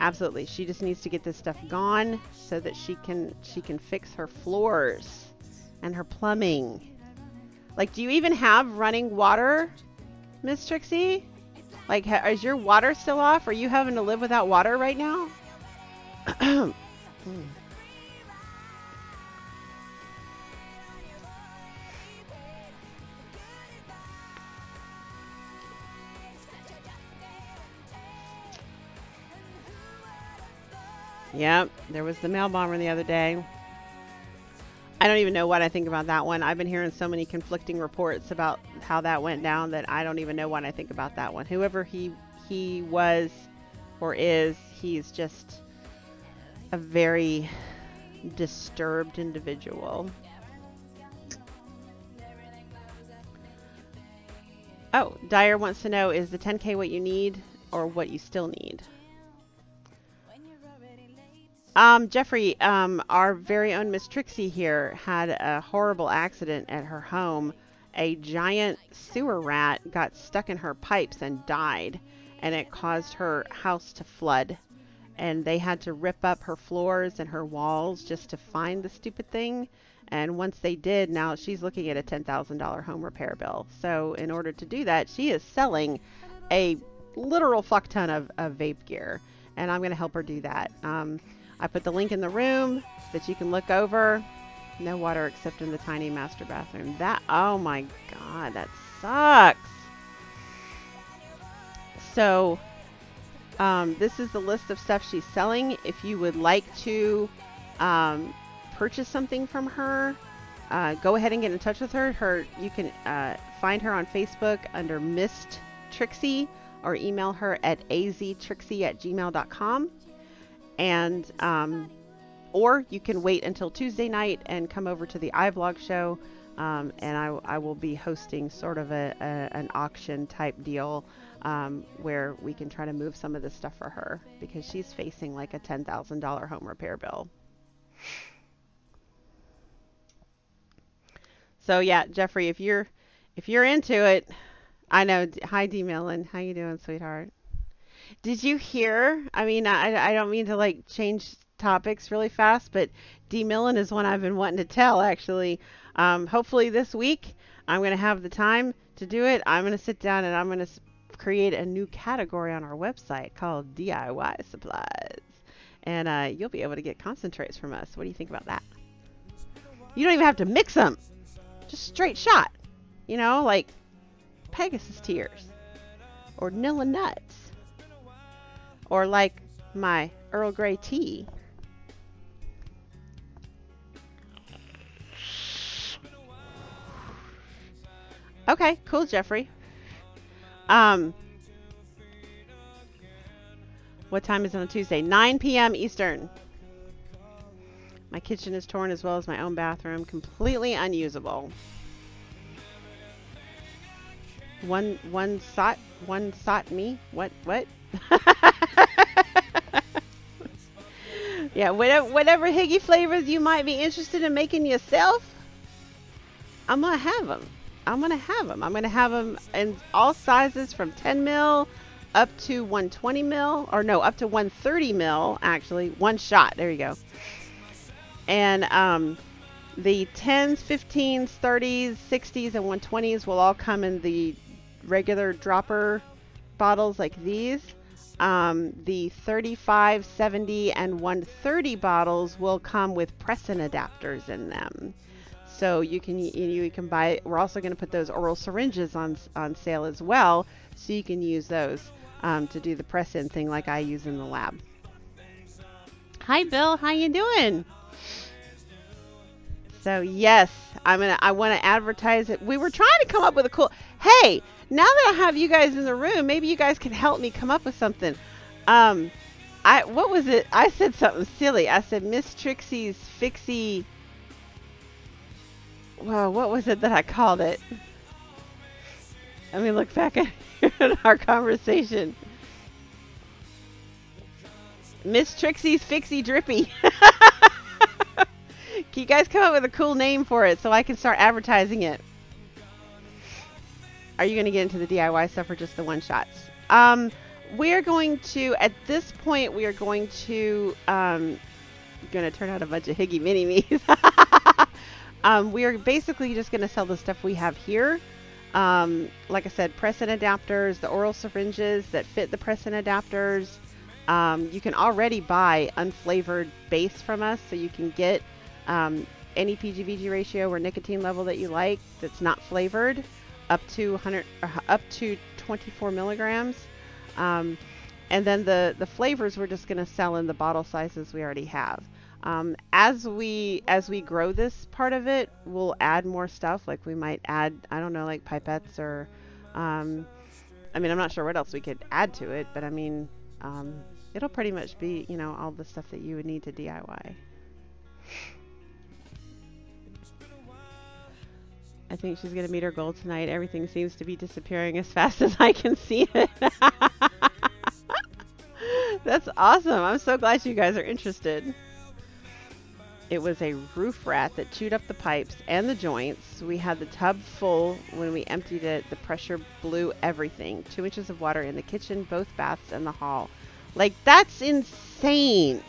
Absolutely. She just needs to get this stuff gone so that she can fix her floors and her plumbing. Like, do you even have running water, Miss Trixie? Like, is your water still off? Are you having to live without water right now? Yep, there was the mail bomber the other day. I don't even know what I think about that one. I've been hearing so many conflicting reports about how that went down that I don't even know what I think about that one. Whoever he was or is, he's just a very disturbed individual. Oh, Dyer wants to know, is the 10K what you need or what you still need? Jeffrey, our very own Miss Trixie here had a horrible accident at her home. A giant sewer rat got stuck in her pipes and died, and it caused her house to flood. And they had to rip up her floors and her walls just to find the stupid thing. And once they did, now she's looking at a $10,000 home repair bill. So in order to do that, she is selling a literal fuck ton of vape gear. And I'm going to help her do that. I put the link in the room that you can look over. No water except in the tiny master bathroom. That, oh my God, that sucks. So this is the list of stuff she's selling. If you would like to purchase something from her, go ahead and get in touch with her. You can find her on Facebook under Miss Trixie, or email her at aztrixie@gmail.com. And or you can wait until Tuesday night and come over to the iVlog show, and I will be hosting sort of an auction type deal where we can try to move some of this stuff for her, because she's facing like a $10,000 home repair bill. So yeah, Jeffrey, if you're into it, I know. Hi, D. Millen. How you doing, sweetheart? Did you hear? I mean, I don't mean to like change topics really fast, but D. Millen is one I've been wanting to tell, actually. Hopefully this week I'm going to have the time to do it. I'm going to sit down and I'm going to create a new category on our website called DIY supplies. And you'll be able to get concentrates from us. What do you think about that? You don't even have to mix them. Just straight shot. You know, like Pegasus tears. Or Nilla nuts. Or like my Earl Grey tea. Okay, cool, Jeffrey. What time is it on Tuesday? 9 p.m. Eastern. My kitchen is torn as well as my own bathroom. Completely unusable. One sot me? What? Yeah, whatever higgy flavors you might be interested in making yourself, I'm gonna have them. I'm gonna have them in all sizes from 10 mil up to 120 mil, or no, up to 130 mil, actually. One shot. There you go. And the 10s, 15s, 30s, 60s, and 120s will all come in the regular dropper bottles like these. The 35, 70, and 130 bottles will come with Preston adapters in them. So you can buy. We're also going to put those oral syringes on sale as well, so you can use those to do the press-in thing like I use in the lab. Hi, Bill. How you doing? So yes, I want to advertise it. We were trying to come up with a cool. Hey, now that I have you guys in the room, maybe you guys can help me come up with something. What was it? I said something silly. I said Miss Trixie's Fixie. Well, what was it that I called it? Let me look back at our conversation. Miss Trixie's Fixie Drippy. Can you guys come up with a cool name for it so I can start advertising it? Are you going to get into the DIY stuff or just the one shots? We are going to, at this point, we are going to turn out a bunch of Higgy Mini-Me's. We are basically just going to sell the stuff we have here. Like I said, press-in adapters, the oral syringes that fit the press-in adapters. You can already buy unflavored base from us, so you can get any PG-VG ratio or nicotine level that you like that's not flavored, up to 24 milligrams. And then the flavors we're just going to sell in the bottle sizes we already have. As we grow this part of it, we'll add more stuff. Like we might add, I don't know, like pipettes or, um, I mean, I'm not sure what else we could add to it, but I mean, it'll pretty much be, you know, all the stuff that you would need to DIY. I think she's gonna meet her goal tonight. Everything seems to be disappearing as fast as I can see it. That's awesome. I'm so glad you guys are interested. It was a roof rat that chewed up the pipes and the joints. We had the tub full. When we emptied it, the pressure blew everything. 2 inches of water in the kitchen, both baths, and the hall. Like, that's insane.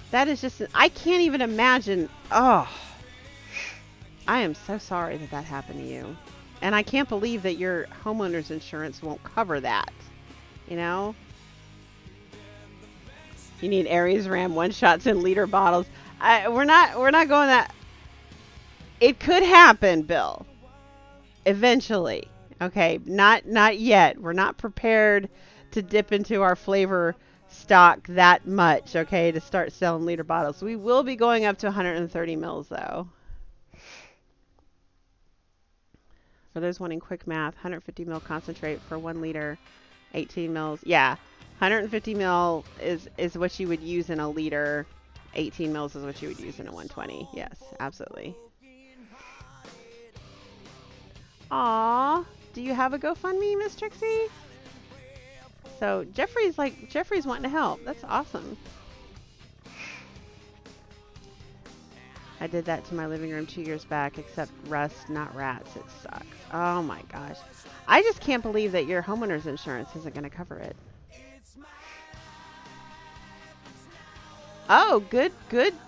That is just, I can't even imagine. Oh, I am so sorry that that happened to you. And I can't believe that your homeowner's insurance won't cover that. You know? You need Aries Ram one-shots in liter bottles. We're not going that. It could happen, Bill. Eventually. Okay, not yet. We're not prepared to dip into our flavor stock that much, okay, to start selling liter bottles. We will be going up to 130 mils though. For those wanting quick math, 150 ml concentrate for 1 liter, 18 mils. Yeah. 150 mil is what you would use in a liter. 18 mils is what you would use in a 120. Yes, absolutely. Aw, do you have a GoFundMe, Miss Trixie? So Jeffrey's wanting to help. That's awesome. I did that to my living room 2 years back, except rust, not rats. It sucks. Oh my gosh. I just can't believe that your homeowner's insurance isn't going to cover it. Oh, good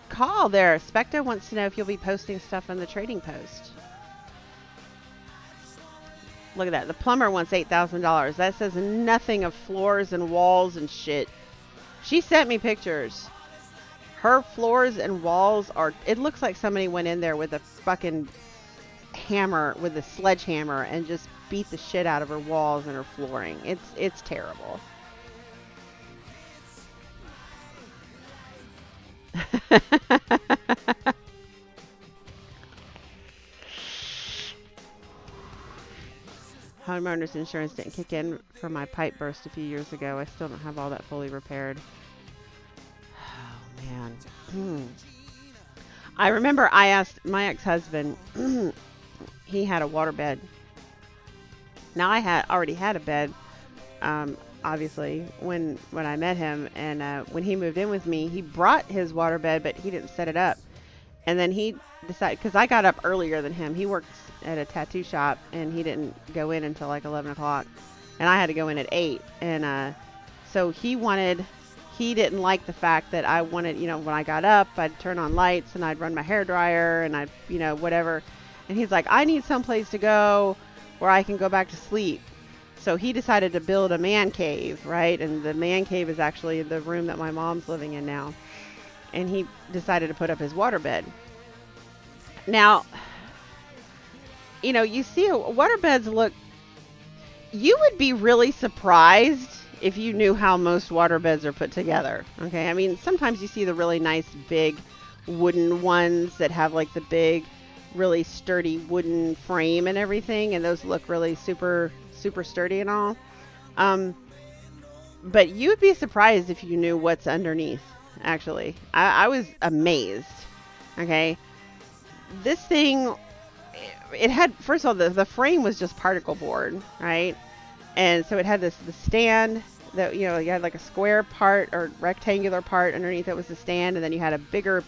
call there. Specta wants to know if you'll be posting stuff on the Trading Post. Look at that. The plumber wants $8,000. That says nothing of floors and walls and shit. She sent me pictures. Her floors and walls are... It looks like somebody went in there with a fucking hammer, with a sledgehammer, and just beat the shit out of her walls and her flooring. It's terrible. Homeowner's insurance didn't kick in for my pipe burst a few years ago. I still don't have all that fully repaired. Oh, man. I remember I asked my ex-husband, he had a waterbed. Now, I had already had a bed, obviously, when I met him. And when he moved in with me, he brought his waterbed, but he didn't set it up. And then he decided, because I got up earlier than him. He works at a tattoo shop, and he didn't go in until like 11 o'clock. And I had to go in at 8. And so he didn't like the fact that I wanted, you know, when I got up, I'd turn on lights and I'd run my hair dryer and I'd, you know, whatever. And he's like, I need someplace to go where I can go back to sleep. So he decided to build a man cave, right? And the man cave is actually the room that my mom's living in now. And he decided to put up his waterbed. Now, you know, you see waterbeds look, you would be really surprised if you knew how most waterbeds are put together. Okay, I mean, sometimes you see the really nice big wooden ones that have like the big, really sturdy wooden frame and everything, and those look really super sturdy and all. But you would be surprised if you knew what's underneath. Actually, I was amazed. Okay, this thing, it had, first of all, the frame was just particle board, right? And so it had the stand that, you know, you had like a square part or rectangular part underneath it was the stand, and then you had a bigger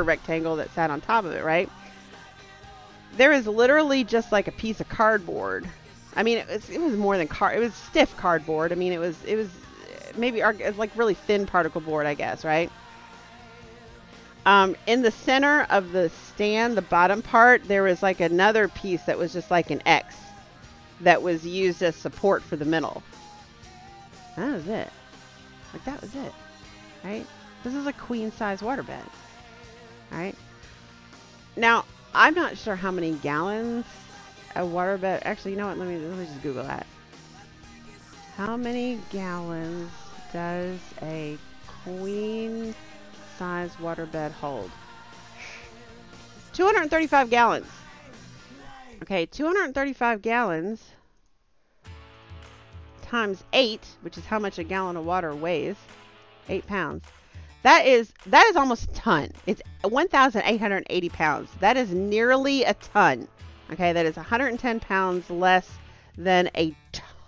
rectangle that sat on top of it, right? There is literally just like a piece of cardboard. I mean, it was more than it was stiff cardboard. I mean, it was maybe it's like really thin particle board, I guess, right? In the center of the stand, the bottom part, there was like another piece that was just like an X that was used as support for the middle. That was it. Like, that was it, right? This is a queen size waterbed, right? Now, I'm not sure how many gallons a waterbed, actually, you know what, let me just Google that. How many gallons does a queen size waterbed hold? 235 gallons. Okay, 235 gallons times 8, which is how much a gallon of water weighs, 8 pounds. That is almost a ton. It's 1,880 pounds. That is nearly a ton. Okay, that is 110 pounds less than a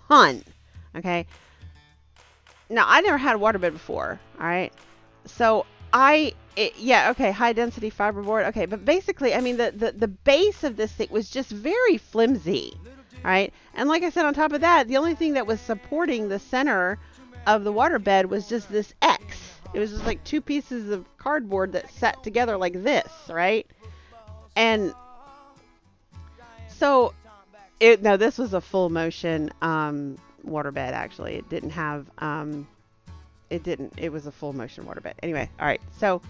ton. Okay. Now, I never had a waterbed before. All right. So yeah, okay, high density fiberboard. Okay, but basically, I mean, the base of this thing was just very flimsy. All right. And like I said, on top of that, the only thing that was supporting the center of the waterbed was just this X. It was just like two pieces of cardboard that sat together like this, right? And so, no, this was a full motion waterbed, actually. It didn't have, it was a full motion waterbed. Anyway, all right. So,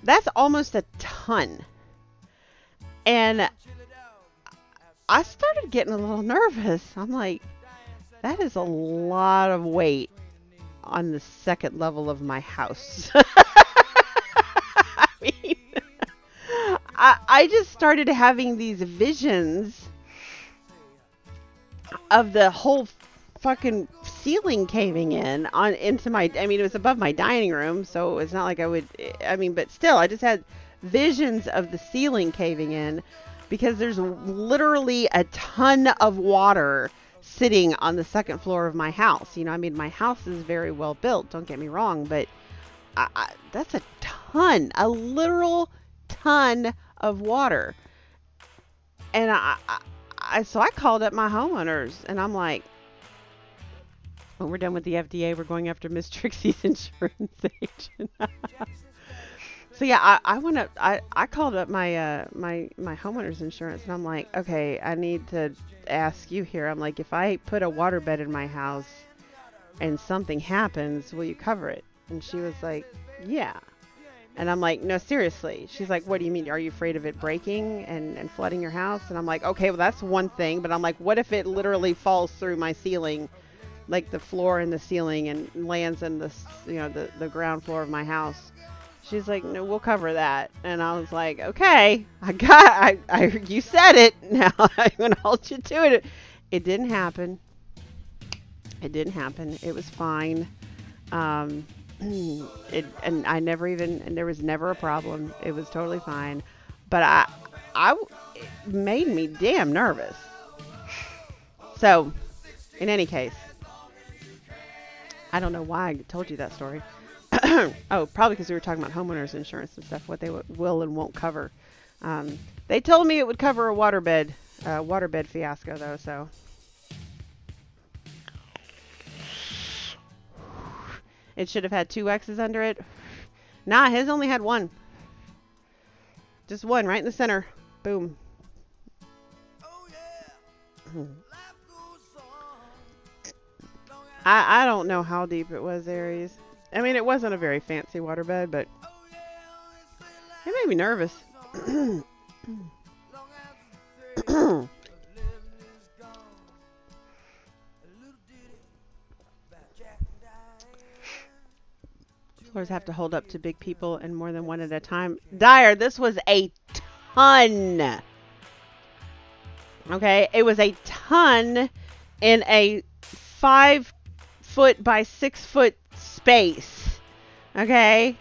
that's almost a ton. And I started getting a little nervous. I'm like, that is a lot of weight on the second level of my house. I mean, I just started having these visions of the whole fucking ceiling caving in into my, I mean, it was above my dining room, so it's not like but still, I just had visions of the ceiling caving in because there's literally a ton of water sitting on the second floor of my house. You know, I mean, my house is very well built, don't get me wrong, but that's a ton, a literal ton of water. And so I called up my homeowners and I'm like, when we're done with the FDA, we're going after Miss Trixie's insurance agent. So yeah, I called up my my homeowner's insurance and I'm like, okay, I need to ask you here. I'm like, if I put a waterbed in my house and something happens, will you cover it? And she was like, yeah. And I'm like, no, seriously. She's like, what do you mean? Are you afraid of it breaking and flooding your house? And I'm like, okay, well, that's one thing. But I'm like, what if it literally falls through my ceiling, like the floor and the ceiling, and lands in the, you know, the ground floor of my house? She's like, no, we'll cover that. And I was like, okay, you said it. Now I'm going to hold you to it. It didn't happen. It didn't happen. It was fine. And I never even, and there was never a problem. It was totally fine. But it made me damn nervous. So, in any case, I don't know why I told you that story. Oh, probably because we were talking about homeowners insurance and stuff, what they will and won't cover. They told me it would cover a waterbed fiasco, though, so. It should have had 2 X's under it. Nah, his only had 1. Just 1 right in the center. Boom. I don't know how deep it was, Aries. I mean, it wasn't a very fancy waterbed, but it made me nervous. Floors have to hold up to big people and more than one at a time. Dyer, this was a ton. Okay, it was a ton in a 5-foot by 6-foot space. Okay,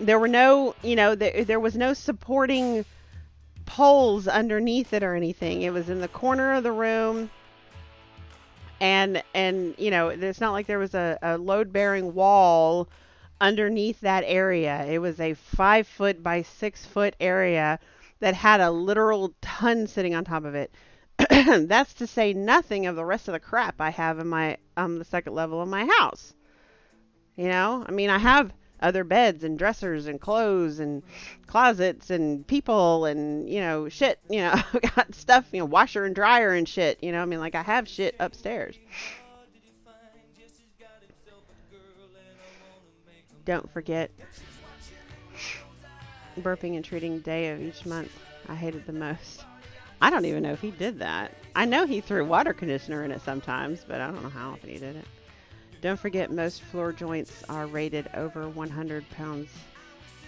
there were no, you know, there was no supporting poles underneath it or anything. It was in the corner of the room, and you know, it's not like there was a load-bearing wall underneath that area. It was a 5-foot by 6-foot area that had a literal ton sitting on top of it. That's to say nothing of the rest of the crap I have in my the second level of my house. You know, I mean, I have other beds and dressers and clothes and closets and people and, you know, shit, you know, I've got stuff, you know, washer and dryer and shit, you know, I mean, like, I have shit upstairs. Don't forget burping and treating day of each month. I hated the most. I don't even know if he did that. I know he threw water conditioner in it sometimes, but I don't know how often he did it. Don't forget, most floor joints are rated over 100 pounds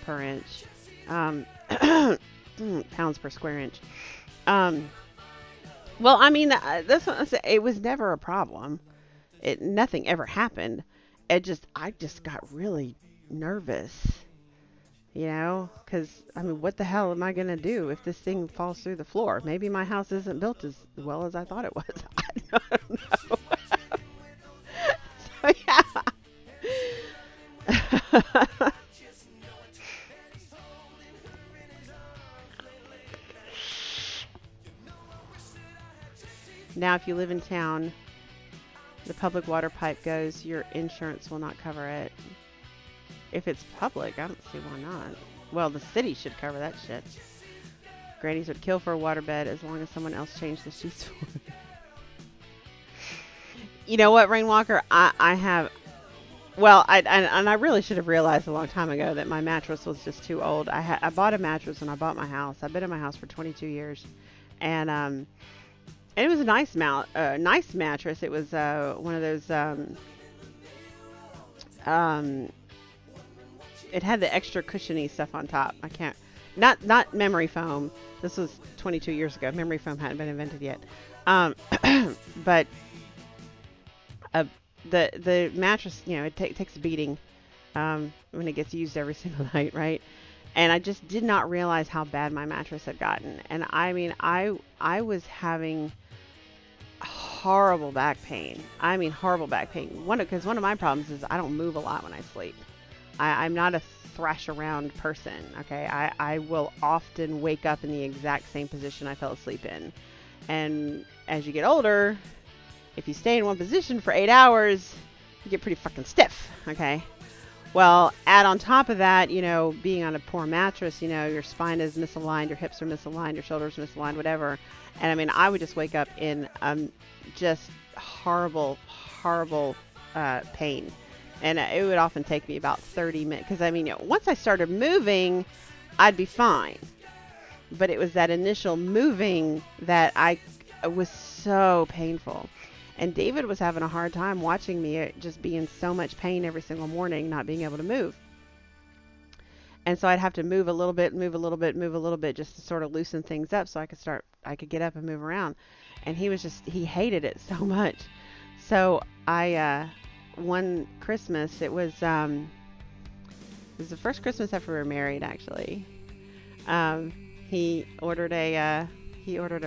per inch. Pounds per square inch. Well, I mean, that's what I say. It was never a problem. Nothing ever happened. I just got really nervous, because I mean, what the hell am I gonna do if this thing falls through the floor? Maybe my house isn't built as well as I thought it was. I don't know. So yeah. Now, if you live in town, the public water pipe goes, your insurance will not cover it. If it's public, I don't see why not. Well, the city should cover that shit. Grannies would kill for a waterbed as long as someone else changed the sheets for them. You know what, Rainwalker? I have... Well, I really should have realized a long time ago that my mattress was just too old. I bought a mattress when I bought my house. I've been in my house for 22 years. And it was a nice nice mattress. It was one of those. It had the extra cushiony stuff on top. I can't. Not memory foam. This was 22 years ago. Memory foam hadn't been invented yet. But the mattress, it takes a beating when it gets used every single night, right? And I just did not realize how bad my mattress had gotten. And I mean, I was having horrible back pain. I mean, horrible back pain. Because one of my problems is I don't move a lot when I sleep. I'm not a thrash around person. Okay, I will often wake up in the exact same position I fell asleep in. And as you get older, if you stay in one position for 8 hours, you get pretty fucking stiff. Okay. Well, add on top of that, being on a poor mattress, your spine is misaligned, your hips are misaligned, your shoulders are misaligned, whatever. And I mean, I would just wake up in just horrible, horrible pain. And it would often take me about 30 minutes. Because I mean, once I started moving, I'd be fine. But it was that initial moving that it was so painful. And David was having a hard time watching me just be in so much pain every single morning, not being able to move. And so I'd have to move a little bit, move a little bit, move a little bit, just to sort of loosen things up so I could get up and move around. And he hated it so much. So one Christmas, it was the first Christmas after we were married, actually. He ordered a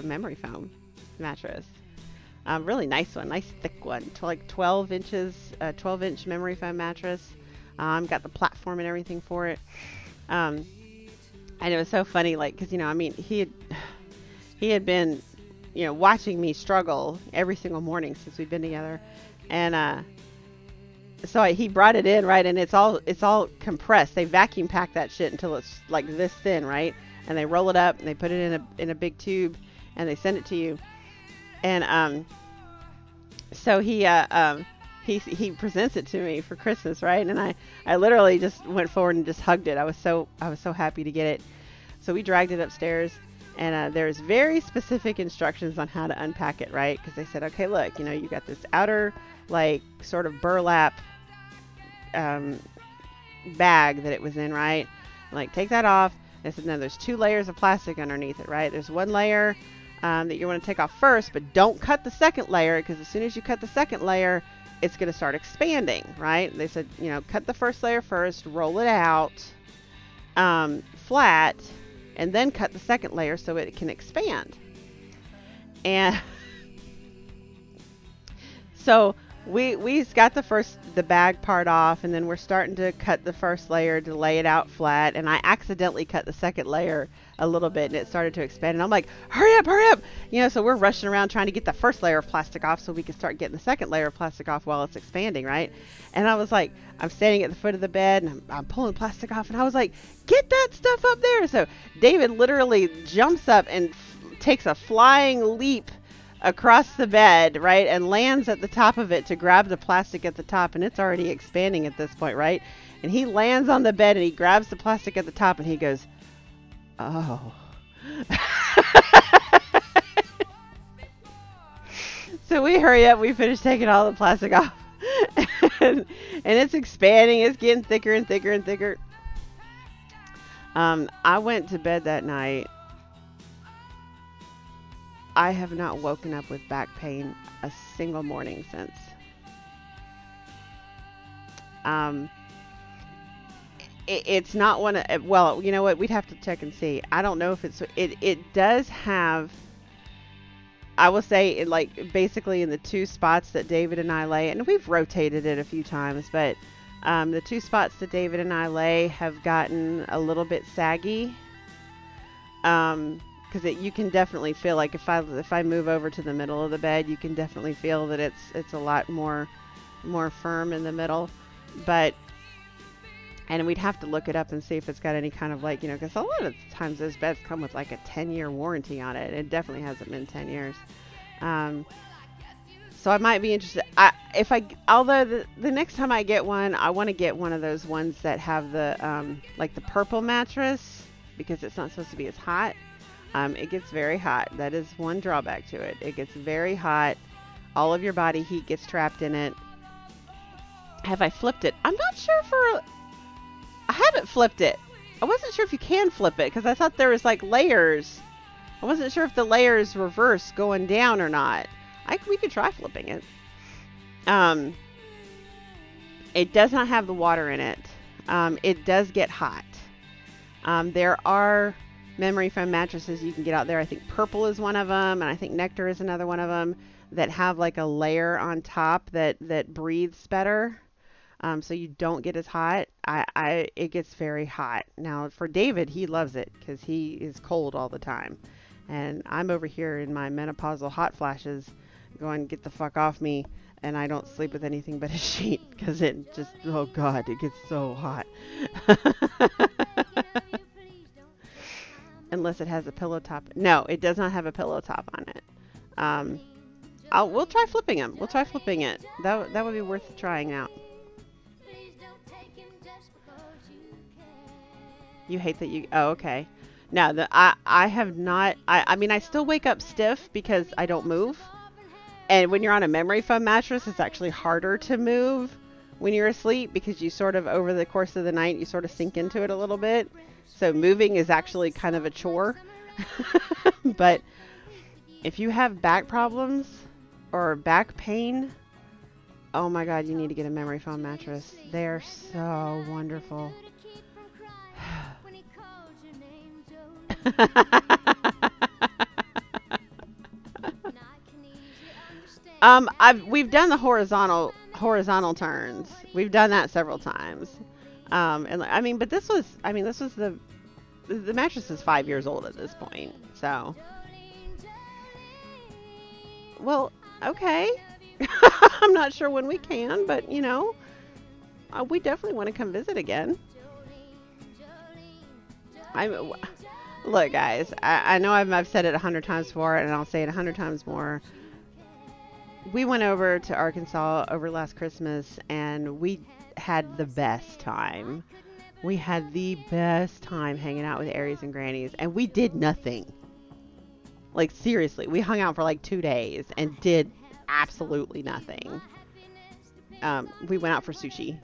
memory foam mattress. Really nice one, nice thick one, like 12 inches, 12-inch memory foam mattress. Got the platform and everything for it. And it was so funny, because I mean, he had been, watching me struggle every single morning since we've been together, and so he brought it in, right, and it's all compressed. They vacuum pack that shit until it's like this thin, right, and they roll it up and they put it in a big tube and they send it to you. And so he presents it to me for Christmas, right? And I literally just went forward and just hugged it. I was so happy to get it. So we dragged it upstairs, and there's very specific instructions on how to unpack it, right? Because they said, okay, look, you got this outer sort of burlap bag that it was in, right? Take that off. They said, no, there's 2 layers of plastic underneath it, right? There's one layer that you want to take off first, but don't cut the second layer, because as soon as you cut the second layer, it's going to start expanding, right? They said, cut the first layer first, roll it out flat, and then cut the second layer so it can expand. And so we got the bag part off, and then we're starting to cut the first layer to lay it out flat, and I accidentally cut the second layer a little bit, and it started to expand, and I'm like, hurry up, so we're rushing around trying to get the first layer of plastic off so we can start getting the second layer of plastic off while it's expanding, right? And I was like, I'm standing at the foot of the bed, and I'm pulling plastic off, and I was like, get that stuff up there. So David literally jumps up and takes a flying leap across the bed, right, and lands at the top of it to grab the plastic at the top, and it's already expanding at this point, right? And he lands on the bed, and he grabs the plastic at the top, and he goes, oh. So we hurry up, we finish taking all the plastic off. and it's expanding. It's getting thicker and thicker and thicker. I went to bed that night. I have not woken up with back pain a single morning since. It's not one of, well, you know what? We'd have to check and see. I don't know if it does have, I will say, it, like, basically in the two spots that David and I lay, and we've rotated it a few times, but the two spots that David and I lay have gotten a little bit saggy. Because you can definitely feel, like, if I move over to the middle of the bed, you can definitely feel that it's a lot more firm in the middle. But, and we'd have to look it up and see if it's got any kind of, like, you know, because a lot of times those beds come with like a 10-year warranty on it. It definitely hasn't been 10 years. So I might be interested. Although the next time I get one, I want to get one of those ones that have the like the purple mattress, because it's not supposed to be as hot. It gets very hot. That is one drawback to it. It gets very hot. All of your body heat gets trapped in it. Have I flipped it? I'm not sure I haven't flipped it. I wasn't sure if you can flip it because I thought there was like layers. I wasn't sure if the layers reverse going down or not. We could try flipping it. It does not have the water in it. It does get hot. There are memory foam mattresses you can get out there. I think Purple is one of them, and I think Nectar is another one of them that have like a layer on top that breathes better. So you don't get as hot. It gets very hot. Now for David, he loves it because he is cold all the time. And I'm over here in my menopausal hot flashes going, get the fuck off me. And I don't sleep with anything but a sheet because it just, oh God, it gets so hot. Unless it has a pillow top. No, it does not have a pillow top on it. We'll try flipping them. We'll try flipping it. That would be worth trying out. You hate that you, oh, okay. No, I have not, I mean, I still wake up stiff because I don't move. And when you're on a memory foam mattress, it's actually harder to move when you're asleep because you sort of, over the course of the night, you sort of sink into it a little bit. So moving is actually kind of a chore. But if you have back problems or back pain, oh my God, you need to get a memory foam mattress. They're so wonderful. We've done the horizontal turns. We've done that several times. And I mean, but this was the mattress is 5 years old at this point. So, well, okay. I'm not sure when we can, but you know, we definitely want to come visit again. Look, guys, I know I've said it 100 times before, and I'll say it 100 times more. We went over to Arkansas over last Christmas, and we had the best time. We had the best time hanging out with Aries and Grannies, and we did nothing. Like, seriously, we hung out for like 2 days and did absolutely nothing. We went out for sushi,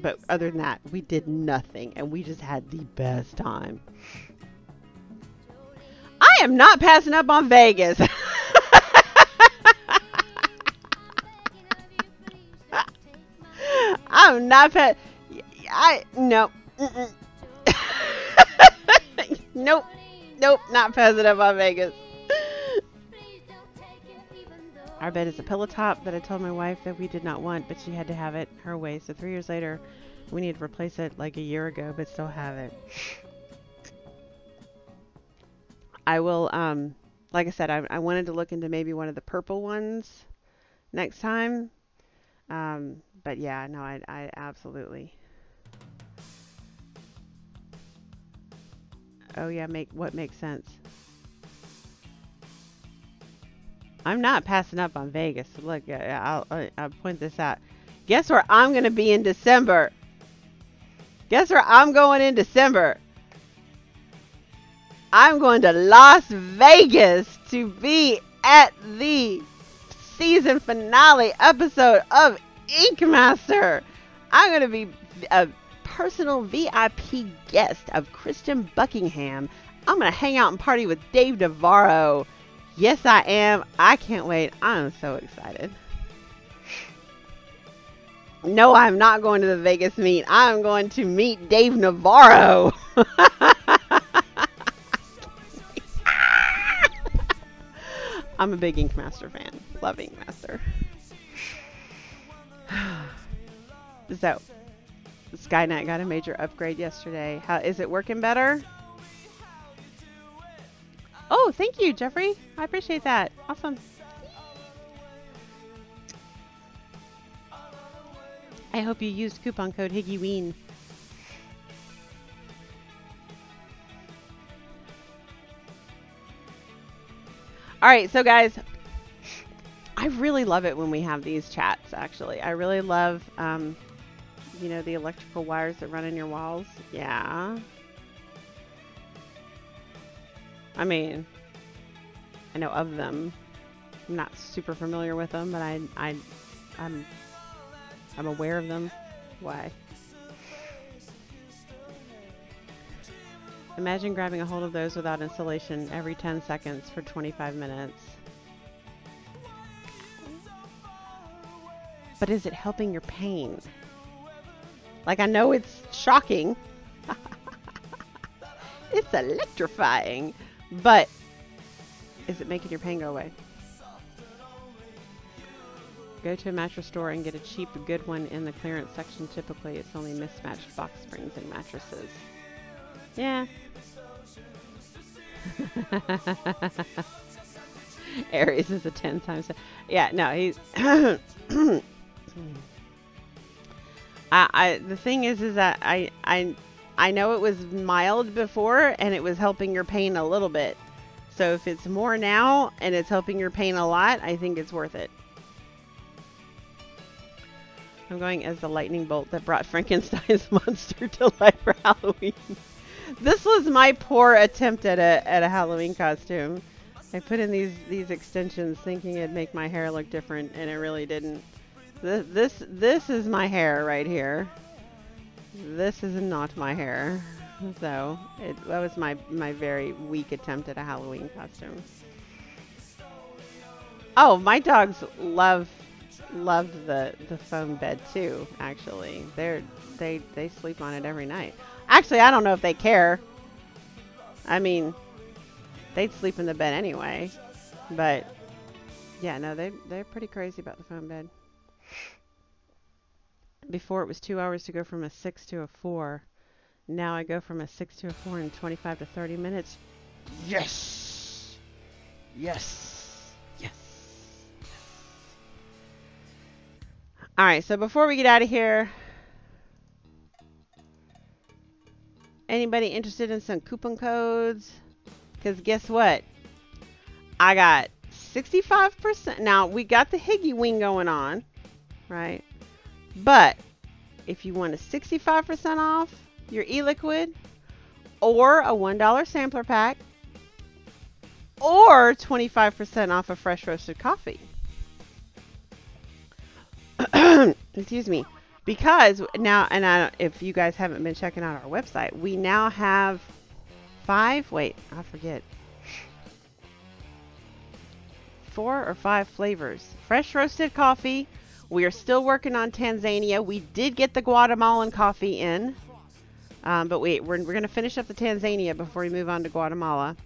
but other than that, we did nothing, and we just had the best time. I am not passing up on Vegas. I'm not no. Nope, not passing up on Vegas. Our bed is a pillow top that I told my wife that we did not want, but she had to have it her way. So 3 years later, we need to replace it like a year ago, but still have it. I will, like I said, I wanted to look into maybe one of the purple ones next time. But yeah, no, I absolutely. Oh yeah, what makes sense. I'm not passing up on Vegas. Look, I'll point this out. Guess where I'm going to be in December? Guess where I'm going in December? I'm going to Las Vegas to be at the season finale episode of Ink Master. I'm going to be a personal VIP guest of Christian Buckingham. I'm going to hang out and party with Dave Navarro. Yes, I am. I can't wait. I'm so excited. No, I'm not going to the Vegas meet. I'm going to meet Dave Navarro. I'm a big Ink Master fan. Love Ink Master. So, Skynet got a major upgrade yesterday. How is it working better? Oh, thank you, Jeffrey. I appreciate that. Awesome. I hope you used coupon code HiggyWeen. All right, so guys, I really love it when we have these chats, actually. I really love, you know, the electrical wires that run in your walls. Yeah. I mean, I know of them. I'm not super familiar with them, but I'm aware of them. Why? Imagine grabbing a hold of those without installation every 10 seconds for 25 minutes. But is it helping your pain? Like, I know it's shocking. It's electrifying. But is it making your pain go away? Go to a mattress store and get a cheap, good one in the clearance section. Typically, it's only mismatched box springs and mattresses. Yeah. Aries is a 10 times. Yeah, no, he's. The thing is that I know it was mild before and it was helping your pain a little bit. So if it's more now and it's helping your pain a lot, I think it's worth it. I'm going as the lightning bolt that brought Frankenstein's monster to life for Halloween. This was my poor attempt at a Halloween costume. I put in these extensions thinking it'd make my hair look different, and it really didn't. This is my hair right here. This is not my hair. So that was my very weak attempt at a Halloween costume. Oh, my dogs love the foam bed too. Actually, they sleep on it every night. Actually, I don't know if they care. I mean, they'd sleep in the bed anyway. But yeah, no, they're pretty crazy about the foam bed. Before it was 2 hours to go from a 6 to a 4. Now I go from a 6 to a 4 in 25 to 30 minutes. Yes! Yes! Yes! Alright, so before we get out of here, anybody interested in some coupon codes? Because guess what? I got 65%. Now, we got the Higgy Wing going on, right? But if you want a 65% off your e-liquid, or a $1 sampler pack, or 25% off a fresh roasted coffee. Excuse me. Because now, and if you guys haven't been checking out our website, we now have 4 or 5 flavors. Fresh roasted coffee. We are still working on Tanzania. We did get the Guatemalan coffee in. But we're going to finish up the Tanzania before we move on to Guatemala.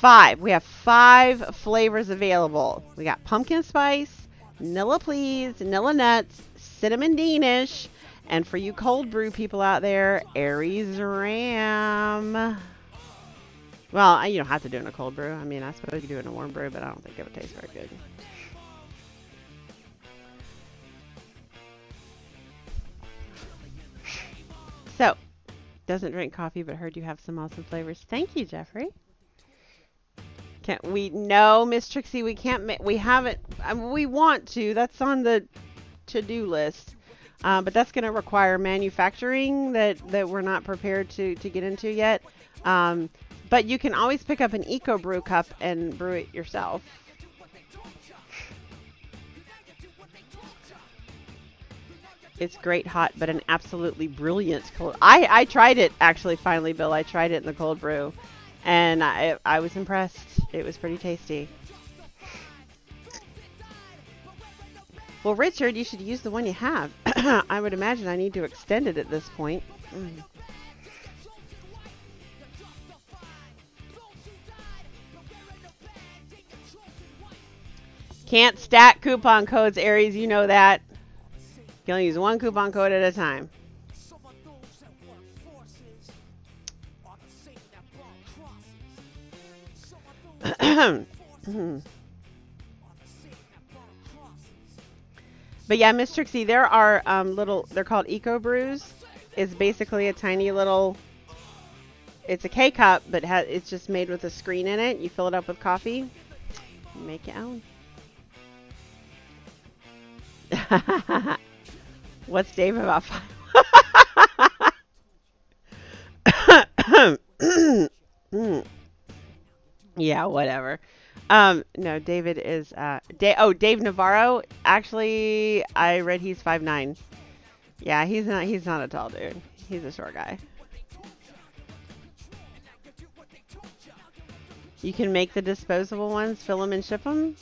5. We have 5 flavors available. We got pumpkin spice, Nilla Please, Nilla Nuts, Cinnamon Danish, and for you cold brew people out there, Aries Ram. Well, you don't have to do it in a cold brew. I mean, I suppose you do it in a warm brew, but I don't think it would taste very good. So, doesn't drink coffee, but heard you have some awesome flavors. Thank you, Jeffrey. No, Miss Trixie, we can't. We haven't. We want to. That's on the to-do list, but that's going to require manufacturing that we're not prepared to get into yet. But you can always pick up an Eco Brew cup and brew it yourself. It's great hot, but an absolutely brilliant cold. I tried it actually. Finally, Bill, I tried it in the cold brew, and I was impressed. It was pretty tasty. Well, Richard, you should use the one you have. I would imagine I need to extend it at this point. Mm. Can't stack coupon codes, Aries. You know that. You can only use one coupon code at a time. But yeah, Miss Trixie, there are they're called Eco Brews. It's basically a tiny little, it's a K-cup, but it's just made with a screen in it. You fill it up with coffee, make your own. What's Dave about Yeah, whatever. No, David is Dave Navarro. Actually, I read he's 5'9". Yeah, he's not a tall dude. He's a short guy. You can make the disposable ones, fill them and ship them.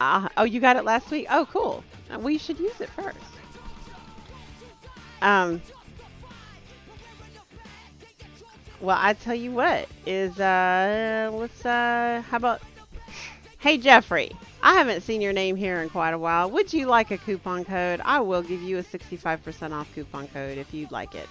Oh, you got it last week? Oh, cool. We should use it first. Well, I tell you what is let's how about, hey Jeffrey, I haven't seen your name here in quite a while. Would you like a coupon code? I will give you a 65% off coupon code if you'd like it.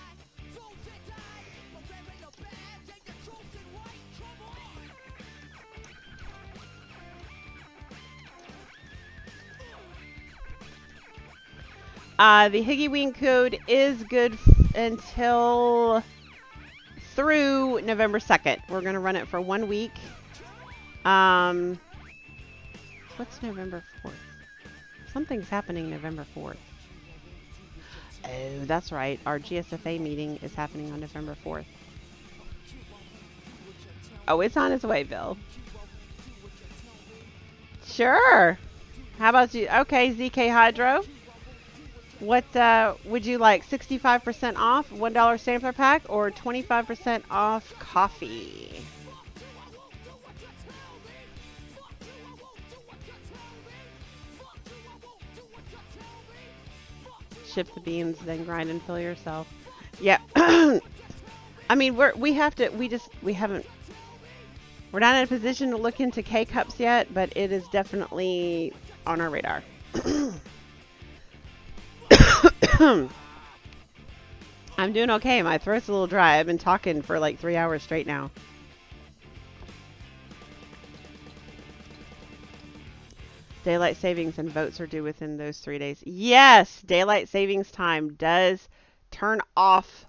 The Higgy Wing code is good until through November 2nd. We're going to run it for 1 week. What's November 4th? Something's happening November 4th. Oh, that's right. Our GSFA meeting is happening on November 4th. Oh, it's on its way, Bill. Sure. How about you? Okay, ZK Hydro. What would you like? 65% off, $1 sampler pack, or 25% off coffee? Ship the beans, then grind and fill yourself. Yeah. I mean, we're not in a position to look into K-cups yet, but it is definitely on our radar. I'm doing okay. My throat's a little dry. I've been talking for like 3 hours straight now. Daylight savings and votes are due within those 3 days. Yes, daylight savings time does turn off.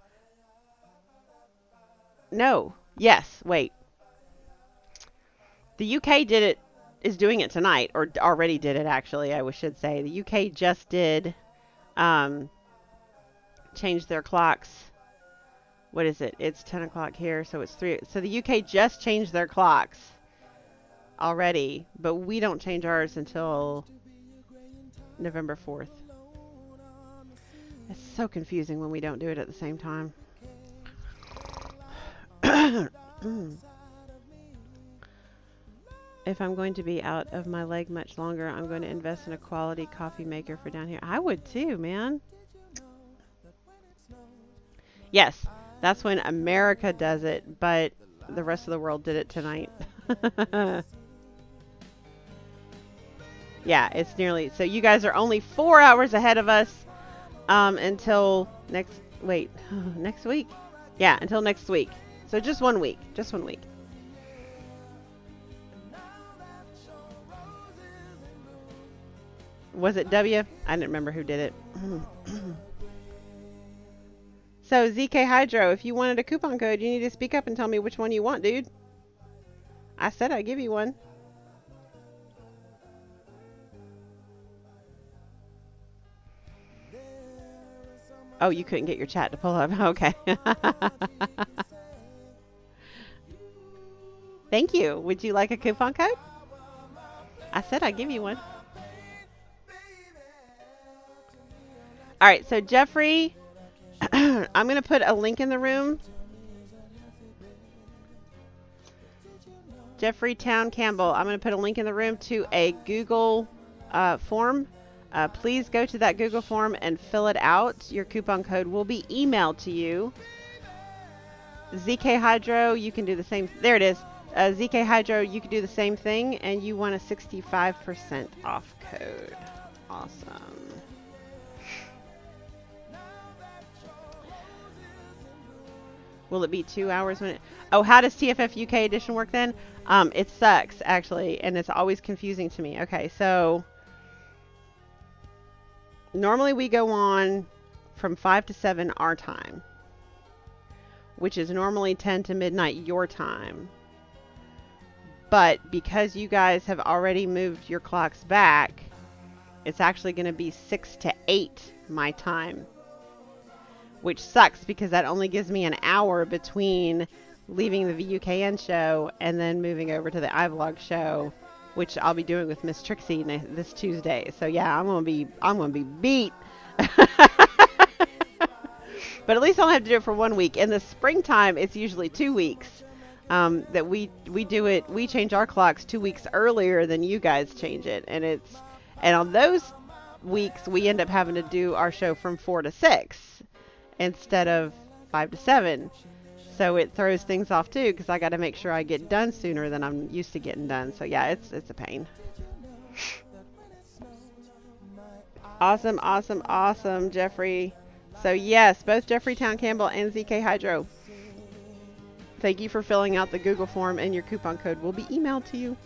No. Yes. Wait. The UK is doing it tonight, or already did it actually, I should say. The UK just did change their clocks. What is it? It's 10 o'clock here, so it's 3. So the UK just changed their clocks already, but we don't change ours until November 4th. It's so confusing when we don't do it at the same time. If I'm going to be out of my leg much longer, I'm going to invest in a quality coffee maker for down here. I would too, man. Yes, that's when America does it, but the rest of the world did it tonight. Yeah, it's nearly, so you guys are only 4 hours ahead of us until next week. Yeah, until next week. So just 1 week, just 1 week. Was it W? I didn't remember who did it. So, ZK Hydro, if you wanted a coupon code, you need to speak up and tell me which one you want, dude. I said I'd give you one. Oh, you couldn't get your chat to pull up. Okay. Thank you. Would you like a coupon code? I said I'd give you one. All right, so Jeffrey, I'm going to put a link in the room. Jeffrey Town Campbell, I'm going to put a link in the room to a Google form. Please go to that Google form and fill it out. Your coupon code will be emailed to you. ZK Hydro, you can do the same. There it is. ZK Hydro, you can do the same thing, and you want a 65% off code. Awesome. Will it be 2 hours when it... Oh, how does TFF UK edition work then? It sucks, actually, and it's always confusing to me. Okay, so... Normally we go on from 5 to 7 our time, which is normally 10 to midnight your time. But because you guys have already moved your clocks back, it's actually going to be 6 to 8 my time. Which sucks because that only gives me an hour between leaving the VUKN show and then moving over to the iVlog show, which I'll be doing with Miss Trixie this Tuesday. So yeah, I'm gonna be beat. But at least I'll have to do it for 1 week. In the springtime, it's usually 2 weeks that we do it. We change our clocks 2 weeks earlier than you guys change it, and on those weeks we end up having to do our show from 4 to 6 instead of 5 to 7. So it throws things off too, because I got to make sure I get done sooner than I'm used to getting done. So yeah, it's a pain. Awesome, Jeffrey. So yes, both Jeffrey Town Campbell and ZK Hydro, thank you for filling out the Google form, and your coupon code will be emailed to you.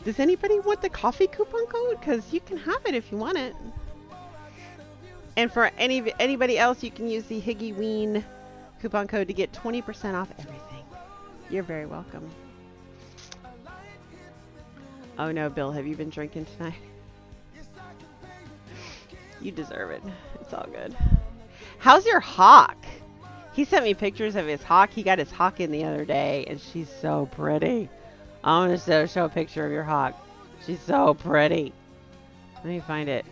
Does anybody want the coffee coupon code? Because you can have it if you want it. And for anybody else, you can use the Higgy Ween coupon code to get 20% off everything. You're very welcome. Oh no, Bill, have you been drinking tonight? You deserve it. It's all good. How's your hawk? He sent me pictures of his hawk. He got his hawk in the other day, and she's so pretty. I'm going to show a picture of your hawk. She's so pretty. Let me find it.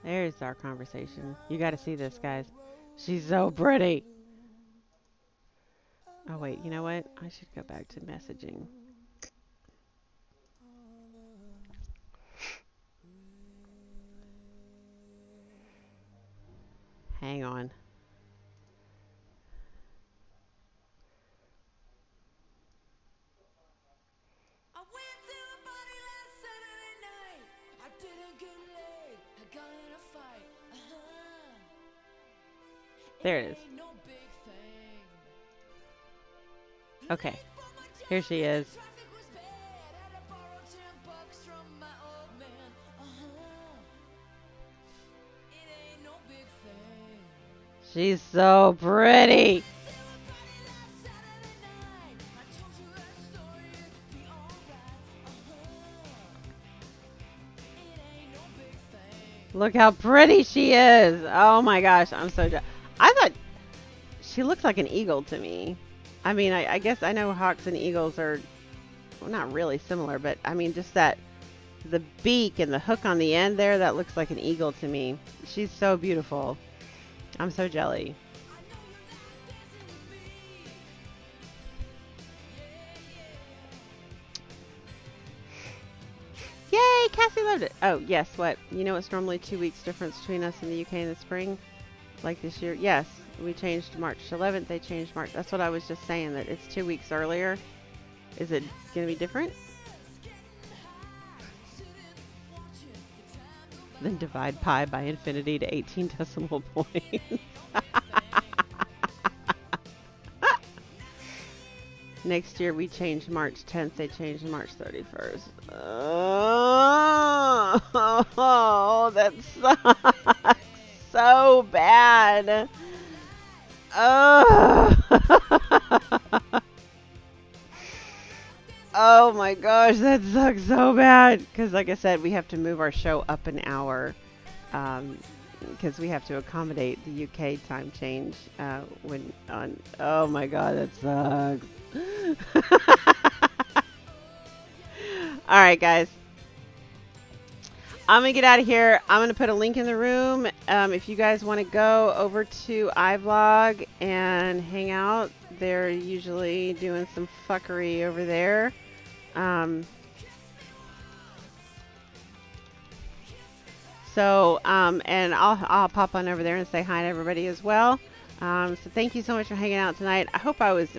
There's our conversation. You got to see this, guys. She's so pretty. Oh, wait. You know what? I should go back to messaging. Hang on. There it is. Okay. Here she is. She's so pretty. Look how pretty she is. Oh my gosh, I'm so jealous. I thought she looks like an eagle to me. I mean, I guess I know hawks and eagles are, well, not really similar, but I mean, just that, the beak and the hook on the end there, that looks like an eagle to me. She's so beautiful. I'm so jelly. Yay, Cassie loved it. Oh, yes, what? You know it's normally 2 weeks difference between us and the UK in the spring? Like this year? Yes, we changed March 11th. They changed March. That's what I was just saying, that it's 2 weeks earlier. Is it going to be different? Then divide pi by infinity to 18 decimal points. Next year we changed March 10th. They changed March 31st. Oh, that sucks so bad. Oh. Oh my gosh, that sucks so bad. Because like I said, we have to move our show up an hour. because we have to accommodate the UK time change when on. Oh my God, that sucks. All right, guys. I'm going to get out of here. I'm going to put a link in the room. If you guys want to go over to iVlog and hang out, they're usually doing some fuckery over there. And I'll pop on over there and say hi to everybody as well. So thank you so much for hanging out tonight. I hope I was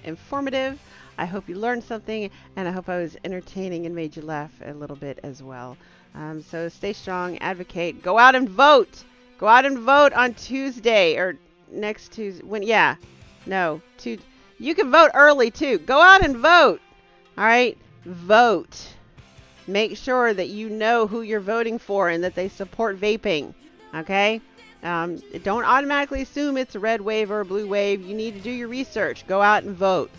informative. I hope you learned something, and I hope I was entertaining and made you laugh a little bit as well. So stay strong, advocate, go out and vote. Go out and vote on Tuesday or next Tuesday. You can vote early too. Go out and vote. All right, vote. Make sure that you know who you're voting for and that they support vaping. Okay. Don't automatically assume it's a red wave or a blue wave. You need to do your research. Go out and vote.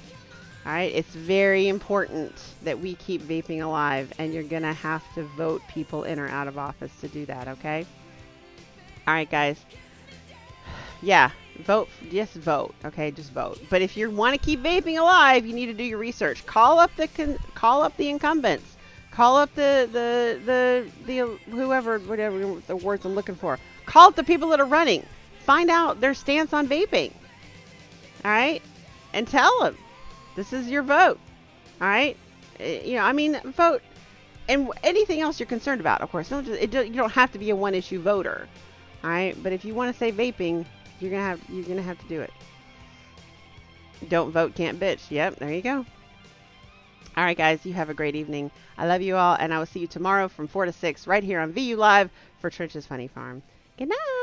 All right, it's very important that we keep vaping alive, and you're going to have to vote people in or out of office to do that, okay? All right, guys. Yeah, vote. Just vote, okay? Just vote. But if you want to keep vaping alive, you need to do your research. Call up the incumbents. Call up the whoever, whatever the words I'm looking for. Call up the people that are running. Find out their stance on vaping. All right? And tell them. This is your vote. All right? Vote. And anything else you're concerned about, of course. You don't have to be a one-issue voter. All right? But if you want to say vaping, you're gonna have to do it. Don't vote, can't bitch. Yep, there you go. All right, guys. You have a great evening. I love you all, and I will see you tomorrow from 4 to 6 right here on VU Live for Trench's Funny Farm. Good night.